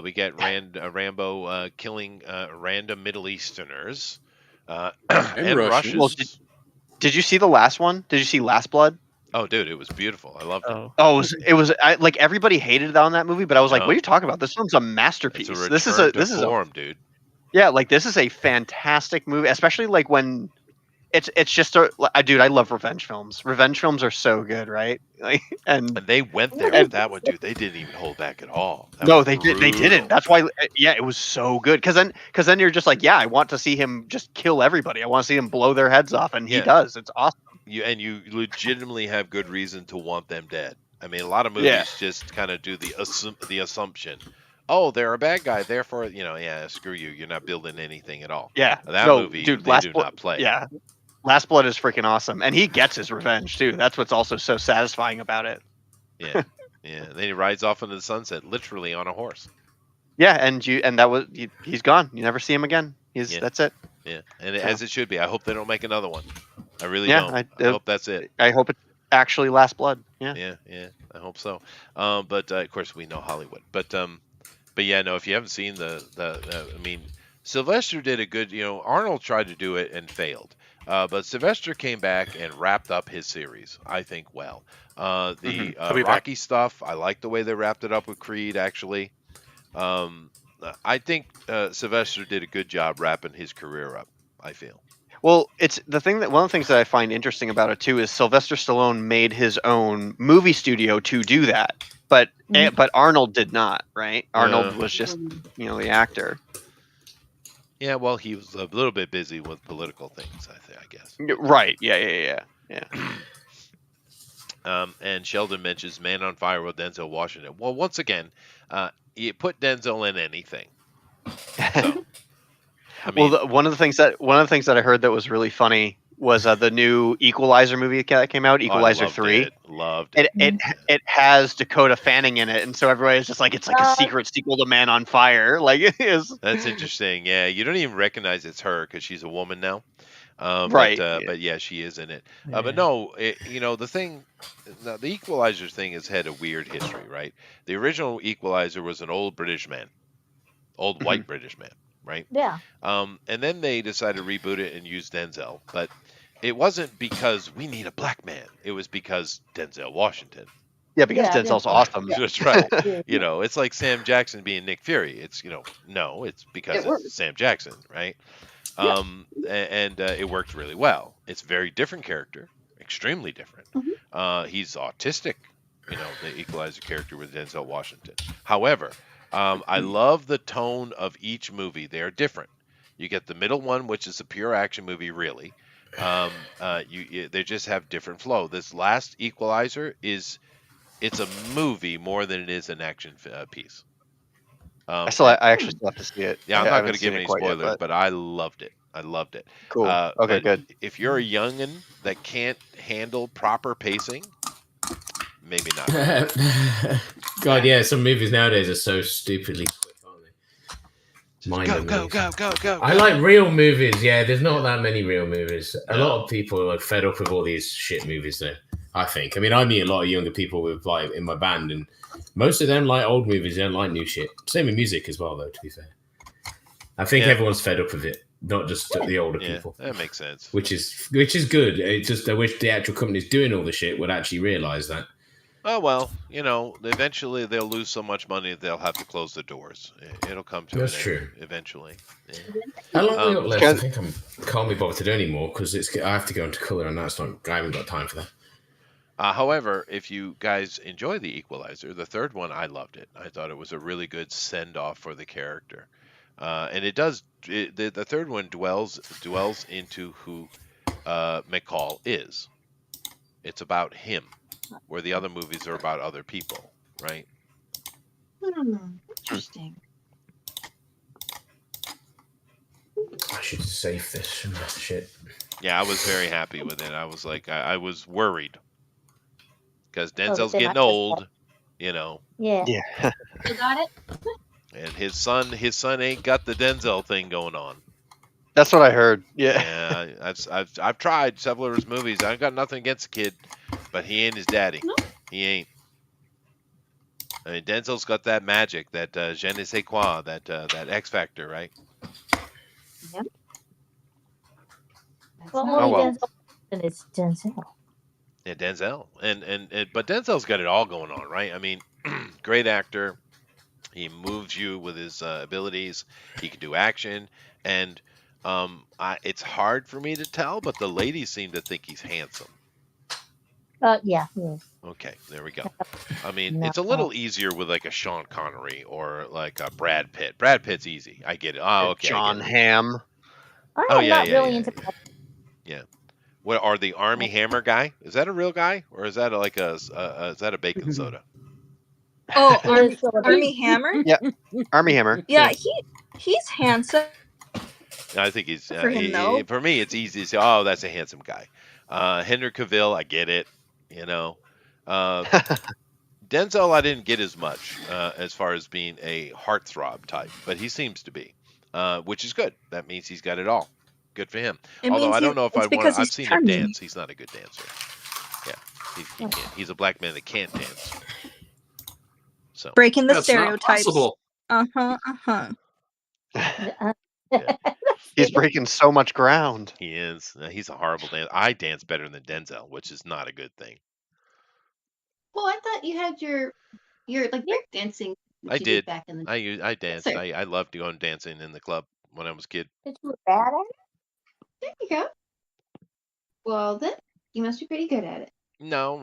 We get Rambo killing random Middle Easterners and Russians. Well, did you see the last one? Did you see Last Blood? Oh, dude, it was beautiful. I loved it. Oh, it was like everybody hated it on that movie, but I was like, No. "What are you talking about? This film's a masterpiece. It's a This is return to this is form, dude. Yeah, like this is a fantastic movie, especially like when it's just dude, I love revenge films. Revenge films are so good, right? Like, and they went there with that one, dude. They didn't even hold back at all. That no, was they brutal. didn't. That's why, yeah, it was so good. Because then you're just like, yeah, I want to see him just kill everybody. I want to see him blow their heads off, and he Yeah. does. It's awesome. You legitimately have good reason to want them dead. I mean, a lot of movies just kind of do the assumption, oh, they're a bad guy, therefore, yeah, screw you. You're not building anything at all. Yeah, That no, movie, dude, they do not play. Yeah, Last Blood is freaking awesome, and he gets his revenge too. That's what's also so satisfying about it. Yeah, yeah. Then he rides off into the sunset, literally on a horse. Yeah, and he's gone. You never see him again. That's it. Yeah, and as it should be. I hope they don't make another one. I really Yeah, don't. I hope that's it. I hope it's actually Last Blood. Yeah. Yeah. I hope so. But of course we know Hollywood. But yeah, no. If you haven't seen I mean, Sylvester did a good. Arnold tried to do it and failed. But Sylvester came back and wrapped up his series, I think, well. The Rocky stuff, I like the way they wrapped it up with Creed, actually. I think Sylvester did a good job wrapping his career up, I feel. Well, it's the thing that one of the things that I find interesting about it too is Sylvester Stallone made his own movie studio to do that, but Arnold did not, right? Arnold was just the actor. Yeah, well, he was a little bit busy with political things, I guess. Right. Yeah. And Sheldon mentions Man on Fire with Denzel Washington. Well, once again, you put Denzel in anything. So, I mean, well, one of the things that I heard that was really funny was the new Equalizer movie that came out, Equalizer 3. Loved it. It has Dakota Fanning in it, and so everybody is just like, it's like a secret sequel to Man on Fire. Like it is. That's interesting. Yeah, you don't even recognize it's her because she's a woman now. Right. But yeah, she is in it. But no, the thing, the Equalizer thing has had a weird history, right? The original Equalizer was an old British man, old white British man, right? Yeah. And then they decided to reboot it and use Denzel, but it wasn't because we need a black man. It was because Denzel Washington. Yeah, because Denzel's awesome. That's right. It's like Sam Jackson being Nick Fury. It's no, it's because it's Sam Jackson, right? And it worked really well. It's a very different character, extremely different. He's autistic, the Equalizer character with Denzel Washington. However, I love the tone of each movie. They're different. You get the middle one, which is a pure action movie, really. They just have different flow. This last Equalizer it's a movie more than it is an action piece. I actually still have to see it. Yeah, I'm not going to give any spoilers, but I loved it. Cool. Okay, good. If you're a youngin that can't handle proper pacing, maybe not. God, yeah, some movies nowadays are so stupidly quick, aren't they? Go. I like real movies. Yeah, there's not that many real movies. A lot of people are fed up with all these shit movies, though. I think. I mean, I meet a lot of younger people with like in my band, and most of them like old movies. They don't like new shit. Same with music as well, though. To be fair, I think everyone's fed up with it, not just the older people. That makes sense. Which is good. It's just I wish the actual companies doing all the shit would actually realize that. Oh well, eventually they'll lose so much money that they'll have to close the doors. It'll come to That's an true. end eventually. Yeah. How long we got left? I think I can't be bothered to do anymore because I have to go into colour, and that's not. I haven't got time for that. However, if you guys enjoy The Equalizer, the third one, I loved it. I thought it was a really good send off for the character, and it does. The third one dwells into who McCall is. It's about him, where the other movies are about other people, right? Interesting. I should save this shit. Yeah, I was very happy with it. I was like, I was worried because Oh, Denzel's they getting might just- old, Yeah. Yeah. You got it? and his son ain't got the Denzel thing going on. That's what I heard. Yeah. Yeah, I've tried several of his movies. I got nothing against the kid, but he ain't his daddy. No. He ain't. I mean, Denzel's got that magic, that je ne sais quoi, that X factor, right? Yep. That's Well, not- Oh, only well. Denzel and it's Denzel. Yeah, Denzel, and but Denzel's got it all going on, right? I mean, great actor. He moves you with his abilities. He can do action, and it's hard for me to tell, but the ladies seem to think he's handsome. Yeah, he is. Okay, there we go. I mean, it's a little easier with like a Sean Connery or like a Brad Pitt. Brad Pitt's easy. I get it. Oh, okay. John Hamm. I'm Oh, yeah, not yeah, really yeah, into. Yeah. What are the Army Hammer guy? Is that a real guy, or is that like is that a bacon soda? Oh, There's Army Hammer. Yeah. Army Hammer. Yeah, he's handsome. I think he's For him, though. for me. It's easy to say, oh, that's a handsome guy. Henry Cavill, I get it. Denzel, I didn't get as much as far as being a heartthrob type, but he seems to be, which is good. That means he's got it all. Good for him. It Although means I don't know if it's I want. because I've he's seen him charming. dance. He's not a good dancer. Yeah, he can't. He's a black man that can't dance. So Breaking the That's not stereotypes. possible. He's breaking so much ground. he is. He's a horrible dancer. I dance better than Denzel, which is not a good thing. Well, I thought you had your like break dancing. that I you did. back in the I danced. Sir. I loved going dancing in the club when I was a kid. Did you were bad at it? There you go. Well, then you must be pretty good at it. No.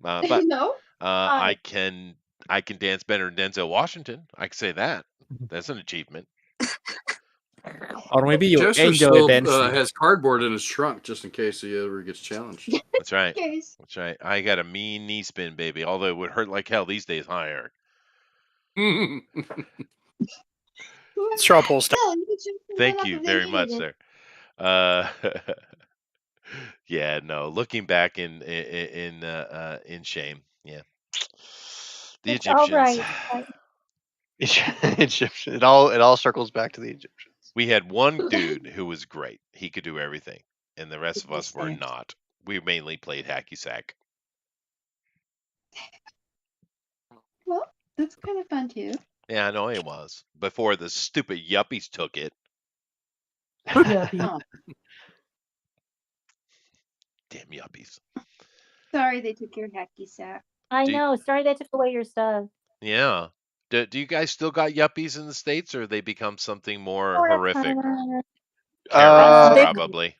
But No? I can dance better than Denzel Washington. I can say that. That's an achievement. Or maybe you Chester enjoy still dancing. has cardboard in his trunk just in case he ever gets challenged. That's right. Case. That's right. I got a mean knee spin, baby. Although it would hurt like hell these days, huh, Eric? Trouble stuff. Well, you can just Thank run up you and very then much, eat it. sir. Yeah, no. Looking back in shame, yeah. The It's all Egyptians. right. Egyptian. It all circles back to the Egyptians. We had one dude who was great. He could do everything, and the rest of us were Understand. not. We mainly played hacky sack. Well, that's kind of fun too. Yeah, I know it was before the stupid yuppies took it. Oh, Damn yuppies. sorry they took your hacky sack. I Do you- know. Sorry they took away your stuff. Yeah. Do you guys still got yuppies in the States, or they become something more horrific? Terrorists, They- probably.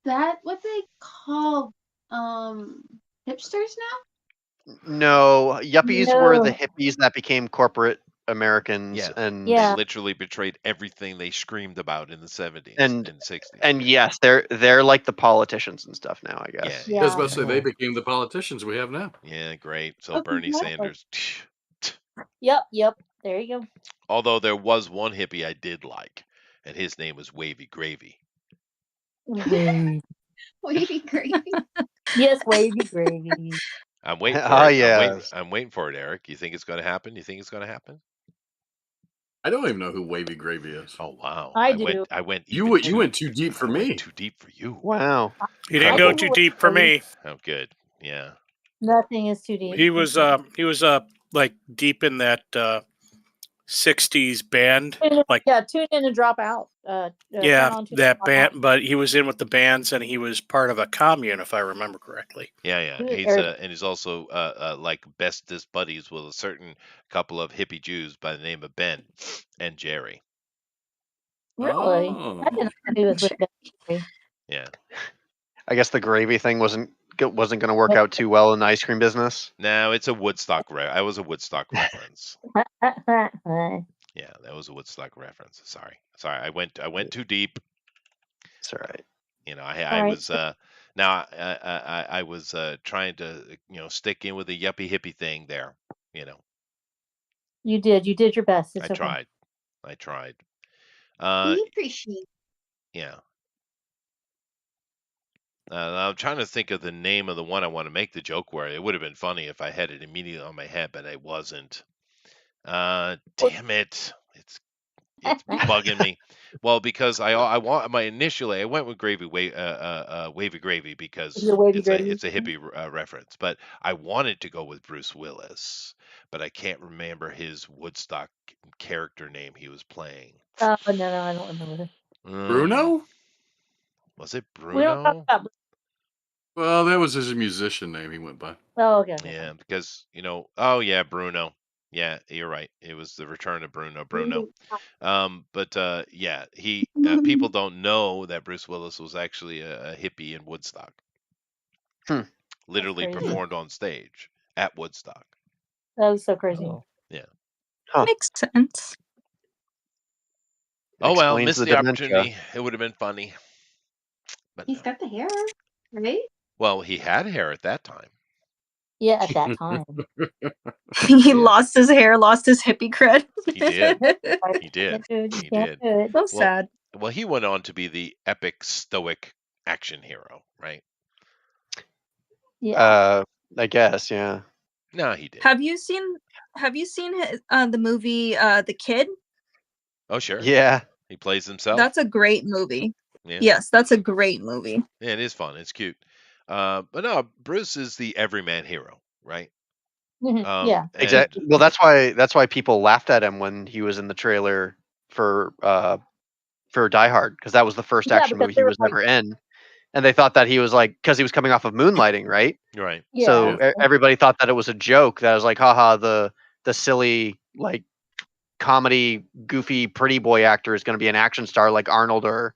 That what they call hipsters now? No, yuppies were the No. hippies that became corporate Americans, Yeah. and Yeah. They literally betrayed everything they screamed about in the 70s And- and 60s. and yes, they're like the politicians and stuff now, I guess. Yeah. I was Yeah. about to say they became the politicians we have now. Yeah, great. So Oh, Bernie exactly. Sanders. Yep. There you go. Although there was one hippie I did like, and his name was Wavy Gravy. Wavy gravy. Yes, wavy gravy. I'm waiting for Ah, it. yes. I'm waiting for it, Eric. You think it's going to happen? You think it's going to happen? I don't even know who Wavy Gravy is. Oh wow! I do. I went. You went too deep for me. Too deep for you. Wow. He didn't go too deep for me. Oh, good. Yeah. Nothing is too deep. He was like deep in that 60s band. Like Tune in and drop out. yeah, that band, but he was in with the bands and he was part of a commune, if I remember correctly. Yeah. And he's also like bestest buddies with a certain couple of hippie Jews by the name of Ben and Jerry. Really? Oh. I didn't know he was with Ben. Yeah. I guess the gravy thing wasn't going to work out too well in the ice cream business. No, it's a Woodstock. I was a Woodstock reference. Yeah, that was a Woodstock reference. Sorry. I went too deep. It's all right. You know, I was now I was trying to stick in with the yuppie hippie thing there. You know. You did your best. It's I tried. We appreciate. Yeah. I'm trying to think of the name of the one I want to make the joke where it would have been funny if I had it immediately on my head, but I wasn't. Damn it! It's bugging me. Well, because I went with Wavy Gravy because it's a hippie reference, but I wanted to go with Bruce Willis, but I can't remember his Woodstock character name he was playing. Oh no, I don't remember. Bruno? Was it Bruno? We don't talk about. Well, that was his musician name he went by. Oh, okay. Yeah, because oh yeah, Bruno. Yeah, you're right. It was the return of Bruno. But yeah, he people don't know that Bruce Willis was actually a hippie in Woodstock. Literally performed on stage at Woodstock. That was so crazy. Yeah. Makes sense. Oh well, Explains missed the the dementia. opportunity. It would have been funny. But He's got the hair, right? well, he had hair at that time. Yeah, at that time. He lost his hair, lost his hippie cred. He did. He did. He did. So sad. Well, he went on to be the epic stoic action hero, right? Yeah. I guess, yeah. No, he did. Have you seen the movie The Kid? Oh, sure. Yeah. He plays himself. That's a great movie. Yeah. Yes, that's a great movie. Yeah, it is fun. It's cute. But no, Bruce is the everyman hero, right? Yeah. Exactly. Well, that's why people laughed at him when he was in the trailer for Die Hard, because that was the first action movie he was ever in, and they thought that he was like, because he was coming off of Moonlighting, right? Right. Yeah. So everybody thought that it was a joke. That was like, haha, the silly like comedy goofy pretty boy actor is going to be an action star like Arnold or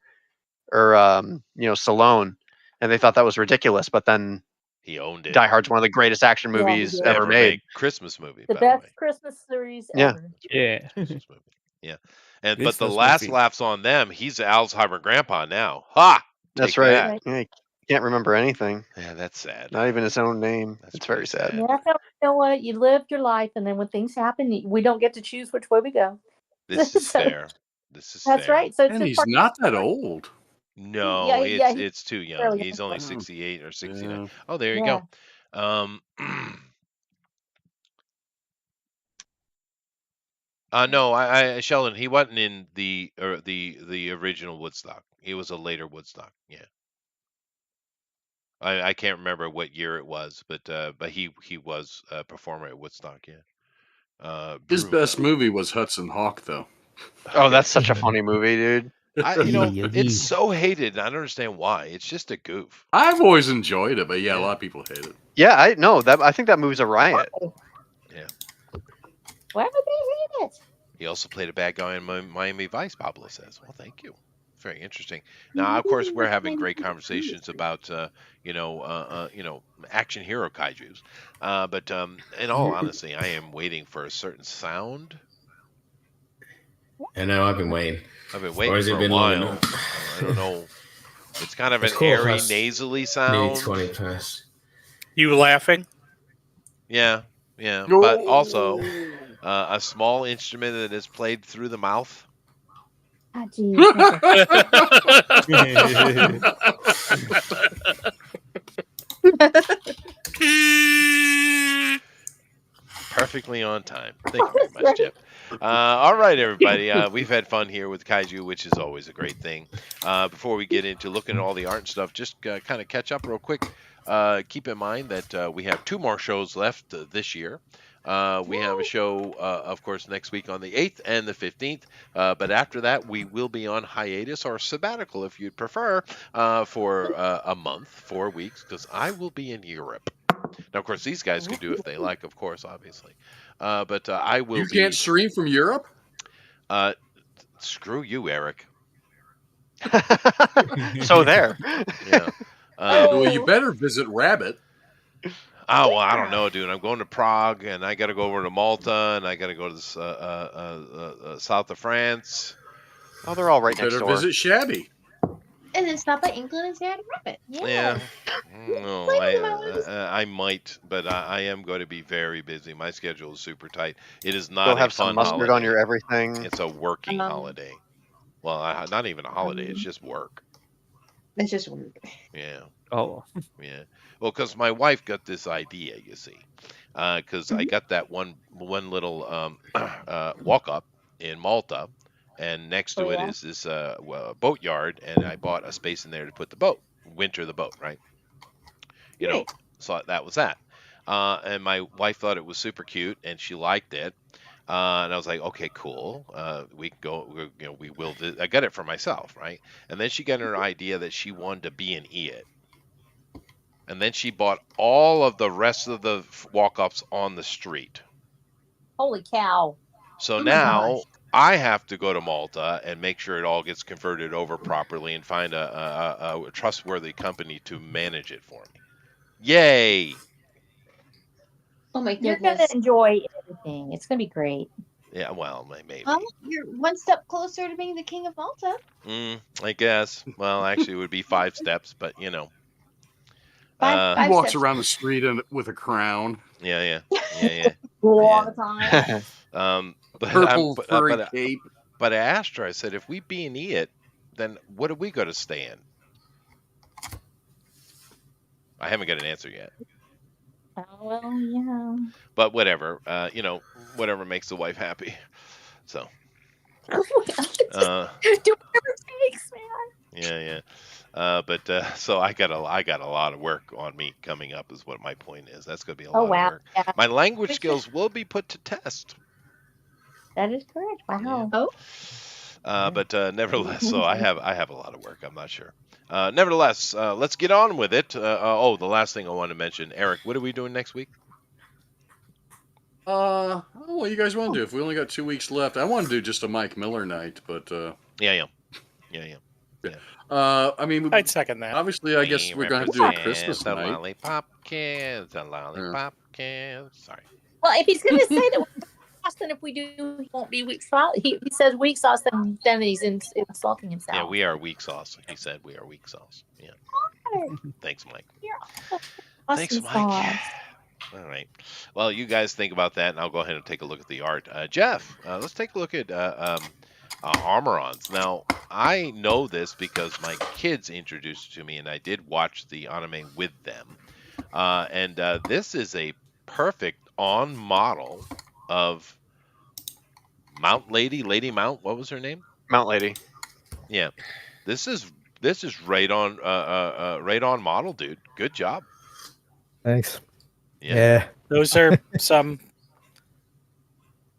Stallone, and they thought that was ridiculous. But then he owned it. Die Hard's one of the greatest action movies ever made. Christmas movie. The best Christmas series ever. Yeah. Christmas movie. Yeah. But the Christmas last movie. laughs on them, he's Alzheimer grandpa now. Ha! That's Take right. that. Yeah, he can't remember anything. Yeah, that's sad. Not even his own name. It's very sad. Yeah, you know what? You lived your life, and then when things happen, we don't get to choose which way we go. This is fair. That's right. So And he's not that old. No, Yeah, it's too young. fairly He's only young. 68 or 69. Yeah. Oh, there you Yeah. go. No, Sheldon, he wasn't in the original Woodstock. He was a later Woodstock. Yeah. I can't remember what year it was, but he was a performer at Woodstock. Yeah. His best movie was Hudson Hawk, though. Oh, that's such a funny movie, dude. It's so hated, and I don't understand why. It's just a goof. I've always enjoyed it, but yeah, a lot of people hate it. Yeah, I think that movie's a riot. Yeah. Why would they hate it? He also played a bad guy in Miami Vice, Pablo says. Well, thank you. Very interesting. Now, of course, we're having great conversations about, action hero kaijus. But in all honesty, I am waiting for a certain sound. I know, I've been waiting. I've been Or waiting has for it a been long while. enough? I don't know. It's kind of an It's cool, airy, that's nasally Nearly sound. 20 plus. You laughing? Yeah. But also a small instrument that is played through the mouth. Ah, geez. perfectly on time. Thank you very much, Jeff. All right, everybody. We've had fun here with Kaiju, which is always a great thing. Before we get into looking at all the art and stuff, just kind of catch up real quick. Keep in mind that we have 2 more shows left this year. We have a show, of course, next week on the 8th and the 15th. But after that, we will be on hiatus or sabbatical, if you'd prefer, for a month, 4 weeks, because I will be in Europe. Now, of course, these guys can do if they like, of course, obviously. But I will You can't stream from Europe? Screw you, Eric. So there. Yeah. Well, you better visit Rabbit. Oh, well, I don't know, dude. I'm going to Prague, and I got to go over to Malta, and I got to go to the south of France. Oh, they're all right You next better door. visit Shabby. And then stop by England and say hi to Rabbit. Yeah. No, I might, but I am going to be very busy. My schedule is super tight. It is not You'll a have fun some mustard holiday. on your everything. It's a working holiday. Well, not even a holiday. It's just work. It's just weird. Yeah. Oh. Yeah. Well, because my wife got this idea, you see, because I got that one little walk up in Malta, and next to it is this boat yard, and I bought a space in there to put the boat, winter the boat, right? You know, so that was that. And my wife thought it was super cute, and she liked it. And I was like, okay, cool. We can go. We will. I got it for myself, right? And then she got her idea that she wanted to be an it. And then she bought all of the rest of the walk-ups on the street. Holy cow. So Oh my now gosh. I have to go to Malta and make sure it all gets converted over properly and find a trustworthy company to manage it for me. Yay! Oh my You're goodness. going to enjoy everything. It's going to be great. Yeah, well, maybe. Well, you're one step closer to being the king of Malta. I guess. Well, actually, it would be 5 steps, but you know. He walks around the street with a crown. Yeah. All the time. Purple furry cape. But I asked her, I said, if we be an it, then what are we going to stay in? I haven't got an answer yet. Oh, well, yeah. But whatever, whatever makes the wife happy. So. Do whatever it takes, man. Yeah. So I got a lot of work on me coming up, is what my point is. That's going to be a lot of work. Yeah. My language skills will be put to test. That is correct. Wow. Oh. But nevertheless, so I have a lot of work. I'm not sure. Nevertheless, let's get on with it. The last thing I want to mention, Eric, what are we doing next week? What you guys want to do? If we only got 2 weeks left, I want to do just a Mike Miller night, but Yeah. I mean, I'd second that. Obviously, I guess we're going to do a Christmas the night. Lollipop kids, the lollipop kids. Sorry. Well, if he's going to say that we're Austin, if we do, he won't be weak sauce. He says weak sauce, then he's insulting himself. Yeah, we are weak sauce. He said we are weak sauce. Yeah. Thanks, Mike. Thanks, Mike. Sauce. All right. Well, you guys think about that, and I'll go ahead and take a look at the art. Jeff, let's take a look at Armorons. Now, I know this because my kids introduced it to me, and I did watch the anime with them. And this is a perfect on model of Mount Lady Mount. What was her name? Mount Lady. Yeah. This is right on model, dude. Good job. Thanks. Yeah. Those are some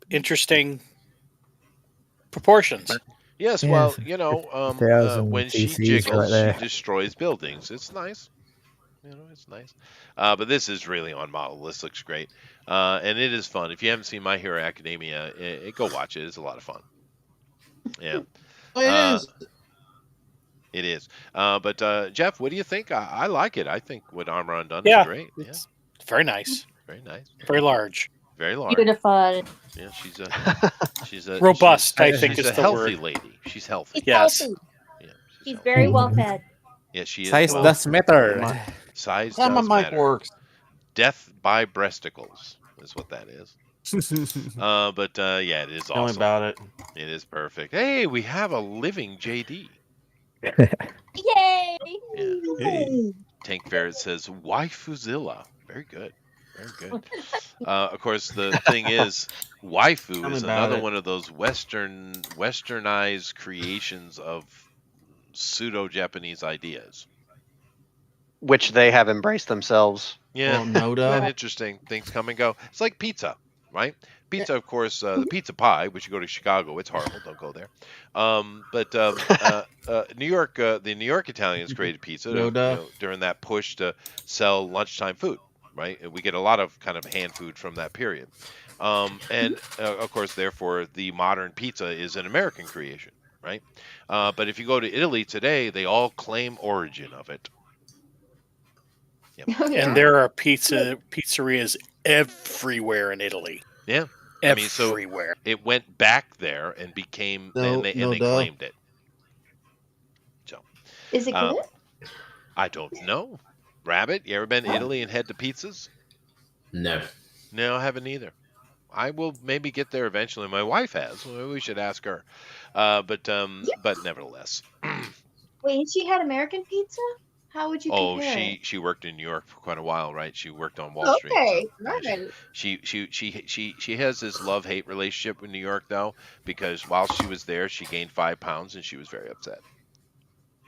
interesting proportions. Yes, Yeah, well, 1,000 when she TCs jiggles, right there. she destroys buildings. It's nice. It's nice. But this is really on model. This looks great. And it is fun. If you haven't seen My Hero Academia, go watch it. It's a lot of fun. Yeah. It is. It is. But Jeff, what do you think? I like it. I think what Armoron done Yeah, is great. it's very nice. Very nice. Very large. Very large. Beautiful. Yeah, she's a Robust, I think she's is a the healthy word. lady. She's healthy. Yes. Healthy. Yeah, He's very well fed. Yeah, she is. Size well- does matter. Size How my does mic matter. works. Death by breasticles is what that is. Yeah, it is Tell me awesome. about it. It is perfect. Hey, we have a living JD. Yay! Yeah. Tank Ferret says Waifuzilla. Very good. Very good. Of course, the thing is, waifu Tell me is about another it. one of those westernized creations of pseudo-Japanese ideas. Which they have embraced themselves. Yeah, Well, isn't that Noda. interesting? Things come and go. It's like pizza, right? Pizza, of course, the pizza pie, which you go to Chicago, it's horrible. Don't go there. New York, the New York Italians created pizza, Noda. during that push to sell lunchtime food, right? And we get a lot of kind of hand food from that period. Of course, therefore, the modern pizza is an American creation, right? But if you go to Italy today, they all claim origin of it. Yep. Oh, yeah. And there are pizzerias everywhere in Italy. Yeah. I mean, so Everywhere. it went back there and became, No, and no they duh. claimed it. So, Is it um, good? I don't know. Rabbit, you ever been to Italy and had the pizzas? No. No, I haven't either. I will maybe get there eventually. My wife has. Well, we should ask her. But nevertheless. Wait, and she had American pizza? How would you Oh, compare it? she worked in New York for quite a while, right? She worked on Wall Street. So Okay, yeah, right. she has this love-hate relationship with New York though, because while she was there, she gained 5 pounds and she was very upset.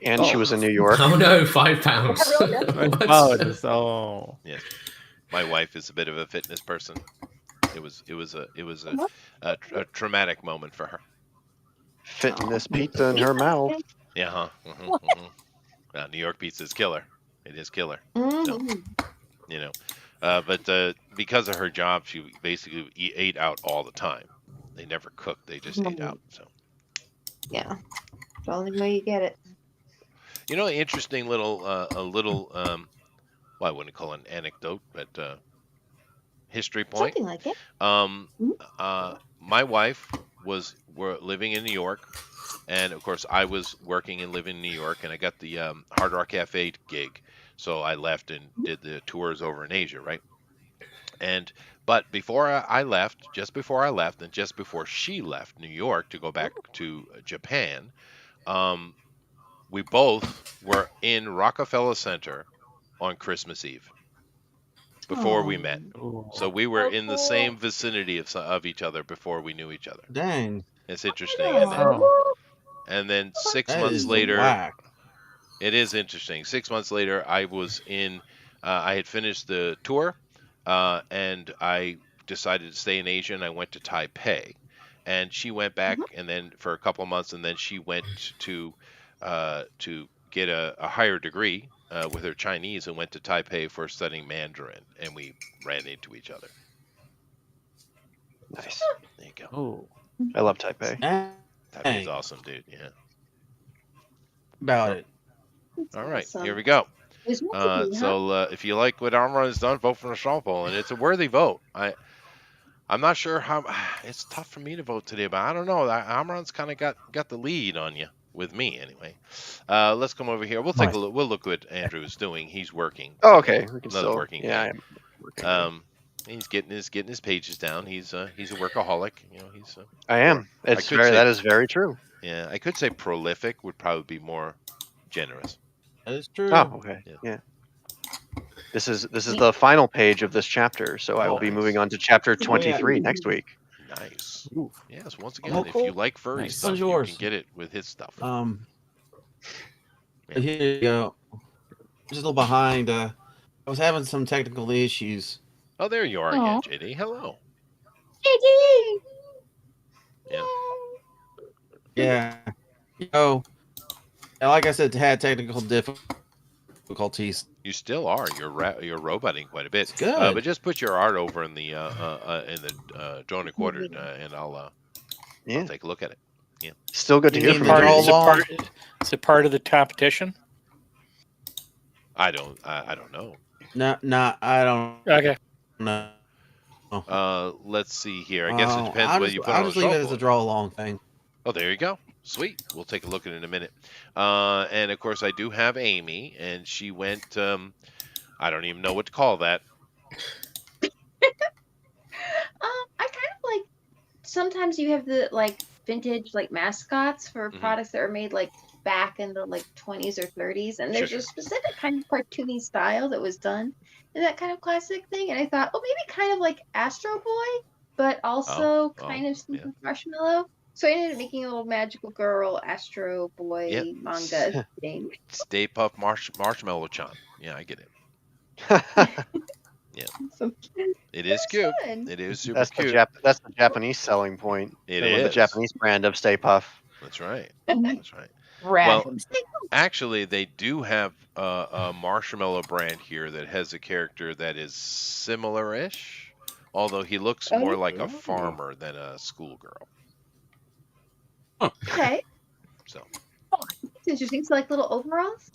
And she was in New York. Oh no, £5. What? Oh. Yes, my wife is a bit of a fitness person. It was a traumatic moment for her. Fitting this pizza in her mouth. Yeah, huh? New York pizza is killer. It is killer. Mhm. But because of her job, she basically ate out all the time. They never cooked; they just ate out. So, Yeah, the only way you get it. Interesting little, well, I wouldn't call it an anecdote, but history point. Something like it. My wife were living in New York, and of course I was working and living in New York, and I got the Hard Rock Cafe gig, so I left and did the tours over in Asia, right? But before I left, just before I left, and just before she left New York to go back to Japan, we both were in Rockefeller Center on Christmas Eve before we met. So we were in the same vicinity of each other before we knew each other. Dang. It's interesting, isn't it? And then 6 That months is later, whack. it is interesting. 6 months later, I was I had finished the tour, and I decided to stay in Asia, and I went to Taipei. And she went back, and then for a couple of months, and then she went to get a higher degree with her Chinese, and went to Taipei for studying Mandarin, and we ran into each other. Nice. There you go. Oh. I love Taipei. Taipei's awesome, dude. Yeah. About it. All right, awesome. here we go. There's more to do, huh? So if you like what Armron has done, vote for the straw poll, and it's a worthy vote. I'm not sure how. It's tough for me to vote today, but I don't know. Armron's kind of got the lead on you, with me anyway. Let's come over here. We'll take a look. We'll look what Andrew's doing. He's working. Oh, okay. We can Another still, working. yeah, guy. I'm working. He's getting his pages down. He's a workaholic. I am. That is very true. Yeah, I could say prolific would probably be more generous. That is true. Oh, okay. Yeah. This is the final page of this chapter, so I will be moving on to chapter 23 next week. Nice. Ooh. Yes. Once again, Oh, if cool. you like furry Nice. stuff, One's you yours. can get it with his stuff. Here you go. Just a little behind. I was having some technical issues. Oh, there you are again, JD. Hello. JD. Yeah. Yeah. Like I said, had technical difficulties. You still are. You're roboting quite a bit. Good. But just put your art over in the drone recorded, and I'll take a look at it. Yeah. Still good to hear from you. Is it part of the competition? I don't know. No, I don't. Okay. No. Let's see here. I guess it depends whether you put it on I'll just leave it as a draw along thing. Oh, there you go. Sweet. We'll take a look at it in a minute. And of course, I do have Amy, and she went. I don't even know what to call that. I kind of like. Sometimes you have the vintage mascots for products that are made back in the like 20s or 30s, and there's a specific kind of cartoony style that was done in that kind of classic thing. And I thought, oh, maybe kind of like Astro Boy, but also kind of Super Marshmallow. So I ended up making a little magical girl Astro Boy manga thing. Stay Puft Marshmallow-chan. Yeah, I get it. Yeah. It is cute. It is super cute. That's the Japanese selling point. It The is. Japanese brand of Stay Puff. That's right. That's right. Well, actually, they do have a marshmallow brand here that has a character that is similar-ish, although he looks more like a farmer than a schoolgirl. Okay. So. It's interesting. So like little overalls?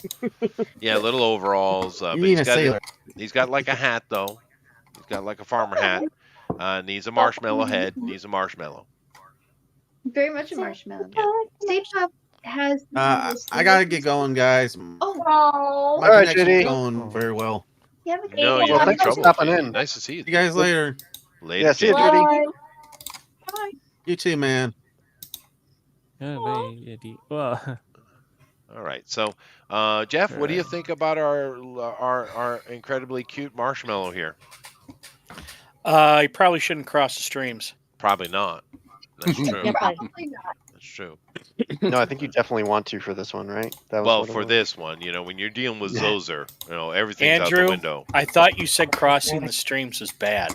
Yeah, little overalls. But he's got like a hat though. He's got like a farmer hat. Needs a marshmallow head. Needs a marshmallow. Very much a marshmallow. Stay Puft has. I gotta get going, guys. Oh. My connection's going very well. No, you're having trouble. Nice to see you. See you guys later. Later. Yeah, see you, Judy. Bye. You too, man. All right. So, Jeff, what do you think about our incredibly cute marshmallow here? You probably shouldn't cross the streams. Probably not. That's true. Probably not. That's true. No, I think you definitely want to for this one, right? That was Well, what it for was. this one, when you're dealing with Zoser, everything's out Andrew, the window. I thought you said crossing the streams was bad.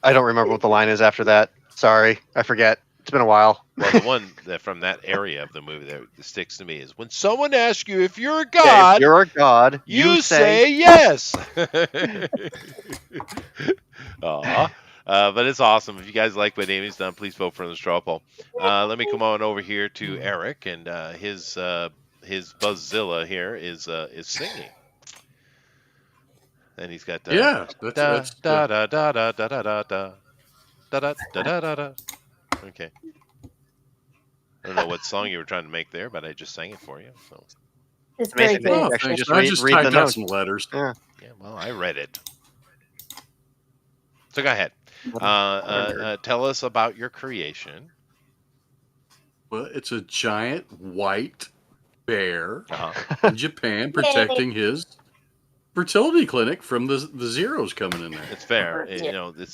I don't remember what the line is after that. Sorry, I forget. It's been a while. Well, the one that from that area of the movie that sticks to me is when someone asks you if you're a god, if you're a god, you say yes. Aw. But it's awesome. If you guys like what Amy's done, please vote for the straw poll. Let me come on over here to Eric, and his Buzzilla here is singing, and he's got that's da da da da da da da da da da da da da. Okay. I don't know what song you were trying to make there, but I just sang it for you. So it's very good. Oh, Actually, just read typed the out notes. some letters. Yeah. Well, I read it. So go ahead. Tell us about your creation. Well, it's a giant white bear in Japan protecting his fertility clinic from the zeros coming in there. It's fair. It's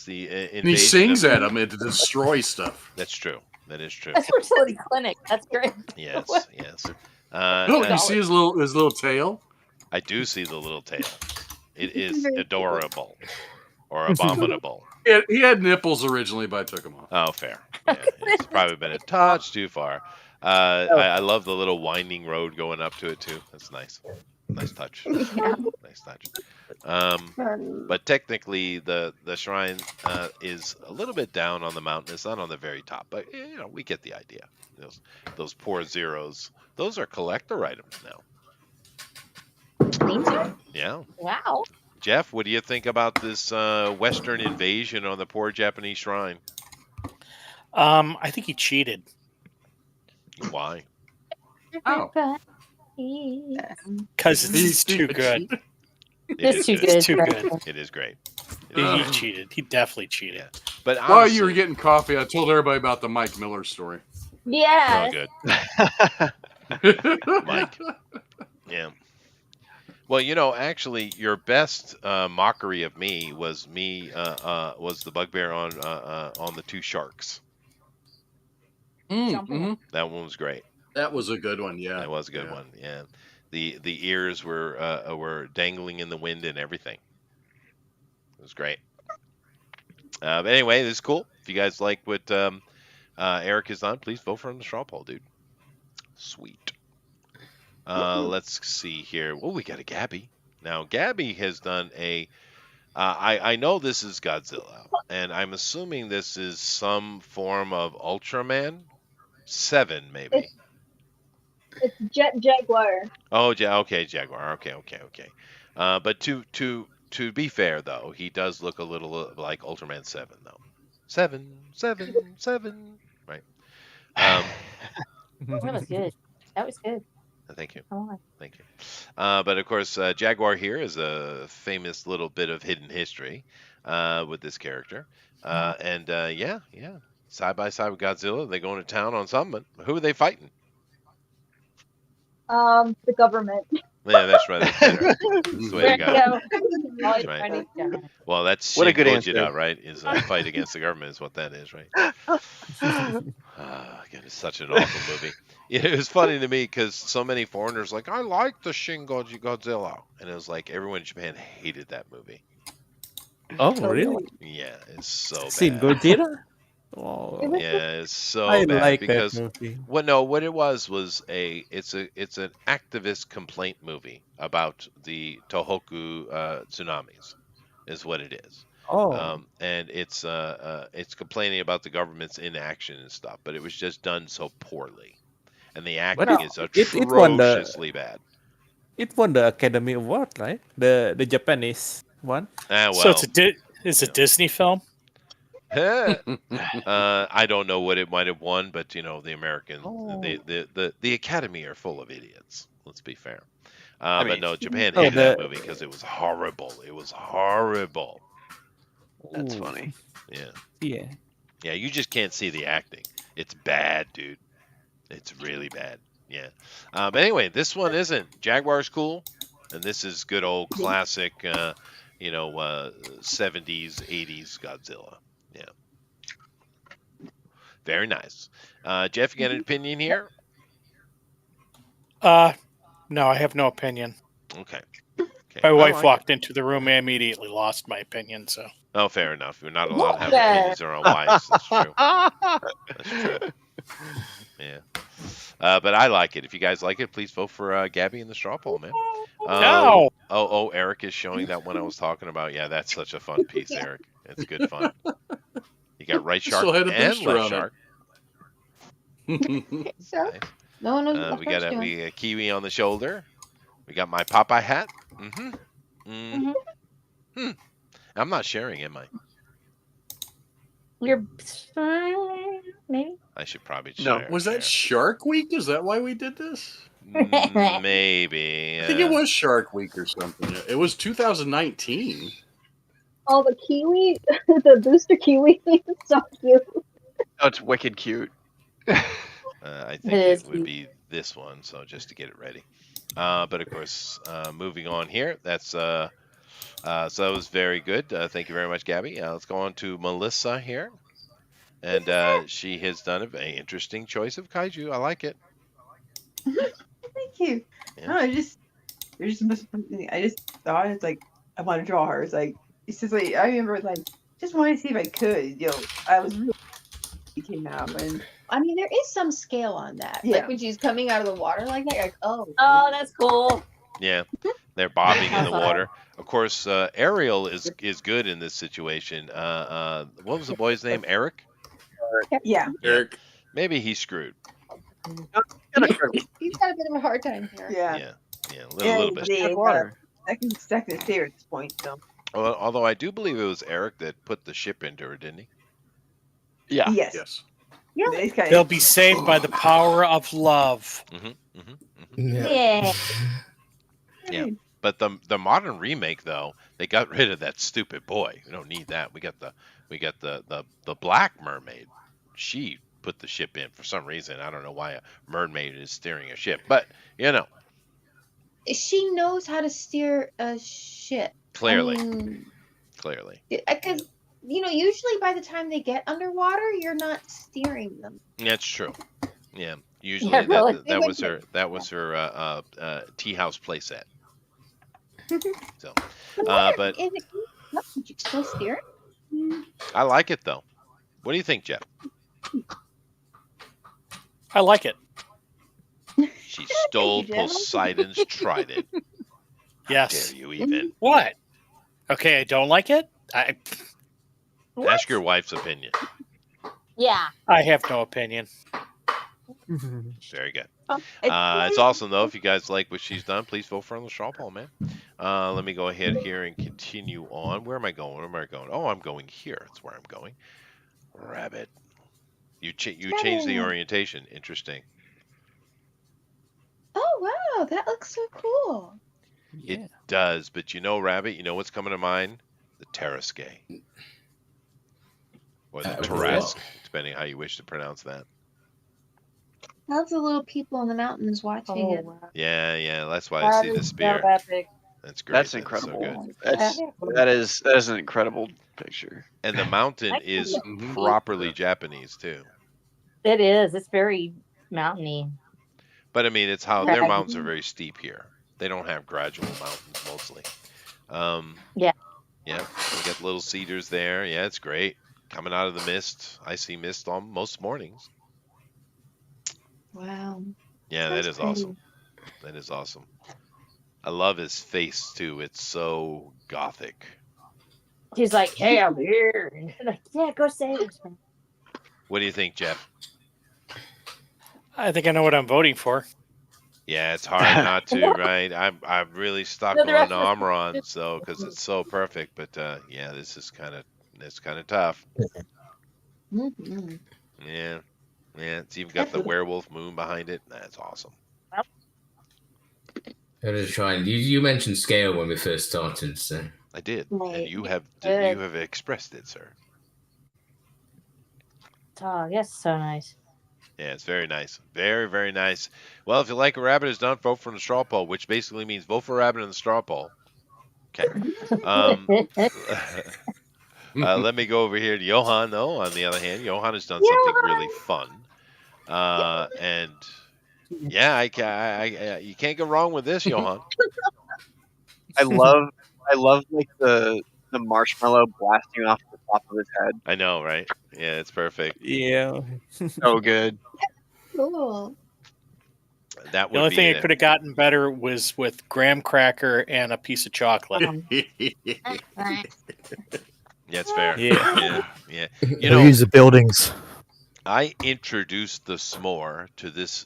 the invasion. And he sings at them and to destroy stuff. That's true. That is true. That's fertility clinic. That's great. Yes, yes. You see his little tail? I do see the little tail. It is adorable or abominable. He had nipples originally, but I took them off. Oh, fair. Yeah, it's probably been a touch too far. I love the little winding road going up to it too. That's nice. Nice touch. Nice touch. But technically, the shrine is a little bit down on the mountain. It's not on the very top, but we get the idea. Those poor zeros. Those are collector items now. Yeah. Wow. Jeff, what do you think about this Western invasion on the poor Japanese shrine? I think he cheated. Why? Oh. Because it's too good. It's too good. It's too good. It is great. He cheated. He definitely cheated. Yeah. But while you were getting coffee, I told everybody about the Mike Miller story. Yeah. Oh, good. Mike. Yeah. Well, actually, your best mockery of me was the bugbear on the two sharks. Mm-hmm. That one was great. That was a good one. Yeah, that was a good one. Yeah, the ears were dangling in the wind and everything. It was great. But anyway, this is cool. If you guys like what Eric has done, please vote for him in the straw poll, dude. Sweet. Let's see here. Oh, we got a Gabby. Now, Gabby has done a... I know this is Godzilla, and I'm assuming this is some form of Ultraman 7, maybe. It's Jaguar. Oh, okay, Jaguar. Okay. But to be fair, though, he does look a little like Ultraman 7, though. 7. Right. That was good. That was good. Thank you. Oh. Thank you. But of course, Jaguar here is a famous little bit of hidden history with this character. And yeah. side by side with Godzilla. They go into town on something. Who are they fighting? The government. Yeah, that's right. That's better. That's the way to There you go. go. That's right. Well, that's What a Shin good Gojira, answer. right? Is a fight against the government is what that is, right? Again, it's such an awful movie. It was funny to me because so many foreigners like, I like the Shin Godzilla, and it was like everyone in Japan hated that movie. Oh, really? Yeah, it's so Shin bad. Gojira? Oh, Yeah, it's so I bad like that because movie. what it was it's an activist complaint movie about the Tohoku tsunamis, is what it is. Oh, And it's complaining about the government's inaction and stuff, but it was just done so poorly, and the but acting is it won the atrociously bad. Academy Award, right? The Japanese one. Ah, So well, it's a Disney film. I don't know what it might have won, but the American, Oh. the Academy are full of idiots. Let's be fair. I But mean, no, Japan Oh, hated that the movie because it was horrible. It was horrible. that's Ooh, funny. Yeah, yeah. yeah. You just can't see the acting. It's bad, dude. It's really bad. Yeah. But anyway, this one isn't. Jaguar's cool, and this is good old classic. 70s, 80s Godzilla. Yeah. Very nice. Jeff, you got an opinion here? No, I have no opinion. Okay. My I wife like walked into the room and I immediately lost my opinion. So Oh, fair enough. We're not allowed to have Yeah. opinions on our wives. That's true. That's true. Yeah. But I like it. If you guys like it, please vote for Gabby in the straw poll, man. no, Eric is showing that one I was talking about. Yeah, that's such a fun piece, Eric. It's good fun. You got right shark Still had a and booster left on shark. So Nice. no one knows what We the got fuck's doing. we got Kiwi on the shoulder. We got my Popeye hat. I'm not sharing, am I? You're maybe. I should probably No. share. Was that Shark Week? Is that why we did this? Maybe. I think it was Shark Week or something. It was 2019. Oh, the kiwi, the booster kiwi is so cute. Oh, it's wicked cute. I think It is it would cute. be this one, so just to get it ready. But of course, moving on here, so that was very good. Thank you very much, Gabby. Let's go on to Melissa here, and she has done a very interesting choice of kaiju. I like it. Thank you. Yeah. No, I just thought it's like I want to draw her. It's just like I remember just wanted to see if I could. I was it came out and I mean, there is some scale on that. Yeah. Like when she's coming out of the water like that, you're like, oh. Oh, that's cool. Yeah, they're bobbing in the Awesome. water. Of course, Ariel is good in this situation. What was the boy's name? Eric? yeah. Eric. Maybe he's screwed. He's got a bit of a hard time here. Yeah. Yeah, a little bit. Second favorite at this point. So Well, although I do believe it was Eric that put the ship into her, didn't he? Yeah. yes. Yes. Yeah. It's kind they'll be saved by the power of love. Yeah. Yeah. But the modern remake though, they got rid of that stupid boy. We don't need that. We got the Black Mermaid. She put the ship in for some reason. I don't know why a mermaid is steering a ship, but She knows how to steer a ship. clearly, clearly. Because usually by the time they get underwater, you're not steering them. That's true. Yeah. Usually Yeah, really. that was her tea house playset. So, but If it comes up, you still steer it? I like it though. What do you think, Jeff? I like it. She stole Thank you, Jeff. Poseidon's trident. Yes. Dare you even? What? Okay, I don't like it. Ask your wife's opinion. Yeah. I have no opinion. Very good. of It's awesome though. If you guys like what she's done, please vote for her on the straw poll, man. Let me go ahead here and continue on. Where am I going? Where am I going? Oh, I'm going here. That's where I'm going. Rabbit. You changed the orientation. Interesting. Oh, wow. That looks so cool. It does, but Rabbit, you know what's coming to mind? The Terrasque. or the was Tarrasque, depending how you wish to pronounce that. Lots of little people in the mountains watching it. Wow. Yeah, that's why I That see the is spear. so epic. That's great. That's So incredible. good. That is an incredible picture. And the mountain is properly Japanese too. It is. It's very mountainy. But I mean, it's how their Craggy. mountains are very steep here. They don't have gradual mountains mostly. Yeah. Yeah, we got little cedars there. Yeah, it's great. Coming out of the mist. I see mist on most mornings. Wow. Yeah, that is awesome. That is awesome. I love his face too. It's so gothic. He's like, hey, I'm here. And like, yeah, go save us, man. What do you think, Jeff? I think I know what I'm voting for. Yeah, it's hard not to, right? I'm really stuck No, the on rest of us- Omron, so because it's so perfect. But yeah, this is kind of tough. Mm-hmm. Yeah, it's even got the werewolf moon behind it. That's awesome. I'm just trying. You mentioned scale when we first started, so I did, Right. and you have expressed it, sir. Oh, yes, so nice. Yeah, it's very nice. Very, very nice. Well, if you like a rabbit is done, vote for the straw poll, which basically means vote for rabbit in the straw poll. Okay. Let me go over here to Johan, though. On the other hand, Johan has done something really fun. And yeah, you can't go wrong with this, Johan. I love like the marshmallow blasting off the top of his head. I know, right? Yeah, it's perfect. Yeah. So good. Cool. That The would only be thing it. it could have gotten better was with graham cracker and a piece of chocolate. Yeah, it's fair. Yeah. Yeah. They'll use the buildings. I introduced the s'more to this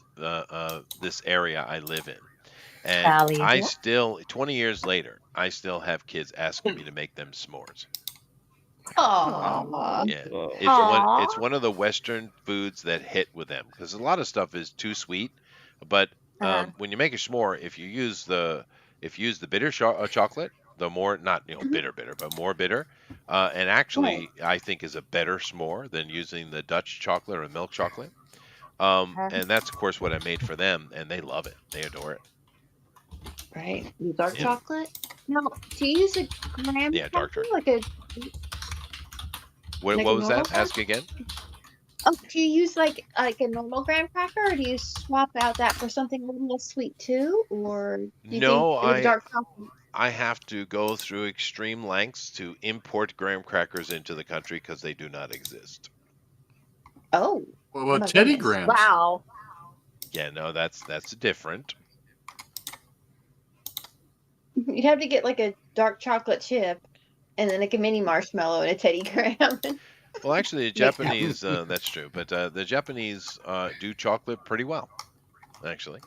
this area I live in, and Valley. I still 20 years later, I still have kids asking me to make them s'mores. Aww. Yeah, Aw. it's one of the Western foods that hit with them because a lot of stuff is too sweet, but when you make a s'more, if you use the bitter chocolate, the more not bitter, but more bitter, and actually I think is a better s'more than using the Dutch chocolate or milk chocolate. And that's of course what I made for them, and they love it. They adore it. Right. Dark Yeah. chocolate? No. Do you use a graham Dark cracker? chocolate. Like a What Like a was normal that? Ask again. do you use like a normal graham cracker, or do you swap out that for something a little less sweet too, or do you No, think with dark chocolate? I have to go through extreme lengths to import graham crackers into the country because they do not exist. Oh. Well, my Teddy goodness. Grahams. Wow. Yeah, no, that's different. You'd have to get like a dark chocolate chip, and then like a mini marshmallow and a Teddy Graham. Well, actually, the Mix Japanese, that's true, but the Japanese do chocolate pretty well, actually.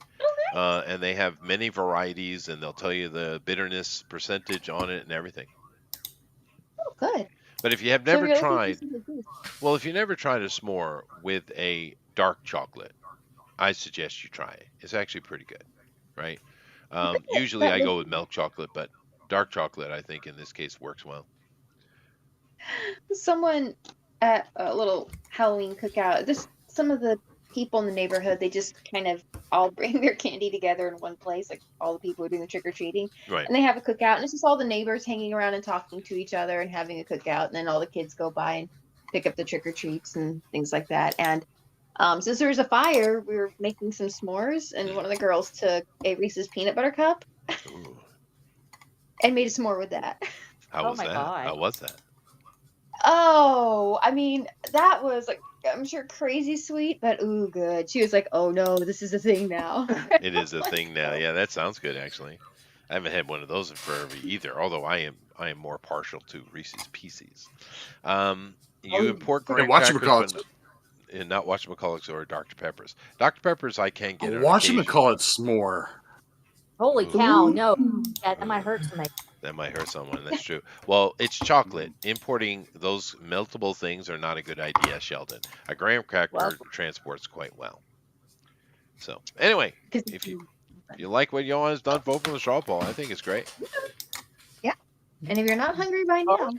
And they have many varieties, and they'll tell you the bitterness percentage on it and everything. Oh, good. But if you have So never you're looking for tried, something good. well, if you never tried a s'more with a dark chocolate, I suggest you try it. It's actually pretty good, right? Usually I go with milk chocolate, but dark chocolate, I think, in this case works well. Someone at a little Halloween cookout, just some of the people in the neighborhood, they just kind of all bring their candy together in one place, like all the people who are doing the trick-or-treating. Right. And they have a cookout, and it's just all the neighbors hanging around and talking to each other and having a cookout, and then all the kids go by and pick up the trick-or-treats and things like that. And since there was a fire, we were making some s'mores, and one of the girls took a Reese's peanut butter cup Ooh. and made a s'more with that. How Oh was my that? God. How was that? Oh, I mean, that was like, I'm sure crazy sweet, but ooh, good. She was like, oh no, this is a thing now. It is a thing now. Yeah, that sounds good, actually. I haven't had one of those in forever either, although I am more partial to Reese's Pieces. You import graham crackers, but not whatchamacallits or Dr. Peppers. Dr. Peppers I can get on occasion. Whatchamacallit s'more. Holy cow, no. That might hurt somebody. That might hurt someone. That's true. Well, it's chocolate. Importing those meltable things are not a good idea, Sheldon. A graham cracker transports quite well. So, anyway, if you like what Johan has done, vote for the straw poll. I think it's great. Yeah. And if you're not hungry by now.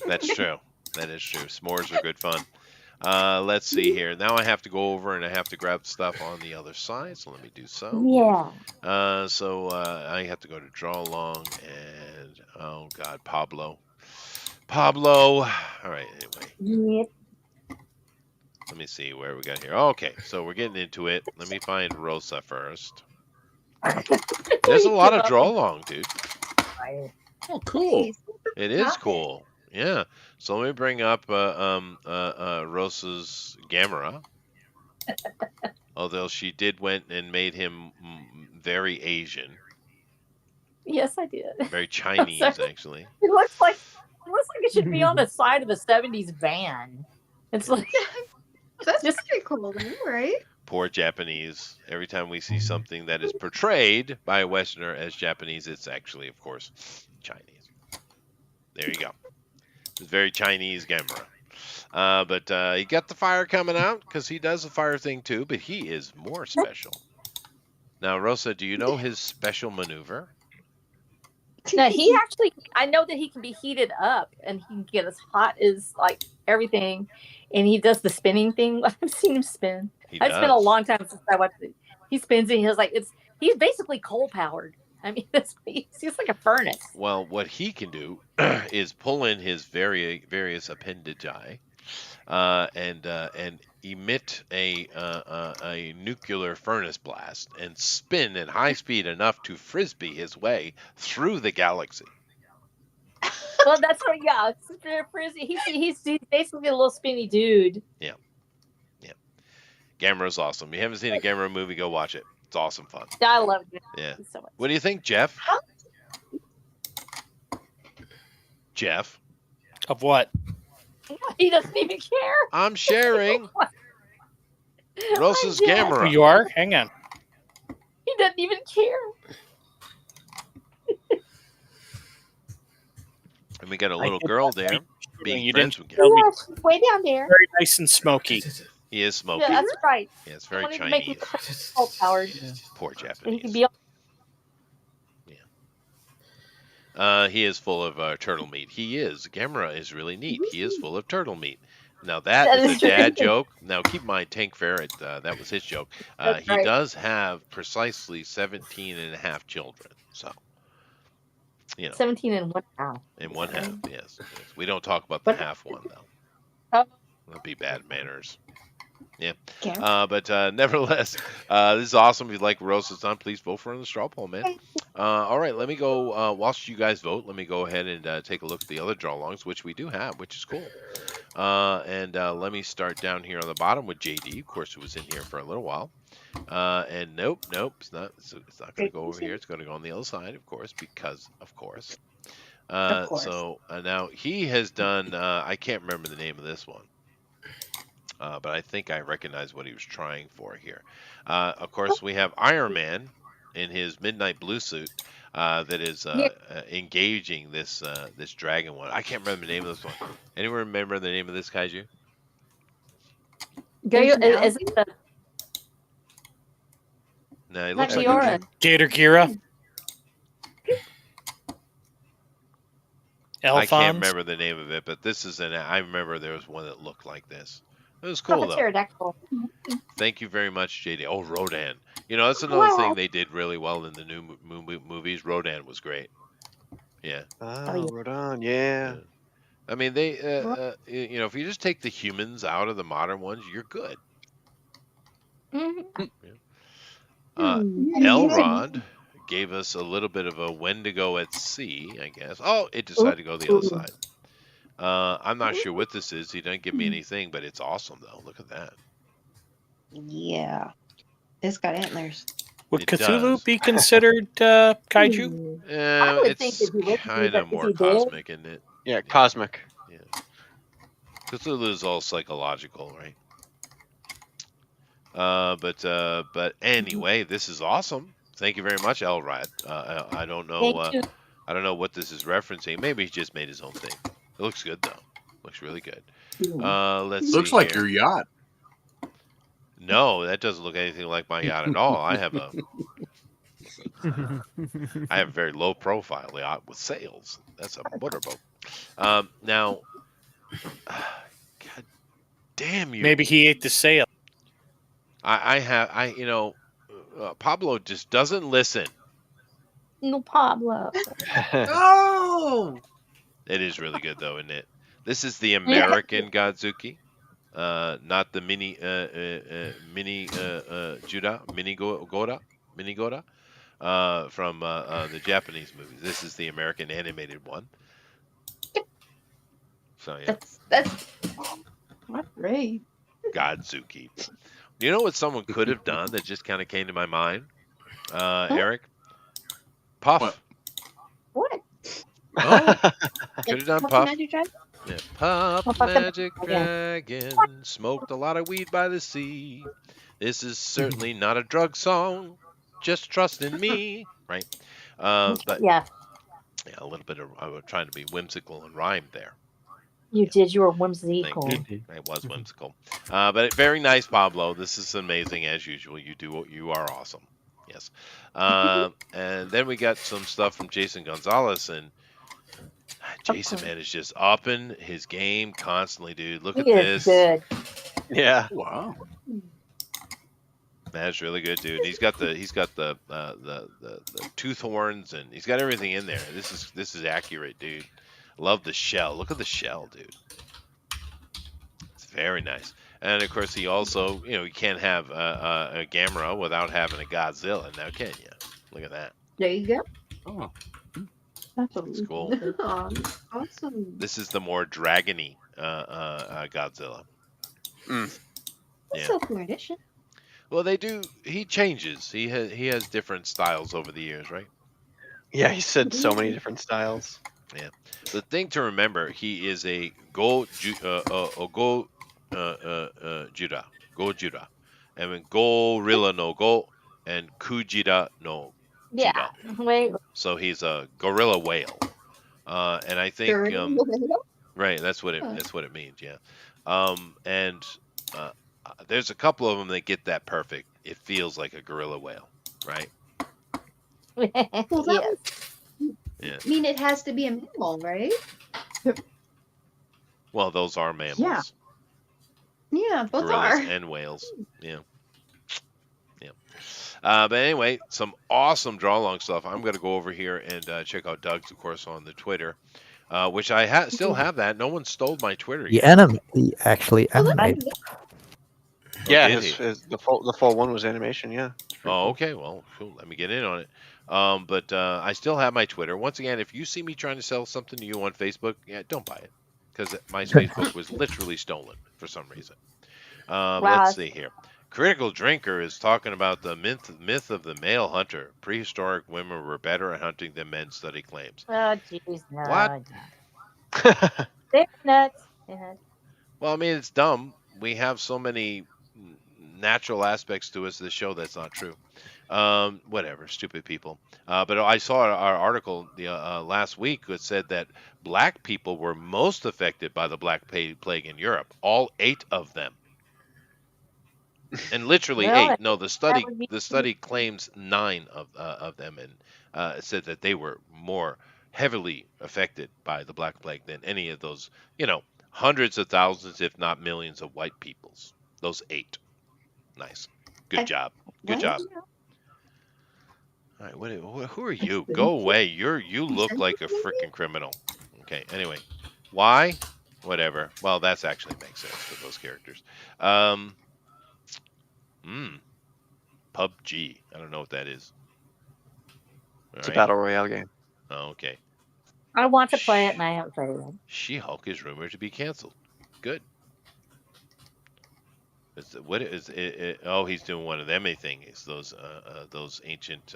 That's true. That is true. S'mores are good fun. Let's see here. Now I have to go over and I have to grab stuff on the other side. So let me do so. Yeah. So I have to go to draw along and oh God, Pablo. All right. Anyway. Yep. Let me see where we got here. Okay, so we're getting into it. Let me find Rosa first. There's a lot of draw along, dude. Oh, cool. It is cool. Yeah. So let me bring up Rosa's Gamera. Although she did went and made him very Asian. Yes, I did. Very Chinese, actually. It looks like it should be on the side of a '70s van. It's like that's just pretty cool, then, right? Poor Japanese. Every time we see something that is portrayed by a Westerner as Japanese, it's actually, of course, Chinese. There you go. It's very Chinese Gamera. But he got the fire coming out because he does the fire thing too, but he is more special. Now, Rosa, do you know his special maneuver? No, he actually, I know that he can be heated up and he can get as hot as like everything. And he does the spinning thing. I've seen him spin. It's been a long time since I watched it. He spins and he's basically coal powered. I mean, he's like a furnace. Well, what he can do is pull in his various appendages and emit a nuclear furnace blast and spin at high speed enough to frisbee his way through the galaxy. Well, that's what, yeah. He's basically a little spinny dude. Yeah. Gamera's awesome. If you haven't seen a Gamera movie, go watch it. It's awesome fun. I love it. Yeah. So much. What do you think, Jeff? Jeff? Of what? He doesn't even care. I'm sharing. Rosa's Gamera. You are? Hang on. He doesn't even care. And we got a little girl there being You friends didn't with tell Gamera. me. Yeah, she's way down there. Very nice and smoky. He is smoky. Yeah, that's right. Yeah, it's very I wanted to make Chinese. him coal powered. Poor And he Japanese. can be. He is full of turtle meat. Gamera is really neat. He is full of turtle meat. Now that is a dad joke. Now keep in mind, Tank Ferret, that was his joke. He right. does have precisely 17 and a half children. So, 17 and 1 half. In one half, yes. We don't talk about the half one, though. Oh. That'd be bad manners. Yeah. Yeah. But nevertheless, this is awesome. If you like Rosa's Son, please vote for her in the straw poll, man. All right, let me go. Whilst you guys vote, let me go ahead and take a look at the other draw-alongs, which we do have, which is cool. And let me start down here on the bottom with JD, of course, who was in here for a little while. And nope, it's not going to go over here. It's going to go on the other side, of course, because of course. So now he has done. I can't remember the name of this one. But I think I recognize what he was trying for here. Of course, we have Iron Man in his midnight blue suit that is engaging this dragon one. I can't remember the name of this one. Anyone remember the name of this kaiju? Is it the No, it not looks like Giora? Gator Gira. I can't remember the name of it, but this is I remember there was one that looked like this. It was cool, though. Pterodactyl. Thank you very much, JD. Oh, Rodan. That's another thing they did really well in the new movies. Rodan was great. Yeah. Oh, Rodan, yeah. I mean, they, if you just take the humans out of the modern ones, you're good. Mm-hmm. Elrod gave us a little bit of a Wendigo at sea, I guess. Oh, it decided to go the other side. I'm not sure what this is. He didn't give me anything, but it's awesome, though. Look at that. Yeah. It's got antlers. Would It Cthulhu does. be considered kaiju? would think It's that he would be, kind but of if more he did- cosmic, isn't it? Yeah, cosmic. Yeah. Cthulhu is all psychological, right? But anyway, this is awesome. Thank you very much, Elrod. I don't know. Thank you. I don't know what this is referencing. Maybe he just made his own thing. It looks good though. Looks really good. Let's Looks see like here. your yacht. No, that doesn't look anything like my yacht at all. I have a very low profile yacht with sails. That's a motorboat. Now, Damn you! Maybe he ate the sale. Pablo just doesn't listen. No, Pablo. Oh, It is really good though, isn't it? This is the American Godzuki, not the mini Judah, mini Gora, from the Japanese movies. This is the American animated one. So yeah, That's great. Godzuki. You know what someone could have done that just kind of came to my mind, Eric? Puff. what? Oh, could have done Puff Puff. Magic Dragon? Yeah. Puff Puff the Magic Dragon. Dragon smoked a lot of weed by the sea. This is certainly not a drug song. Just trust in me, right? But Yeah, yeah, a little bit of I was trying to be whimsical and rhyme there. you did. You were Thank whimsical. you. It was whimsical, but very nice, Pablo. This is amazing as usual. You are awesome. Yes, and then we got some stuff from Jason Gonzalez, and Jason, man, is just upping his game constantly, dude. Look at He is this. good. Yeah. Wow. That's really good, dude. And he's got the tooth horns, and he's got everything in there. This is accurate, dude. Love the shell. Look at the shell, dude. It's very nice. And of course, he also, you can't have a Gamera without having a Godzilla, now can you? Look at that. There you go. Oh. It's cool. Awesome. This is the more dragony Godzilla. Yeah. Sophomore edition. Well, they do. He changes. He has different styles over the years, right? Yeah, he said so many different styles. Yeah. The thing to remember, he is a Judah, Judah, and then Gorilla no Go, and Kujira no Yeah. Wait. So he's a gorilla whale, and I think right. That's what it means. Yeah. And there's a couple of them that get that perfect. It feels like a gorilla whale, right? Well, that Yeah. I mean, it has to be a mammal, right? Well, those are mammals. Yeah, both Gorillas are. and whales. Yeah. Yeah. But anyway, some awesome draw along stuff. I'm going to go over here and check out Doug's, of course, on the Twitter, which I still have that. No one stole my Twitter He yet. he actually animated. Yeah, did he? the full one was animation. Yeah. Oh, okay. Well, cool. Let me get in on it. But I still have my Twitter. Once again, if you see me trying to sell something to you on Facebook, yeah, don't buy it, because my Facebook was literally stolen for some reason. Let's see here. Critical Drinker is talking about the myth of the male hunter. Prehistoric women were better at hunting than men, study claims. Oh, jeez, no. What? They're nuts. Yeah. Well, I mean, it's dumb. We have so many natural aspects to us. This show that's not true. Whatever, stupid people. But I saw our article last week that said that black people were most affected by the Black Plague in Europe. All 8 of them. And literally Well, 8. No, the study would be- claims 9 of them, and it said that they were more heavily affected by the Black Plague than any of those, hundreds of thousands, if not millions, of white peoples. Those 8. Nice. Good job. Good job. All right, who are you? Go away. You look like a freaking criminal. Okay. Anyway, why? Whatever. Well, that's actually makes sense for those characters. PUBG. I don't know what that is. It's a battle royale game. Oh, okay. I want to play it, and I haven't played it yet. She-Hulk is rumored to be canceled. Good. What is it? Oh, he's doing one of them things. Those ancient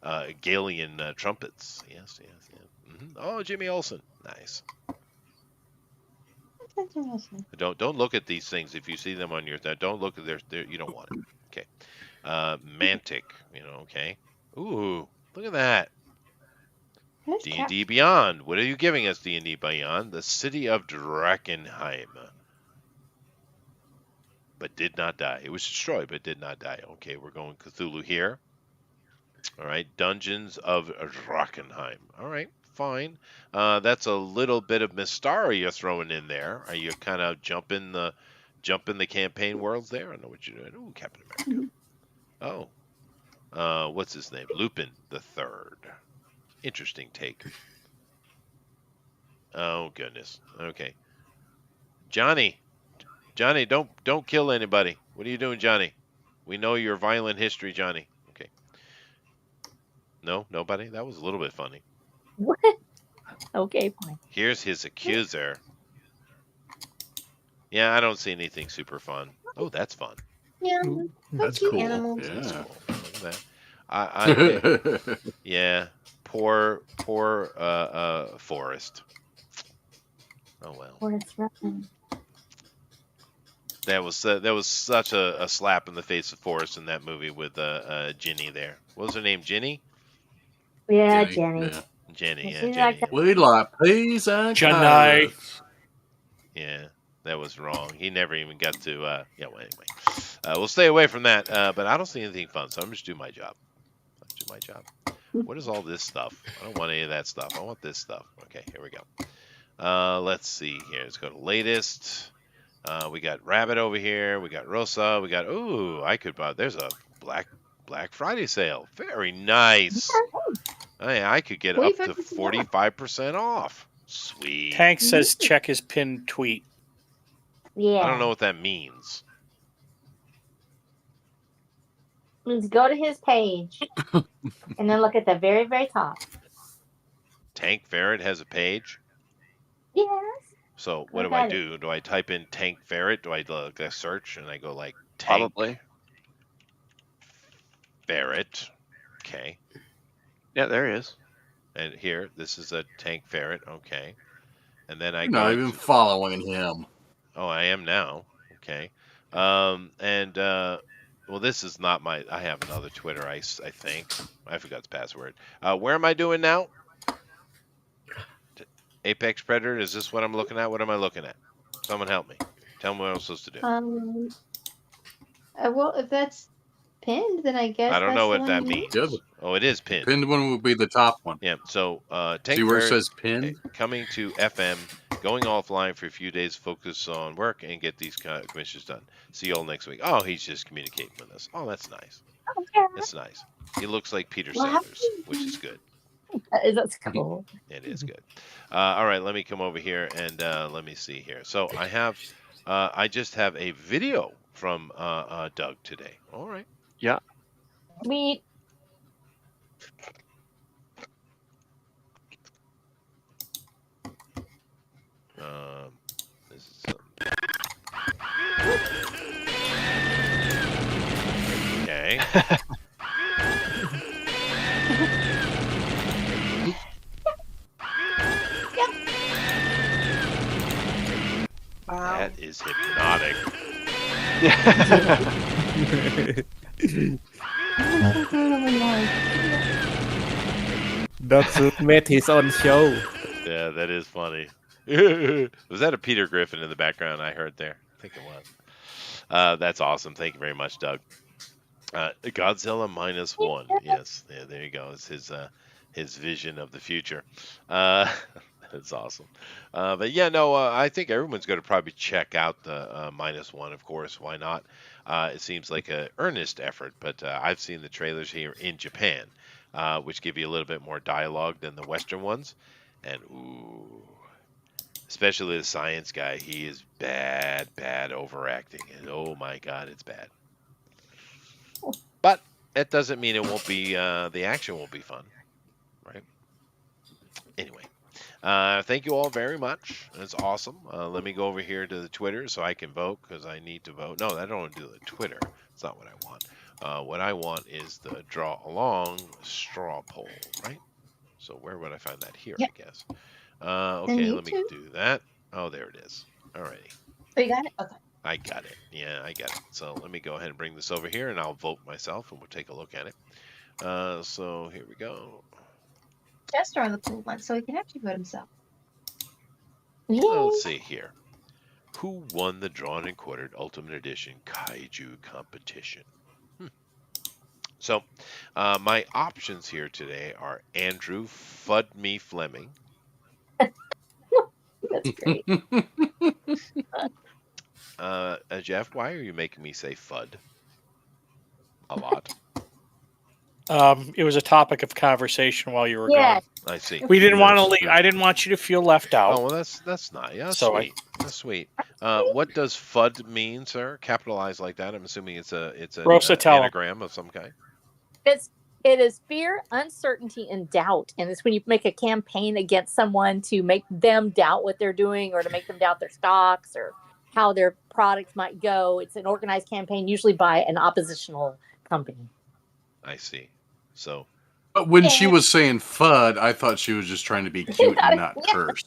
Galian trumpets. Yes. Oh, Jimmy Olsen. Nice. Don't look at these things if you see them on your. Don't look at their. You don't want it. Okay. Mantic. Okay. Ooh, look at that. D&D Beyond. What are you giving us, D&D Beyond? The city of Drakkenheim. But did not die. It was destroyed, but did not die. Okay, we're going Cthulhu here. All right, Dungeons of Drakkenheim. All right, fine. That's a little bit of Mystaria you're throwing in there. Are you kind of jumping the jump in the campaign worlds there. I know what you're doing. Ooh, Captain America. Oh. What's his name? Lupin the Third. Interesting take. Oh, goodness. Okay. Johnny, don't kill anybody. What are you doing, Johnny? We know your violent history, Johnny. Okay. No, nobody? That was a little bit funny. What? Okay, fine. Here's his accuser. Yeah, I don't see anything super fun. Oh, that's fun. Yeah, That's cute cool. animals. Yeah. That's cool. Look at that. Yeah. Poor Forrest. Oh well. Forrest Run. That was such a slap in the face of Forrest in that movie with Ginny there. What was her name? Ginny? Yeah, Jenny. Yeah. Jenny, yeah, She's Jenny. like We like peas and Jenny. carrots. Yeah, that was wrong. He never even got to. Yeah, well, anyway, we'll stay away from that. But I don't see anything fun, so I'm just do my job. I'll do my job. What is all this stuff? I don't want any of that stuff. I want this stuff. Okay, here we go. Let's see here. Let's go to latest. We got Rabbit over here. We got Rosa. We got. Ooh, I could buy. There's a Black Friday sale. Very nice. I could get up to 45% off. Sweet. Tank says check his pinned tweet. Yeah. I don't know what that means. Let's go to his page and then look at the very, very top. Tank Ferret has a page. Yes. So what do I do? Do I type in Tank Ferret? Do I look a search and I go like Tank Probably. Ferret? Okay. Yeah, there he is. And here, this is a Tank Ferret. Okay. And then I You're go. not even following him. Oh, I am now. Okay. Well, this is not my. I have another Twitter. I think I forgot the password. Where am I doing now? Apex Predator. Is this what I'm looking at? What am I looking at? Someone help me. Tell me what I'm supposed to do. Well, if that's pinned, then I guess I don't that's know the what one that you means. Yeah, the Oh, it is pinned. pinned one will be the top one. Yeah. So Tank See where it Ferret, says pinned? coming to FM, going offline for a few days, focus on work and get these commissions done. See you all next week. Oh, he's just communicating with us. Oh, that's nice. Okay. That's nice. He looks like Peter Well, Sellers, which is good. That's cool. It is good. All right, let me come over here and let me see here. So I have, I just have a video from Doug today. All right. Yeah. Sweet. This is okay. Wow. That is hypnotic. Doug should make his own show. Yeah, that is funny. Was that a Peter Griffin in the background I heard there? I think it was. That's awesome. Thank you very much, Doug. Godzilla -1. Yes, yeah, there you go. It's his vision of the future. That's awesome. But yeah, no, I think everyone's going to probably check out the -1, of course. Why not? It seems like an earnest effort, but I've seen the trailers here in Japan, which give you a little bit more dialogue than the Western ones. And ooh, especially the science guy, he is bad overacting. And oh my God, it's bad. But that doesn't mean it won't be, the action won't be fun, right? Anyway, thank you all very much. That's awesome. Let me go over here to the Twitter so I can vote because I need to vote. No, I don't want to do the Twitter. That's not what I want. What I want is the draw along straw poll, right? So where would I find that? Here, Yep. I guess. Okay, let me do that. Oh, there it is. Alrighty. Oh, you got it? Okay. I got it. Yeah, I got it. So let me go ahead and bring this over here, and I'll vote myself, and we'll take a look at it. So here we go. Chester on the pool one, so he can actually vote himself. Let's see here. Who won the Drawn and Quartered Ultimate Edition Kaiju competition? So my options here today are Andrew Fudme Fleming. That's great. Jeff, why are you making me say FUD a lot? It was a topic of conversation while you were Yeah. gone. I see. We didn't want to leave. I didn't want you to feel left out. Oh well, that's not. Yeah, that's So sweet. That's sweet. What does FUD mean, sir? Capitalized like that? I'm assuming it's an Rosa, tell 'em. anagram of some kind. It is fear, uncertainty, and doubt. And it's when you make a campaign against someone to make them doubt what they're doing or to make them doubt their stocks or how their products might go. It's an organized campaign, usually by an oppositional company. I see. So. But when she was saying FUD, I thought she was just trying to be cute and not curse.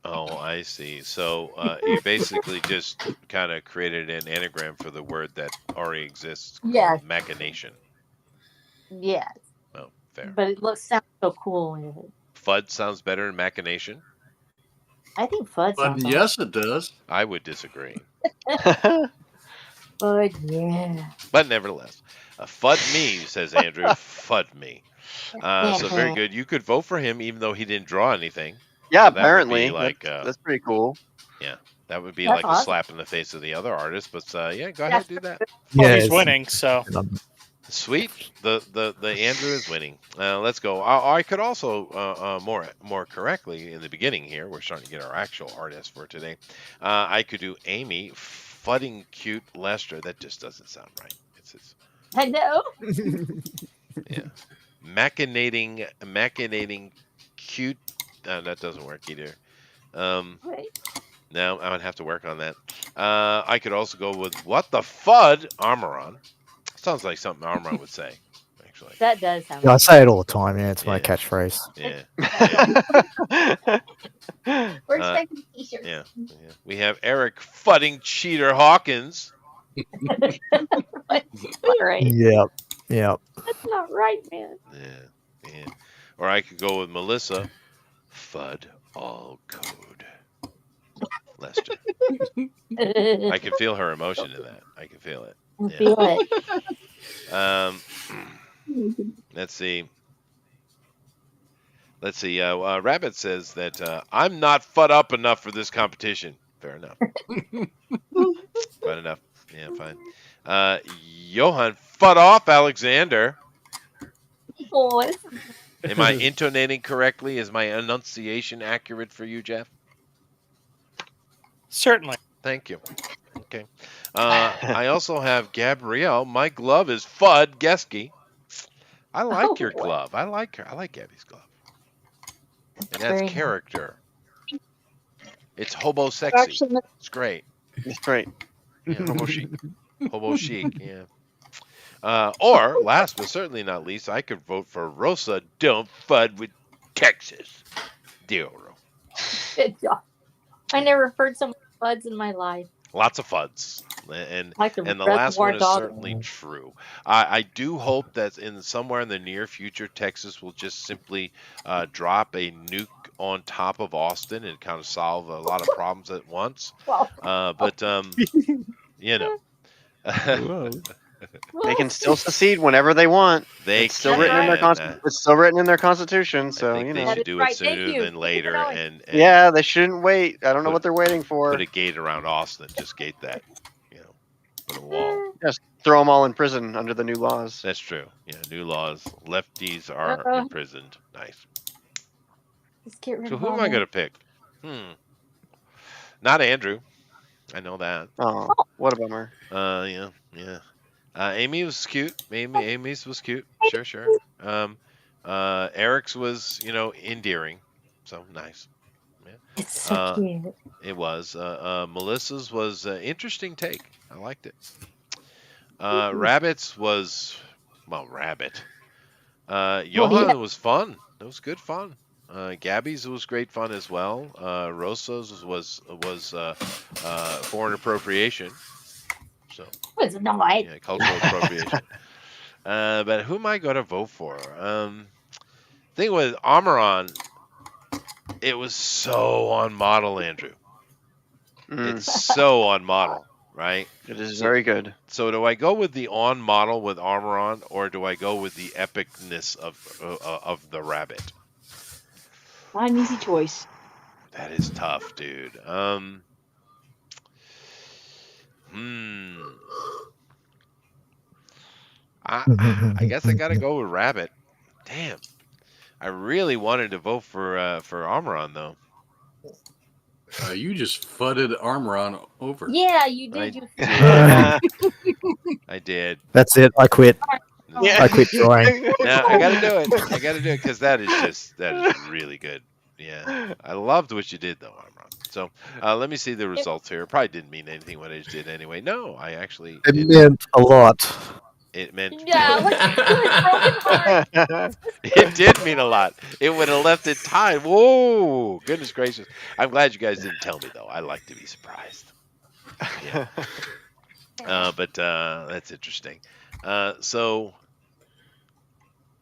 Oh, I see. So you basically just kind of created an anagram for the word that already exists called Yes. machination. Yes. Oh, fair. But it sounds so cool. FUD sounds better than machination? I think FUD sounds yes, it does. I would disagree. FUD, yeah. But nevertheless, FUD me, says Andrew. FUD me. So very good. You could vote for him even though he didn't draw anything. Yeah, So that would apparently. be like, that's pretty cool. Yeah, that would be That's like a awesome. slap in the face of the other artist. But yeah, go ahead, do that. Well, he's winning, so. Sweet. The Andrew is winning. Let's go. I could also more correctly in the beginning here. We're starting to get our actual artist for today. I could do Amy fudding cute Lester. That just doesn't sound right. It's I know. yeah. Machinating cute. That doesn't work either. No, I would have to work on that. I could also go with what the FUD Armoron. Sounds like something Armoron would say. Actually, that does sound. Yeah, I say it all the time. Yeah, it's my catchphrase. Yeah. We're expecting t-shirts. Yeah. We have Eric fudding cheater Hawkins. Right. Yep. Yep. That's not right, man. Yeah. Or I could go with Melissa. FUD all code. Lester. I can feel her emotion in that. I can feel it. I feel it. Let's see. Rabbit says that I'm not FUD up enough for this competition. Fair enough. Fine enough. Yeah, fine. Johan FUD off Alexander. Oh, Am I intonating correctly? Is my enunciation accurate for you, Jeff? Certainly. Thank you. Okay. I also have Gabrielle. My glove is FUD Geske. I like your glove. I like her. I like Gabby's glove. It adds character. It's hobo sexy. It's great. It's great. Yeah, hobo chic. Hobo chic, yeah. Or, last but certainly not least, I could vote for Rosa Don't FUD with Texas. Dioro. good job. I never heard so many FUDs in my life. Lots of FUDs. And Like the the last one is Reservoir certainly true. I do hope that somewhere in the near future, Texas will just simply drop a nuke on top of Austin and kind of solve a lot of problems at once. But you know, they can still secede whenever they want. It's still written in their It's still written in their constitution. So I think they should do it sooner than later. And yeah, they shouldn't wait. I don't know what they're waiting for. Put a gate around Austin. Just gate that. Put a wall. Just throw them all in prison under the new laws. That's true. Yeah, new laws. Lefties are imprisoned. Nice. So who am I going to pick? Not Andrew. I know that. Oh, what a bummer. Yeah. Amy was cute. Amy's was cute. Sure. Eric's was, endearing. So nice. Yeah. It's so cute. It was. Melissa's was an interesting take. I liked it. Rabbit's was, Rabbit. Johan was fun. It was good fun. Gabby's was great fun as well. Rosa's was foreign appropriation. So yeah, cultural appropriation. But who am I going to vote for? Thing with Amaron, it was so on model, Andrew. It's so on model, right? It is very good. So do I go with the on model with Armoron, or do I go with the epicness of the Rabbit? Not an easy choice. That is tough, dude. I guess I gotta go with Rabbit. Damn. I really wanted to vote for Amaran though. You just fudded Armoron over. Yeah, you did. You I did. That's it. I quit. Yeah. I quit drawing. No, I gotta do it. I gotta do it because that is really good. Yeah, I loved what you did though, Armron. So let me see the results here. It probably didn't mean anything what I just did anyway. No, I actually. It meant a lot. It meant. Yeah, let's do it. Broken heart. It did mean a lot. It would have left it tied. Whoa, goodness gracious! I'm glad you guys didn't tell me though. I like to be surprised. Yeah. But that's interesting. So.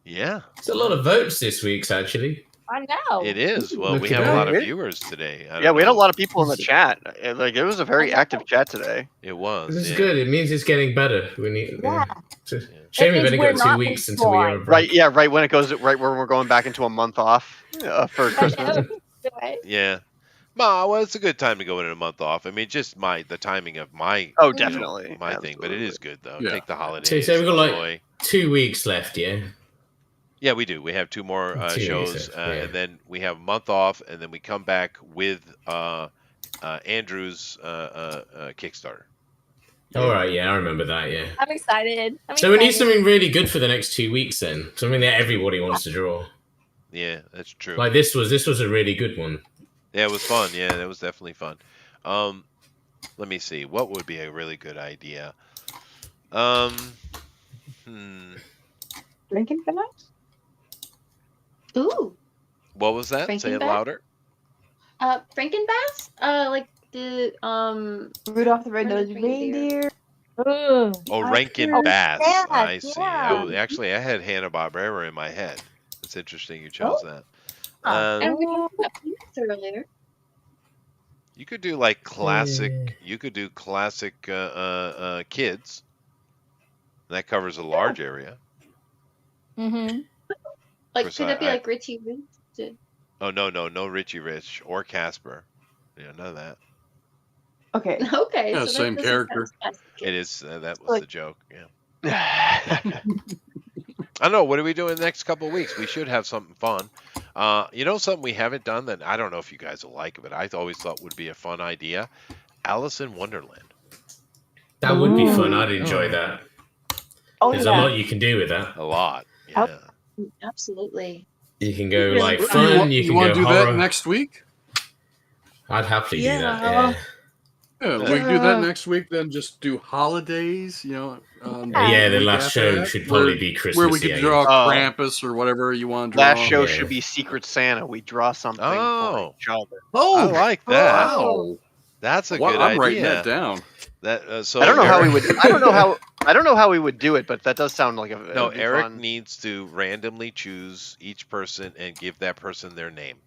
Yeah. It's a lot of votes this week, actually. I know. It is. Well, Look we at have a lot that. of viewers today. Yeah, we had a lot of people in the chat. Like, it was a very active chat today. It was. This is good. It means it's getting better. We need. Yeah. Shame It we've only means we're got 2 not weeks until we are. Right, yeah, right when it goes, right when we're going back into a month off for Christmas. Yeah. Well, it's a good time to go in a month off. I mean, just the timing of my. Oh, definitely. My thing, but it is good though. Yeah. Take the holidays. So we've got enjoy. like 2 weeks left, yeah. Yeah, we do. We have 2 more 2 weeks shows, left, yeah. and then we have a month off, and then we come back with Andrew's Kickstarter. All right, yeah, I remember that, yeah. I'm excited. So we need something really good for the next 2 weeks then. Something that everybody wants to draw. Yeah, that's true. Like this was a really good one. Yeah, it was fun. Yeah, that was definitely fun. Let me see. What would be a really good idea? Frankenfest? Ooh. What was that? Say it Frankenbass? louder. Frankenbass? Like the Rudolph the Red-Nosed Reindeer. Oh, Rankin Bass. yeah, I see. yeah. Oh, actually, I had Hanna-Barbera in my head. It's interesting you chose that. and we talked about peanuts earlier. You could do like classic. You could do classic kids. That covers a large area. Mm-hmm. Like, course, could it be I- like Richie Rich? Oh no Richie Rich or Casper. Yeah, none of that. Okay. Okay. Yeah, so same that character. It is. That was Like- the joke. Yeah. I don't know. What are we doing the next couple of weeks? We should have something fun. Something we haven't done that I don't know if you guys will like, but I always thought would be a fun idea. Alice in Wonderland. That would be fun. I'd enjoy that. Oh, There's yeah. a lot you can do with that. A lot. Yeah. Absolutely. You can go Yeah, like you fun. want- You you can want go to do horror. that next week? I'd happily do that. Yeah. Yeah, we can do that next week. Then just do holidays. Yeah, the last show should probably be Christmas. where we could yeah. draw Oh. Krampus or whatever you want to draw. Last show Yeah. should be Secret Santa. We draw something Oh. for each other. I like that. Wow. That's a Well, good I'm idea. writing that down. That so I don't know how we Eric- would. I don't know how we would do it, but that does sound like a. No, it'd be Eric fun. needs to randomly choose each person and give that person their name.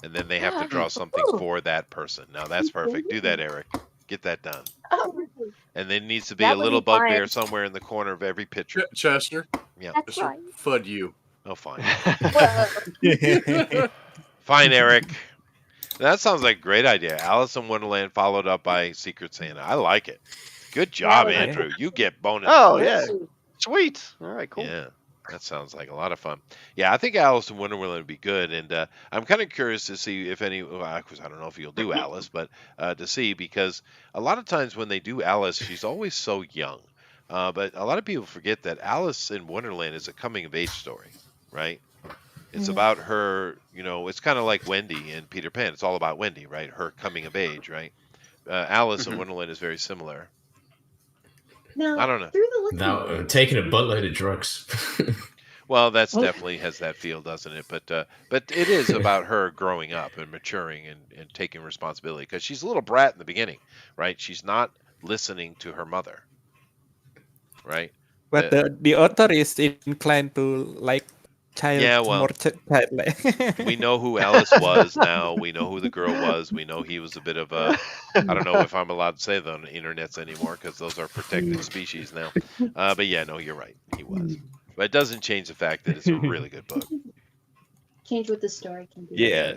And then they have to draw something for that person. Now that's perfect. Do that, Eric. Get that done. And there needs to be That a would little be fun. bugbear somewhere in the corner of every picture. Chester. Yeah. That's right. Fud you. Oh, fine. Well, Fine, Eric. That sounds like a great idea. Alice in Wonderland followed up by Secret Santa. I like it. Good job, Yeah. Andrew. You get bonus. Oh points. yeah, sweet. All right, cool. Yeah, that sounds like a lot of fun. Yeah, I think Alice in Wonderland would be good, and I'm kind of curious to see if any. Well, of course, I don't know if you'll do Alice, but to see because a lot of times when they do Alice, she's always so young. But a lot of people forget that Alice in Wonderland is a coming of age story, right? It's about her. It's kind of like Wendy and Peter Pan. It's all about Wendy, right? Her coming of age, right? Alice in Wonderland is very similar. Now, I don't know. through the looking Now, taking a buttload of drugs. Well, that's definitely has that feel, doesn't it? But it is about her growing up and maturing and taking responsibility because she's a little brat in the beginning, right? She's not listening to her mother, right? But the author is inclined to like child. Yeah, well, more childlike. We know who Alice was now. We know who the girl was. We know he was a bit of a. I don't know if I'm allowed to say that on the internets anymore because those are protected species now. But yeah, no, you're right. He was. But it doesn't change the fact that it's a really good book. change with the story can be. Yeah.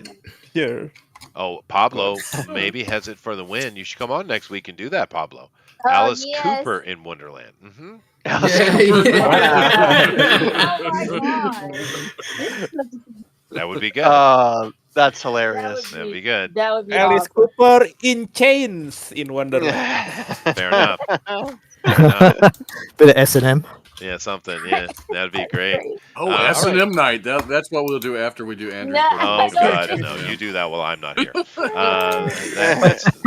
Sure. Oh, Pablo maybe has it for the win. You should come on next week and do that, Pablo. Oh, Alice yes. Cooper in Wonderland. Alice Yeah, Cooper. yeah. Oh my god. That would be good. That's hilarious. That'd be good. That would be Alice awesome. Cooper in chains in Wonderland. Fair enough. Fair enough. Bit of S&M. Yeah, something. Yeah, that'd be great. Oh, all S&M right. night. That's what we'll do after we do Andrew's No. birthday. Oh God, celebration. no! Yeah. You do that while I'm not here.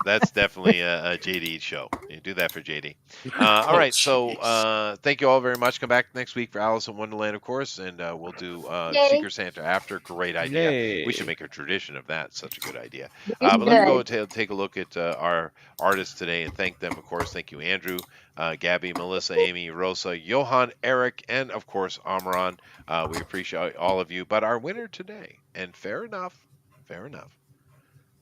That's definitely a JD show. You do that for JD. All right, so thank you all very much. Come back next week for Alice in Wonderland, of course, and we'll do Yay. Secret Santa after. Great idea. Yay. We should make a tradition of that. Such a good idea. You But let's go should. and take a look at our artists today and thank them, of course. Thank you, Andrew, Gabby, Melissa, Amy, Rosa, Johan, Eric, and of course Amran. We appreciate all of you. But our winner today, and fair enough,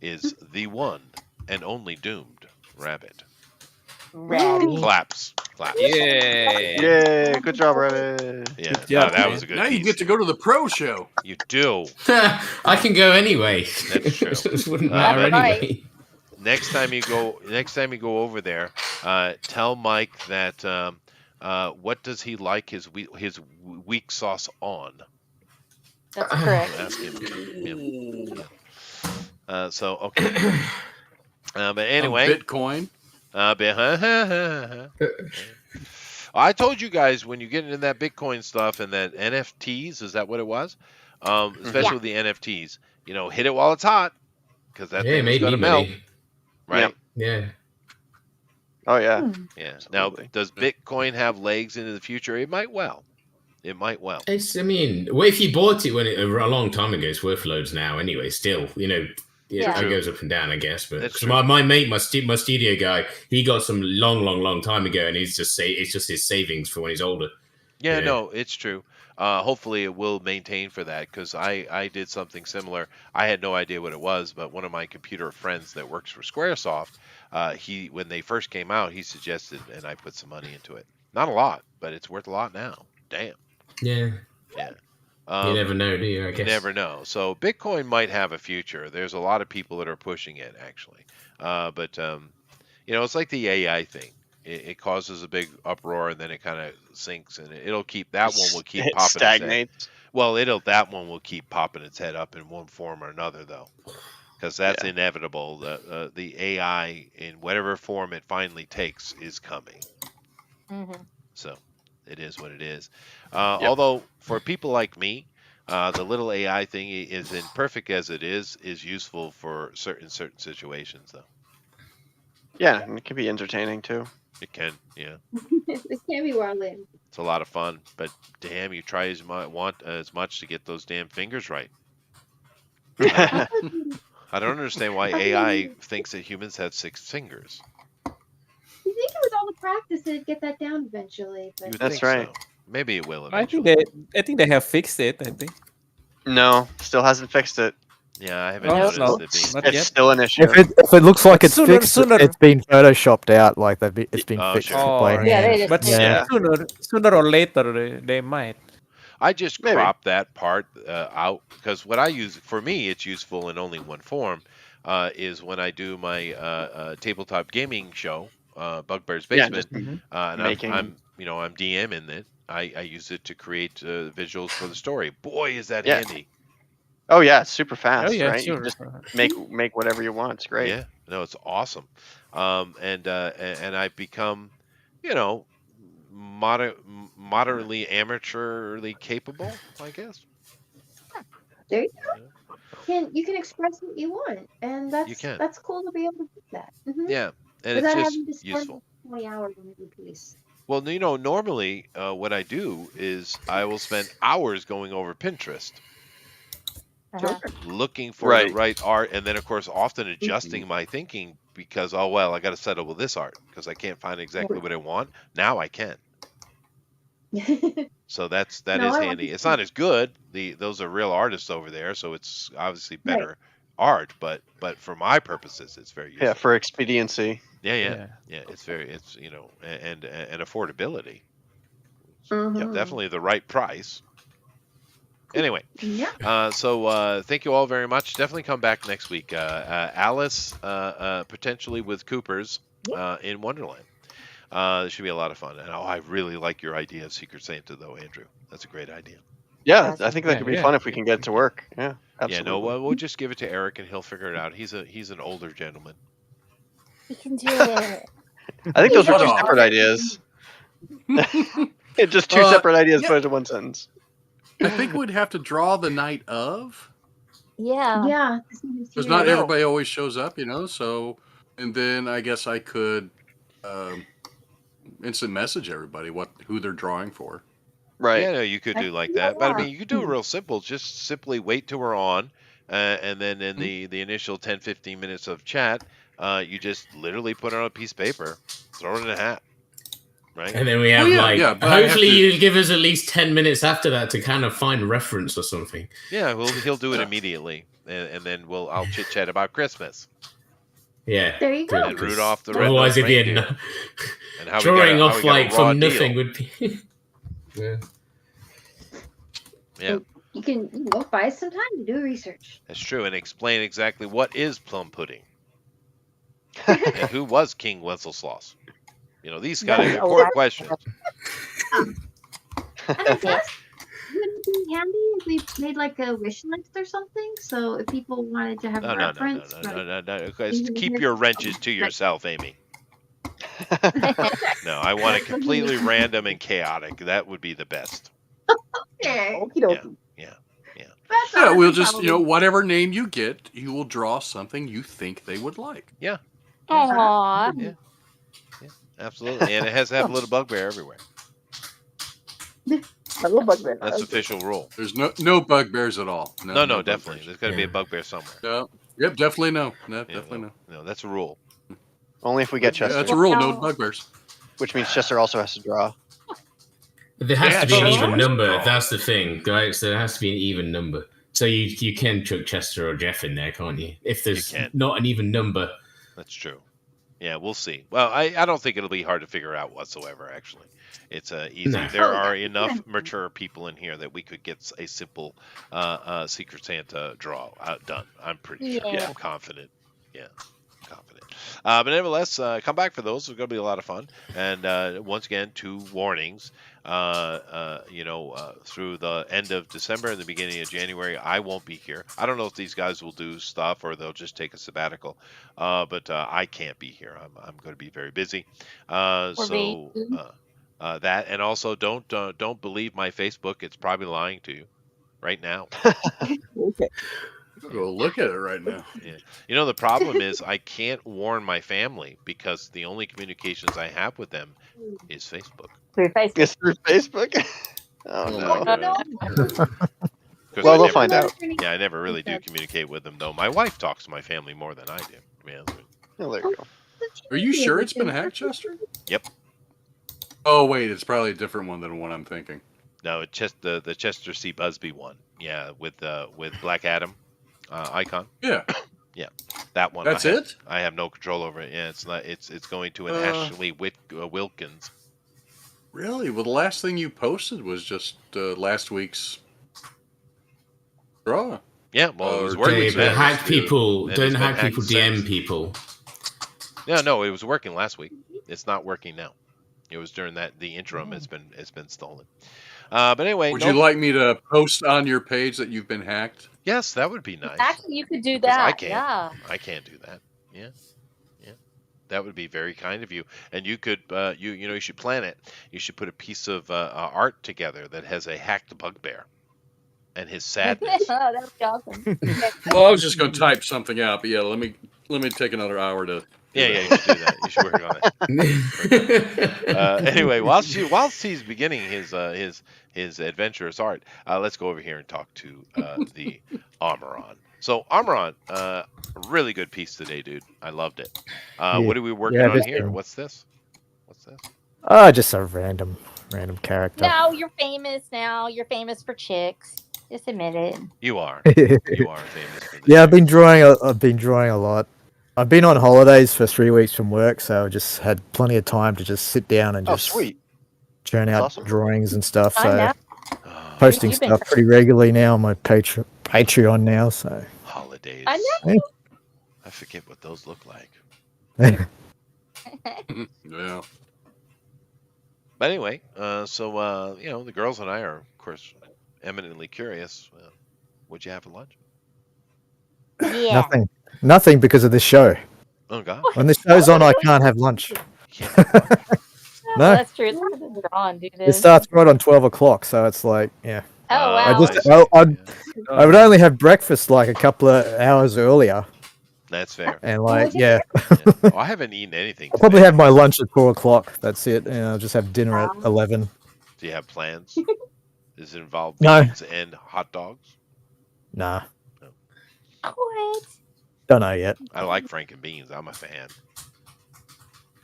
is the one and only doomed rabbit. Rabbit. Claps. Yay. Yay! Good job, Rabbit. Yeah, Good job, that man. was a good Now you piece. get to go to the pro show. You do. I can go anyway. That's true. It wouldn't Uh, matter but- anyway. Next time you go over there, tell Mike that what does he like his weak sauce on? That's correct. Ask him. Yeah. So okay. But anyway, Bitcoin. I told you guys when you get into that Bitcoin stuff and that NFTs, is that what it was? Especially with the NFTs, hit it while it's hot because that Yeah, thing is made going to me melt, money. right? Yeah. Oh yeah. Yeah. Now, does Bitcoin have legs into the future? It might well. I mean, well, if you bought it when a long time ago, it's worth loads now anyway. Still, Yeah. it goes up and down, I guess. But That's 'cause true. my mate, my studio guy, he got some long time ago, and it's just his savings for when he's older. Yeah, Yeah. no, it's true. Hopefully it will maintain for that because I did something similar. I had no idea what it was, but one of my computer friends that works for Squaresoft, when they first came out, he suggested, and I put some money into it. Not a lot, but it's worth a lot now. Damn. Yeah. Yeah. You never know, do you? I You guess. never know. So Bitcoin might have a future. There's a lot of people that are pushing it, actually. But it's like the AI thing. It causes a big uproar and then it kind of sinks, and it'll keep that one will keep It popping. stagnates. Its head. Well, that one will keep popping its head up in one form or another, though, because that's inevitable. The AI in whatever form it finally takes is coming. Mm-hmm. So it is what it is. Although for people like me, the little AI thing is imperfect as it is useful for certain situations, though. Yeah, and it can be entertaining too. It can, yeah. It can be wildly. It's a lot of fun, but damn, you try want as much to get those damn fingers right. I don't understand why AI thinks that humans have 6 fingers. You think with all the practice it'd get that down eventually? But... You would That's think right. so. Maybe it will I eventually. think they have fixed it. I think. No, still hasn't fixed it. Yeah, I haven't No, noticed no, it being. not It's yet. still an issue. If it looks like it's Sooner- fixed, sooner. it's been photoshopped out. Like it's been Oh, fixed sure. by Oh, Yeah, they hand. just But Yeah. sooner or later they might. I just Maybe. crop that part out because what I use for me, it's useful in only one form. Is when I do my tabletop gaming show, Bugbear's Yeah, Basement, just and making- I'm DMing it. I use it to create visuals for the story. Boy, is that Yeah. handy! Oh yeah, it's super fast, Oh yeah, right? You sure. just make whatever you want. It's great. Yeah, no, it's awesome. And I've become, moderately amateurly capable, I guess. There you go. You can express what you want, and You can. that's cool to be able to do that. Mm-hmm. Yeah, and it's Without just having to spend useful. 20 hours on every piece. Well, normally what I do is I will spend hours going over Pinterest Uh-huh. looking for the right art, and then of course often adjusting my thinking because I got to settle with this art because I can't find exactly what I want. Now I can. So that is No, I like handy. it It's too. not as good. Those are real artists over there, so it's obviously better art. But for my purposes, it's very useful. Yeah, for expediency. Yeah. It's and affordability. Mhm. Definitely the right price. Anyway, so thank you all very much. Definitely come back next week. Alice, potentially with Cooper's in Wonderland. It should be a lot of fun. And I really like your idea of Secret Santa, though, Andrew. That's a great idea. Yeah, I think that could be fun if we can get it to work. Yeah, absolutely. Yeah, no, we'll just give it to Eric and he'll figure it out. He's an older gentleman. We can do it. I think those are two separate ideas. Just two separate ideas put into one sentence. I think we'd have to draw the night of. Yeah. Yeah. Because not everybody always shows up, so, and then I guess I could instant message everybody who they're drawing for. Right. Yeah, no, you could do like that. But I mean, you could do it real simple. Just simply wait till we're on. And then in the initial 10, 15 minutes of chat, you just literally put it on a piece of paper, throw it in a hat. Right? And then we have hopefully you give us at least 10 minutes after that to kind of find reference or something. Yeah, he'll do it immediately. And then I'll chit chat about Christmas. Yeah. There you go. And Rudolph the Red Otherwise, Nosed it'd be Reindeer. And how drawing off how like raw from deal. nothing would be. Yeah. You can buy some time to do research. That's true, and explain exactly what is plum pudding. And who was King Wenceslas? These kind of important questions. Wouldn't it be handy if we made like a wish list or something? So if people wanted to have a reference. No. Keep your wrenches to yourself, Amy. No, I want it completely random and chaotic. That would be the best. Okay. Yeah. Yeah, we'll just, whatever name you get, you will draw something you think they would like. Yeah. Aww. Yeah. Absolutely. And it has to have a little bugbear everywhere. A little bugbear. That's official rule. There's no bugbears at all. No, definitely. Bugbears. There's got to be a bugbear somewhere. No. Yep, definitely no. Definitely no. No, that's a rule. Only if we get Chester. That's a rule, no bugbears. Which means Chester also has to draw. But there has to be an even number. That's the thing, right? So there has to be an even number. So you can chuck Chester or Jeff in there, can't you? If there's not an even number. That's true. Yeah, we'll see. Well, I don't think it'll be hard to figure out whatsoever, actually. It's easy. No. There are enough mature people in here that we could get a simple Secret Santa draw done. I'm pretty sure. Yeah. I'm confident. Yeah, confident. But nevertheless, come back for those. It's going to be a lot of fun. And once again, 2 warnings. Through the end of December and the beginning of January, I won't be here. I don't know if these guys will do stuff or they'll just take a sabbatical. But I can't be here. I'm going to be very busy. That, and also don't believe my Facebook. It's probably lying to you right now. Okay. Go look at it right now. Yeah. The problem is I can't warn my family because the only communications I have with them is Facebook. Through Facebook. It's through Facebook? Oh, no. Well, they'll find out. Yeah, I never really do communicate with them, though. My wife talks to my family more than I do. Oh, there you go. Are you sure it's been hacked, Chester? Yep. Oh, wait, it's probably a different one than the one I'm thinking. No, it's just the Chester C. Busby one. Yeah, with Black Adam icon. Yeah. Yeah, that one. That's it? I have no control over it. Yeah, it's not. It's going to an Ashley Wilkins. Really? Well, the last thing you posted was just last week's draw. Yeah, well, it was Okay, working. but hack people, And don't it's been hack people, hacked DM since. people. No, it was working last week. It's not working now. It was during the interim. It's been stolen. But anyway, Would you like me to post on your page that you've been hacked? Yes, that would be nice. Actually, you could do 'Cause that. I can't. Yeah. I can't do that. Yeah. That would be very kind of you. And you could, you should plan it. You should put a piece of art together that has a hacked bugbear and his sadness. Oh, that would be awesome. Well, I was just going to type something out, but yeah, let me take another hour to. Yeah, you should do that. You should work on it. Anyway, whilst he's beginning his adventurous art, let's go over here and talk to the Armoron. So Armoron, really good piece today, dude. I loved it. What are we working on here? What's this? Just a random character. No, you're famous now. You're famous for chicks. Just admit it. You are. You are famous for this. Yeah, I've been drawing a lot. I've been on holidays for 3 weeks from work, so I just had plenty of time to just sit down and just sweet. churn out awesome. drawings and stuff. I So know. posting You've been stuff pretty regularly now on my Patreon now. So holidays. I know. yeah. I forget what those look like. Yeah. But anyway, so the girls and I are, of course, eminently curious. What'd you have for lunch? Yeah. Nothing because of this show. Oh God. When this show's on, I can't have lunch. You can't have lunch. Oh, No. that's true. It's hard to draw, dude. It starts right on 12 o'clock, so it's like, yeah. Oh I wow. just, I would only have breakfast like a couple of hours earlier, That's fair. and like, yeah, Yeah. Oh, I haven't eaten anything I'll probably today. have my lunch at 4 o'clock. That's it, and I'll just have dinner at 11. Do you have plans? Does it involve No. beans and hot dogs? Nah, What? don't know yet. I like Franken beans. I'm a fan.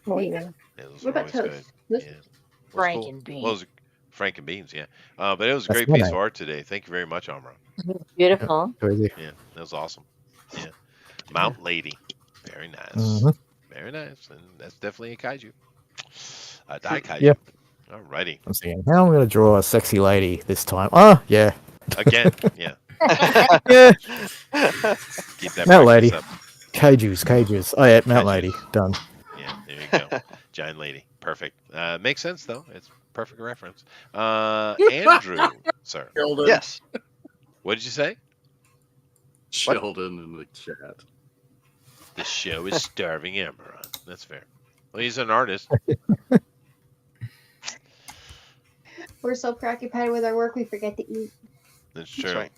Oh yeah. Yeah, those What are about always toast? good. Yeah. What's cool? Franken beans. Well, it was Franken beans, yeah. But it was a That's great my piece name. of art today. Thank you very much, Amra. Beautiful. Too easy. Yeah, that was awesome. Yeah. Mount Lady. Very nice. Mhm. Very nice. And that's definitely a kaiju. A dai kaiju. Yeah. Alrighty. I'm thinking, how am I going to draw a sexy lady this time? Oh, yeah. Again, yeah. Yeah. Keep that Mount practice Lady. up. Kaijus. Oh, yeah, Mount Kaijus. Lady. Done. Yeah, there you go. Giant lady. Perfect. Makes sense, though. It's perfect reference. Andrew, sir. Sheldon. Yes. What did you say? Sheldon in the chat. The show is starving Amaron. That's fair. Well, he's an artist. We're so preoccupied with our work, we forget to eat. That's true. That's right.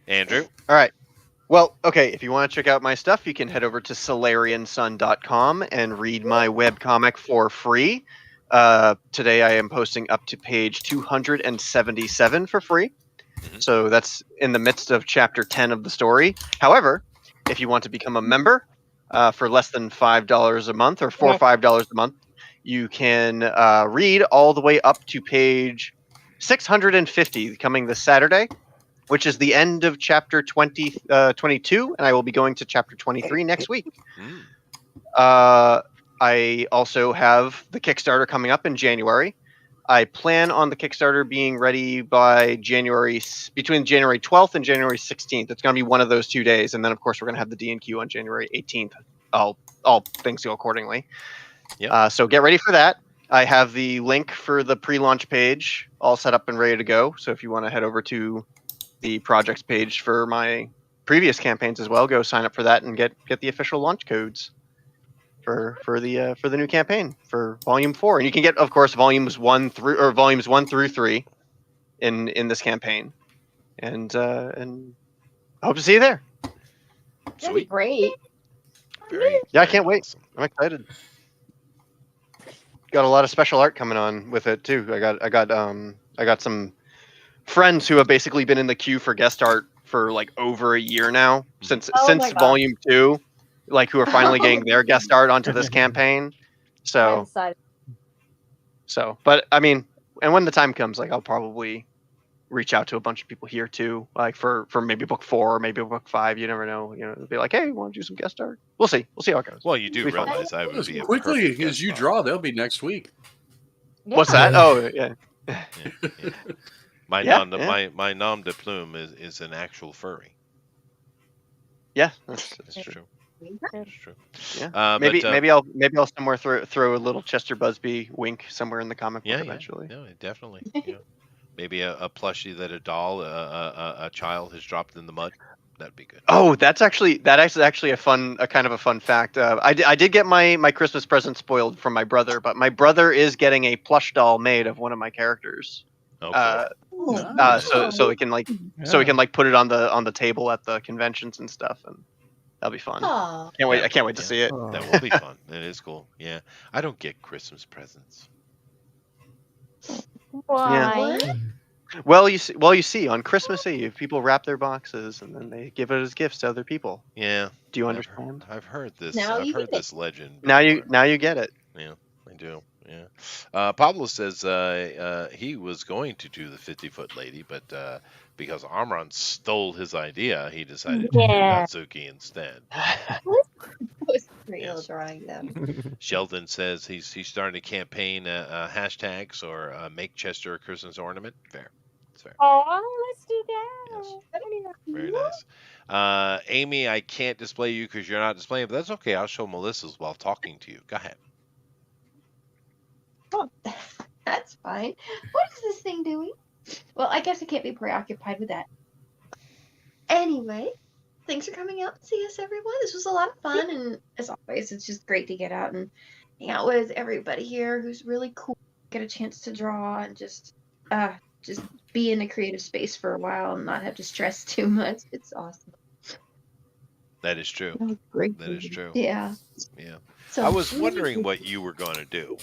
Andrew? All right. Well, okay, if you want to check out my stuff, you can head over to solariansun.com and read my webcomic for free. Today I am posting up to page 277 for free. So that's in the midst of chapter 10 of the story. However, if you want to become a member for less than $5 a month or $4 or $5 a month, you can read all the way up to page 650 coming this Saturday, which is the end of chapter 22, and I will be going to chapter 23 next week. I also have the Kickstarter coming up in January. I plan on the Kickstarter being ready by between January 12th and January 16th. It's going to be one of those 2 days, and then of course we're going to have the D&Q on January 18th. All things go accordingly. Yep. So get ready for that. I have the link for the pre-launch page all set up and ready to go. So if you want to head over to the projects page for my previous campaigns as well, go sign up for that and get the official launch codes for the new campaign for volume 4. And you can get, of course, volumes 1 through 3 in this campaign. And I hope to see you there. That'd be great. Yeah, I can't wait. I'm excited. Got a lot of special art coming on with it too. I got some friends who have basically been in the queue for guest art for like over a year now since volume 2, like who are finally getting their guest art onto this campaign. So, but I mean, and when the time comes, like I'll probably reach out to a bunch of people here too, like for maybe book 4 or maybe book 5. You never know. You know, they'll be like, hey, want to do some guest art? We'll see how it goes. Well, you do realize I would As be a quickly perfect as you guest draw, they'll be next week. What's that? Oh, yeah. yeah. My Yeah, nom my nom de plume is an actual furry. Yeah, that's true. That's true. Yeah, maybe I'll somewhere throw a little Chester Busby wink somewhere in the comic book eventually. No, definitely. Yeah. Maybe a plushie that a doll, a child has dropped in the mud. That'd be good. Oh, that's actually a kind of a fun fact. I did get my Christmas present spoiled from my brother, but my brother is getting a plush doll made of one of my characters. So we can like put it on the table at the conventions and stuff, and that'll be fun. Aw. I can't wait to see it. That will be fun. It is cool. Yeah, I don't get Christmas presents. Why? Yeah. Well, you see, on Christmas Eve, people wrap their boxes and then they give it as gifts to other people. Yeah. Do you understand? I've heard this. Now I've you heard get this legend. Now you get it. Yeah, I do. Yeah. Pablo says he was going to do the 50-foot lady, but because Amron stole his idea, he decided to do Natsuki instead. was real drawing them. Sheldon says he's starting a campaign, hashtags or make Chester a Christmas ornament. Fair. That's fair. Oh, let's do that. Very nice. Amy, I can't display you because you're not displaying, but that's okay. I'll show Melissa's while talking to you. Go ahead. Oh, that's fine. What is this thing doing? Well, I guess I can't be preoccupied with that. Anyway, thanks for coming out to see us, everyone. This was a lot of fun, and as always, it's just great to get out and hang out with everybody here who's really cool. Get a chance to draw and just be in a creative space for a while and not have to stress too much. It's awesome. That is true. That was great. That is true. Yeah. Yeah. So I was wondering what you were going to do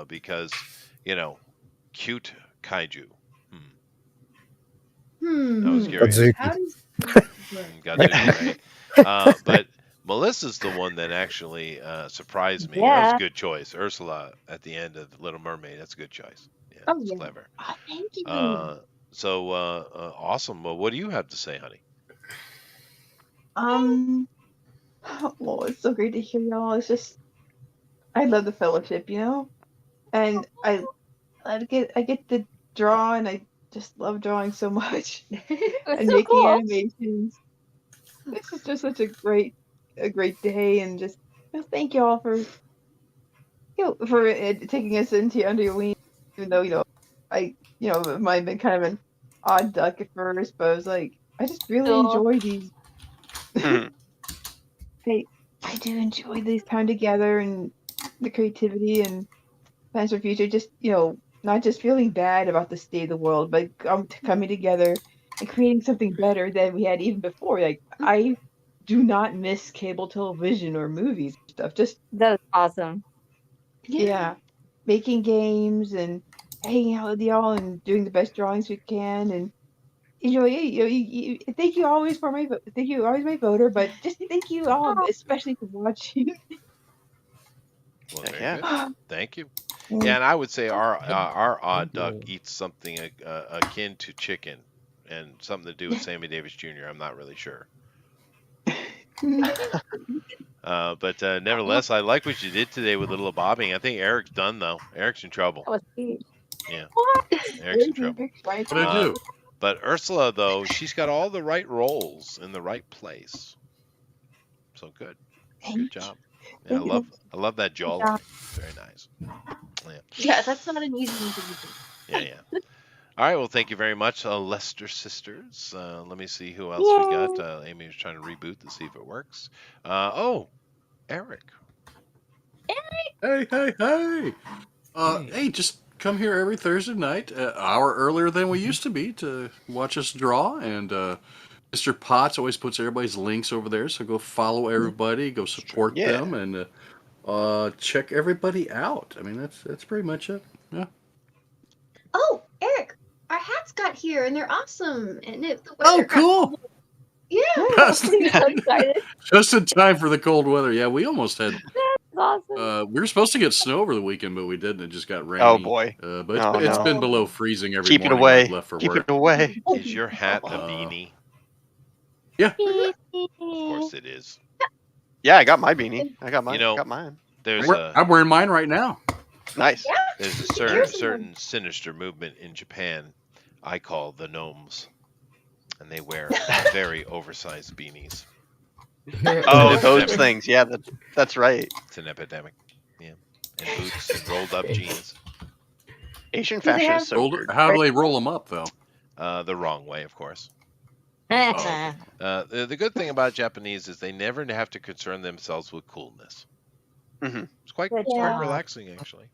because, cute kaiju. I was curious. Godzooky, right? But Melissa's the one that actually surprised me. That was Yeah. a good choice. Ursula at the end of Little Mermaid. That's a good choice. Yeah, it's clever. Oh, thank you. So awesome. Well, what do you have to say, honey? Well, it's so great to hear y'all. It's just, I love the fellowship, and I get to draw, and I just love drawing so much and so making cool. animations. This is just such a great day, and just thank y'all for taking us under your wing, even though I it might have been kind of an odd duck at first, but I was like, I just really enjoy these. I do enjoy these time together and the creativity and plans for future. Just not just feeling bad about the state of the world, but coming together and creating something better than we had even before. Like, I do not miss cable television or movies and stuff. Just That's awesome. yeah, making games and hanging out with y'all and doing the best drawings we can and. Thank you always thank you always my voter, but just thank you all, especially for watching. Well, very good. Thank you. Yeah, and I would say our odd duck eats something akin to chicken, and something to do with Sammy Davis Jr. I'm not really sure. But nevertheless, I like what you did today with little bobbing. I think Eric's done though. Eric's in trouble. That was cute. Yeah, Eric's in trouble. What did I do? But Ursula, though, she's got all the right roles in the right place. So good. Good job. Yeah, I love that jawline. Very nice. Yeah, that's not an easy thing to do. Yeah. All right. Well, thank you very much, Lester Sisters. Let me see who else we got. Amy was trying to reboot to see if it works. Eric. Hey. Hey, just come here every Thursday night, an hour earlier than we used to be, to watch us draw. And Mr. Potts always puts everybody's links over there, so go follow everybody, go support them, and check everybody out. I mean, that's pretty much it. Yeah. Oh, Eric, our hats got here, and they're awesome. And the weather cool. Yeah, Just, I'm so excited. just in time for the cold weather. Yeah, we almost had. That's awesome. We were supposed to get snow over the weekend, but we didn't. It just got rainy. Oh boy! But it's been below freezing every Keep it morning. away. I've left for Keep work. it away. Is your hat a beanie? Yeah. Of course it is. Yeah, I got my beanie. I got mine. got mine. I'm wearing mine right now. Nice. There's a certain sinister movement in Japan I call the gnomes, and they wear very oversized beanies. Oh, those things. Yeah, that's right. It's an epidemic. Yeah, and boots and rolled up jeans. Asian fashion is so weird. How do they roll them up, though? The wrong way, of course. The good thing about Japanese is they never have to concern themselves with coolness. Mm-hmm. It's quite relaxing, actually.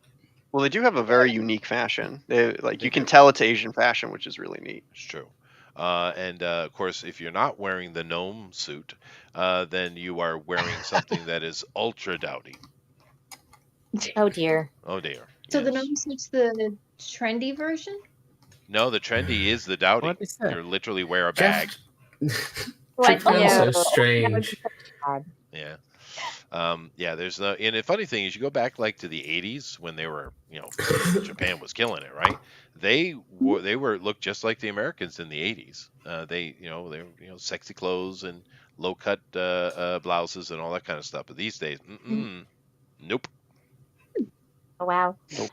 Well, they do have a very unique fashion. You can tell it's Asian fashion, which is really neat. It's true. And of course, if you're not wearing the gnome suit, then you are wearing something that is ultra dowdy. Oh dear. Oh dear. So the gnome suit's the trendy version? No, the trendy is the dowdy. What is that? You literally wear a bag. Like, so strange. Yeah. There's no, and the funny thing is, you go back like to the 80s when they were, Japan was killing it, right? They looked just like the Americans in the 80s. They were sexy clothes and low cut blouses and all that kind of stuff. But these days, nope. Oh wow. Nope.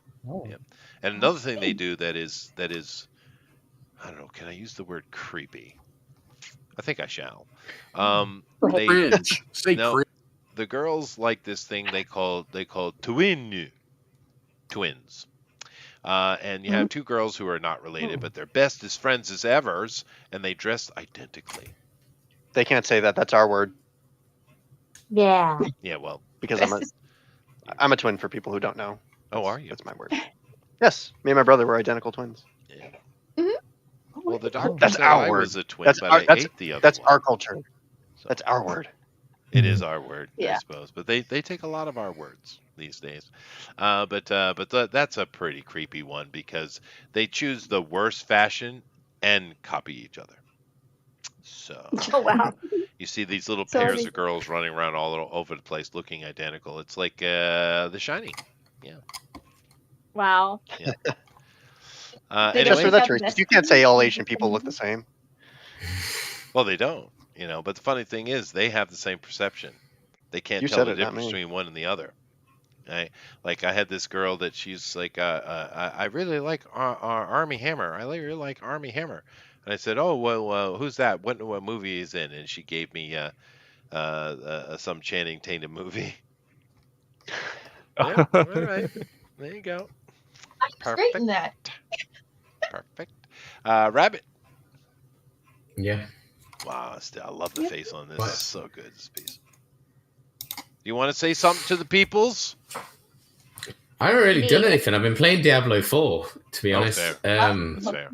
Yeah. And another thing they do that is I don't know. Can I use the word creepy? I think I shall. They Cringe. Say no. cringe. The girls like this thing they call twins. And you have two girls who are not related, but they're best as friends as evers, and they dress identically. They can't say that. That's our word. Yeah. Yeah, well, Because I'm a twin for people who don't know. Oh, are you? That's my word. Yes, me and my brother were identical twins. Yeah. Well, the doctor That's said our I word. was a twin, That's but our, I that's, ate the other that's one. our culture. That's our word. It is our word, I Yeah. suppose. But they take a lot of our words these days. That's a pretty creepy one because they choose the worst fashion and copy each other. So Oh wow. you see these little So pairs they- of girls running around all over the place looking identical. It's like The Shining. Yeah. Wow. Yeah. They Just for Anyway, that, have Teresa, next- you can't say all Asian people look the same. well, they don't, But the funny thing is, they have the same perception. They can't You tell said the it, not difference me. between one and the other. Right? Like I had this girl that she's like, I really like Army Hammer. I really like Army Hammer. And I said, oh well, who's that? What movie is in? And she gave me some Channing Tatum movie. Yeah, all right, there you go. Straighten that. Perfect. Rabbit. Yeah. Wow, I love the face on this. It's so good, this piece. You want to say something to the peoples? I haven't really done anything. I've been playing Diablo 4, to be honest. Fair. That's fair.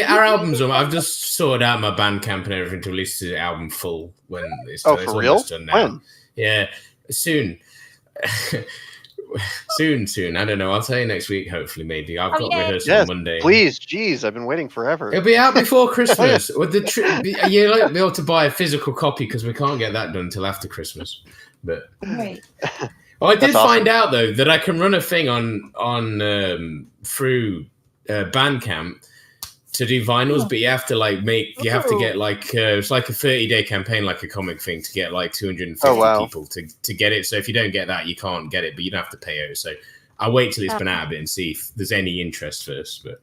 Our albums, I've just sorted out my Bandcamp and everything to release the album full when it's Oh, done. for It's real? almost done now. When? Yeah, soon. soon. I don't know. I'll tell you next week, hopefully, maybe. I've got rehearsal on Monday. Please, jeez, I've been waiting forever. It'll be out before Christmas. With you like be able to buy a physical copy because we can't get that done until after Christmas. But Right. I did That's find awesome. out though that I can run a thing on through Bandcamp to do vinyls, but you have to get like it's like a 30-day campaign, like a comic thing, to get like 250 people to get it. So if you don't get that, you can't get it, but you don't have to pay it. So I'll wait till it's been out a bit and see if there's any interest first. But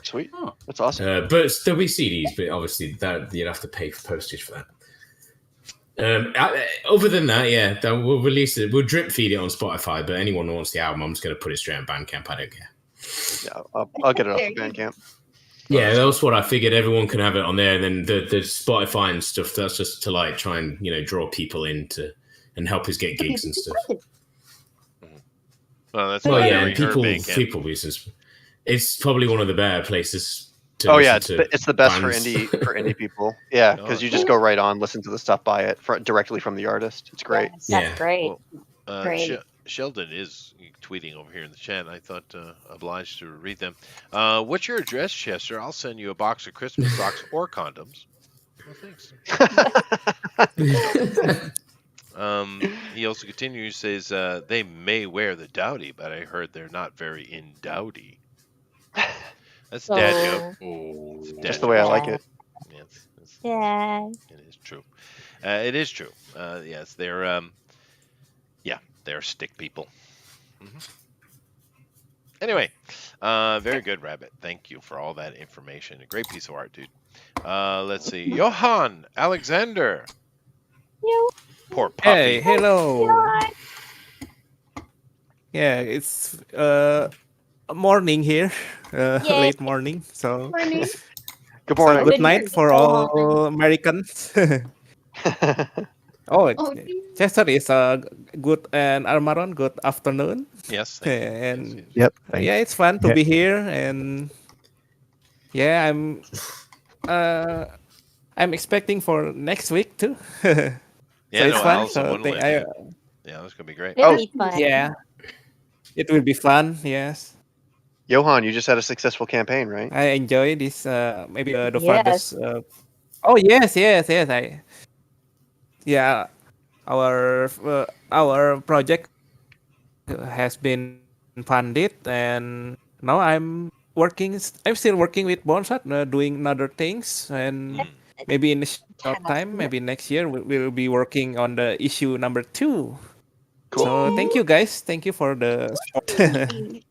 sweet, that's awesome. but there'll be CDs, but obviously that you'd have to pay for postage for that. Other than that, yeah, we'll release it. We'll drip feed it on Spotify. But anyone who wants the album, I'm just going to put it straight on Bandcamp. I don't care. Yeah, I'll get it off of Bandcamp. Yeah, that's what I figured. Everyone can have it on there, and then the Spotify and stuff. That's just to like try and draw people into and help us get gigs and stuff. Well, that's Well, why yeah, I and heard Bandcamp. people business. It's probably one of the better places. Oh yeah, it's the best for indie people. Yeah, because you just go right on, listen to the stuff, buy it directly from the artist. It's great. Yes, that's great. Well, Great. Sheldon is tweeting over here in the chat. I thought obliged to read them. What's your address, Chester? I'll send you a box of Christmas socks or condoms. Well, thanks. He also continues, says they may wear the dowdy, but I heard they're not very in dowdy. That's dad joke. It's just the way I like it. Yeah. It is true. It is true. Yes, they're they're stick people. Mm-hmm. Anyway, very good, Rabbit. Thank you for all that information. A great piece of art, dude. Let's see. Johan Alexander. Poor puppy. Hey, hello. Yeah, it's morning here, late morning. So Morning. Good morning. Good night for all Americans. Chester is good, and Armaron, good afternoon. Yes. And Yep. yeah, it's fun to be here, and yeah, I'm expecting for next week too. So it's fun. So yeah, that's gonna be great. It'll be fun. Yeah, it will be fun. Yes. Johan, you just had a successful campaign, right? I enjoy this. Maybe the Yes. father's. Oh yes. Our project has been funded, and now I'm still working with Bonsat, doing other things, and maybe in a short time, maybe next year, we'll be working on the issue number 2. Cool. So thank you guys. Thank you for the support.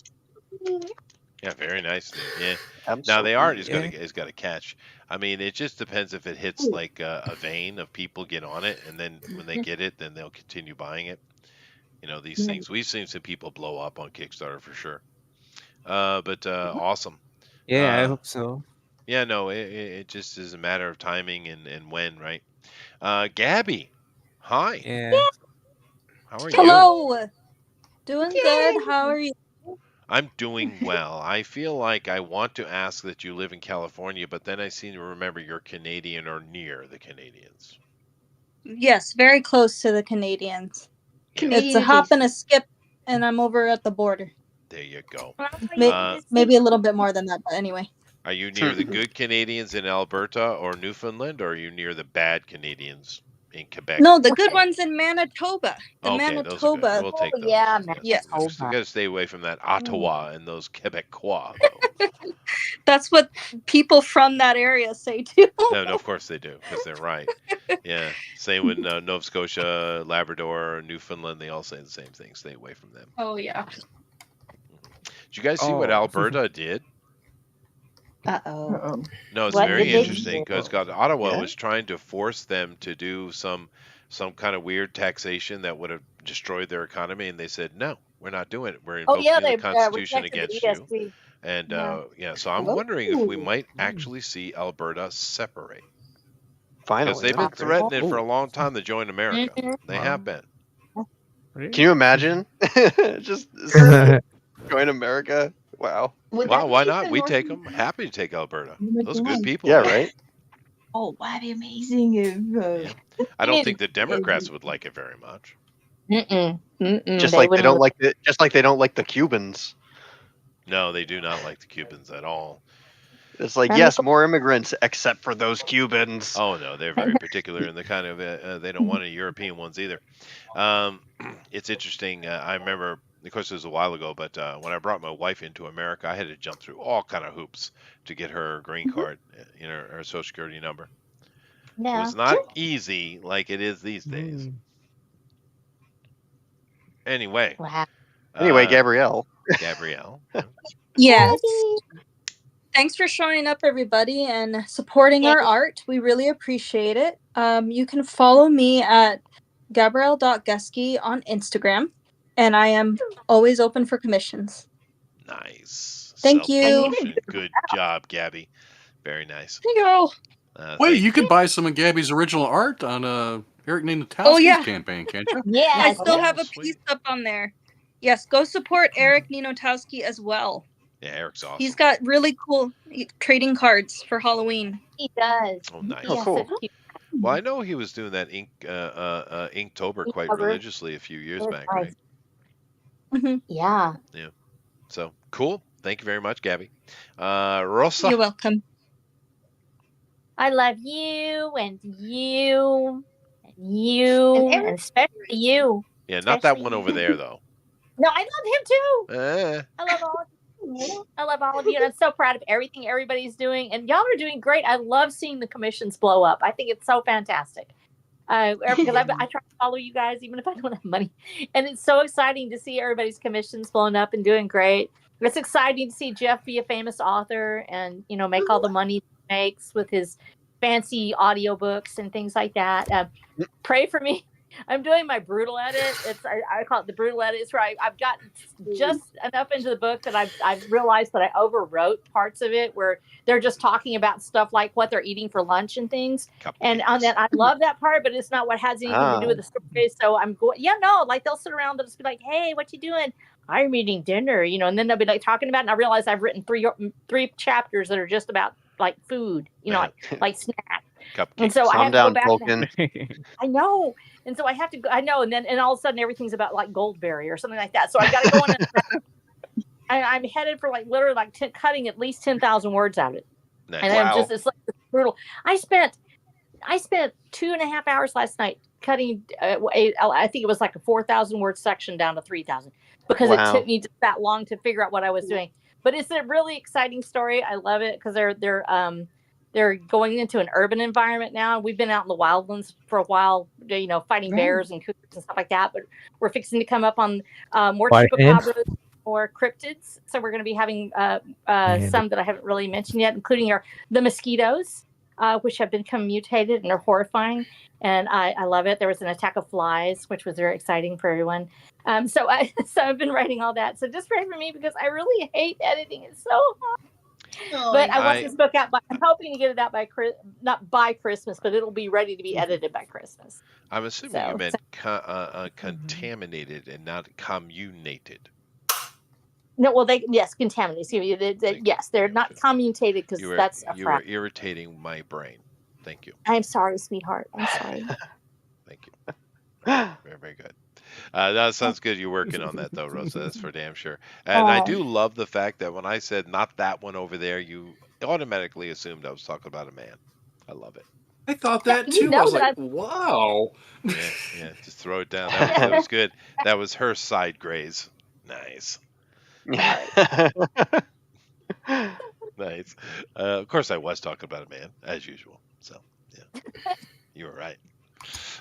Yeah, very nice. Yeah. Absolutely. Now the art is got to catch. I mean, it just depends if it hits like a vein of people get on it, and then when they get it, then they'll continue buying it. You know, these things. We've seen some people blow up on Kickstarter for sure. But awesome. Yeah, I hope so. Yeah, no, it just is a matter of timing and when, right? Gabby, hi. Yeah. How are you? Hello. Doing good. How are you? I'm doing well. I feel like I want to ask that you live in California, but then I seem to remember you're Canadian or near the Canadians. Yes, very close to the Canadians. It's a hop and a skip, and I'm over at the border. There you go. Maybe a little bit more than that, but anyway. Are you near the good Canadians in Alberta or Newfoundland, or are you near the bad Canadians in Quebec? No, the good ones in Manitoba. Okay, those are good. We'll take those. Yeah, Yes. You got to stay away from that Ottawa and those Quebecois, though. That's what people from that area say too. No, of course they do, because they're right. Yeah, same with Nova Scotia, Labrador, Newfoundland. They all say the same thing. Stay away from them. Oh yeah. Did you guys see what Alberta did? Uh-oh. No, it's What very did they interesting because Ottawa was trying to force them to do some kind of weird taxation that would have destroyed their economy, and they said, "No, we're not doing it. We're invoking the Constitution against you." And so I'm wondering if we might actually see Alberta separate. Finally, because they've been threatening for a long time to join America. They have been. Can you imagine? Just join America? Wow. Wow, why not? We take them. Happy to take Alberta. Those are good people. Yeah, right? Oh, that'd be amazing if. I don't think the Democrats would like it very much. Just like they don't like the, just like they don't like the Cubans. No, they do not like the Cubans at all. It's like, yes, more immigrants, except for those Cubans. Oh no, they're very particular in the kind of. They don't want any European ones either. It's interesting. I remember, of course, it was a while ago, but when I brought my wife into America, I had to jump through all kind of hoops to get her green card, her Social Security number. It was not easy like it is these days. Anyway. Anyway, Gabrielle. Gabrielle. Yes. Thanks for showing up, everybody, and supporting our art. We really appreciate it. You can follow me at gabrielle.guskey on Instagram, and I am always open for commissions. Nice. Thank you. Good job, Gabby. Very nice. There you go. Wait, you could buy some of Gabby's original art on Eric Ninotowski's campaign, can't you? Yeah, I still have a piece up on there. Yes, go support Eric Ninotowski as well. Yeah, Eric's awesome. He's got really cool trading cards for Halloween. He does. Oh, nice. Oh, cool. Well, I know he was doing that Inktober quite religiously a few years back, right? Mm-hmm. Yeah. Yeah. So cool. Thank you very much, Gabby. Rosa. You're welcome. I love you and you and you and especially you. Yeah, not that one over there though. No, I love him too. I love all of you. I love all of you, and I'm so proud of everything everybody's doing. And y'all are doing great. I love seeing the commissions blow up. I think it's so fantastic. Because I try to follow you guys even if I don't have money, and it's so exciting to see everybody's commissions blowing up and doing great. It's exciting to see Jeff be a famous author and make all the money he makes with his fancy audiobooks and things like that. Pray for me. I'm doing my brutal edit. I call it the brutal edit. It's where I've gotten just enough into the book that I've realized that I overwrote parts of it where they're just talking about stuff like what they're eating for lunch and things. And on that, I love that part, but it's not what has anything to do with the story. So I'm going, like they'll sit around and just be like, "Hey, what you doing?" "I'm eating dinner," and then they'll be like talking about it. And I realize I've written three chapters that are just about like food, like snack. And so I have to go back. I know. And so I have to go, and then all of a sudden everything's about like Goldberry or something like that. So I got to go in. I'm headed for like literally like cutting at least 10,000 words out of it. Nice. And I'm it's like brutal. I spent 2.5 hours last night cutting. I think it was like a 4,000 word section down to 3,000 because it took me just that long to figure out what I was doing. But it's a really exciting story. I love it because they're going into an urban environment now. We've been out in the wildlands for a while, fighting bears and cougars and stuff like that. But we're fixing to come up on more chupacabras. more cryptids. So we're going to be having some that I haven't really mentioned yet, including the mosquitoes, which have become mutated and are horrifying. And I love it. There was an attack of flies, which was very exciting for everyone. So I've been writing all that. So just pray for me because I really hate editing. It's so hard. But I want this book out. I'm hoping to get it out by not by Christmas, but it'll be ready to be edited by Christmas. I'm assuming you meant contaminated and not communated. No, well, contaminated. Yes, they're not commutated because that's a you were irritating my brain. Thank you. I'm sorry, sweetheart. I'm sorry. Thank you. Very, very good. That sounds good. You're working on that, though, Rosa. That's for damn sure. And I do love the fact that when I said not that one over there, you automatically assumed I was talking about a man. I love it. I thought that too. I was like, wow. Yeah, just throw it down. That was good. That was her side graze. Nice. Nice. Of course, I was talking about a man, as usual. So, yeah, you were right.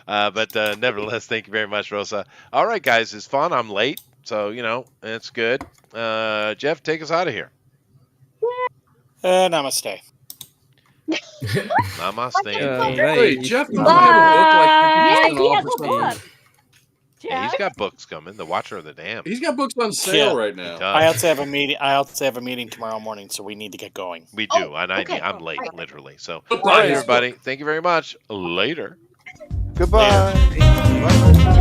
But nevertheless, thank you very much, Rosa. All right, guys, it's fun. I'm late, so, it's good. Jeff, take us out of here. Namaste. Namaste. Hey, Jeff, you have a book like 50% off or something. Yeah, he's got books coming. The Watcher of the Dam. He's got books on sale right now. I also have a meeting tomorrow morning, so we need to get going. We do, and I'm late, literally. So, all right, everybody. Thank you very much. Later. Goodbye. Later. Bye.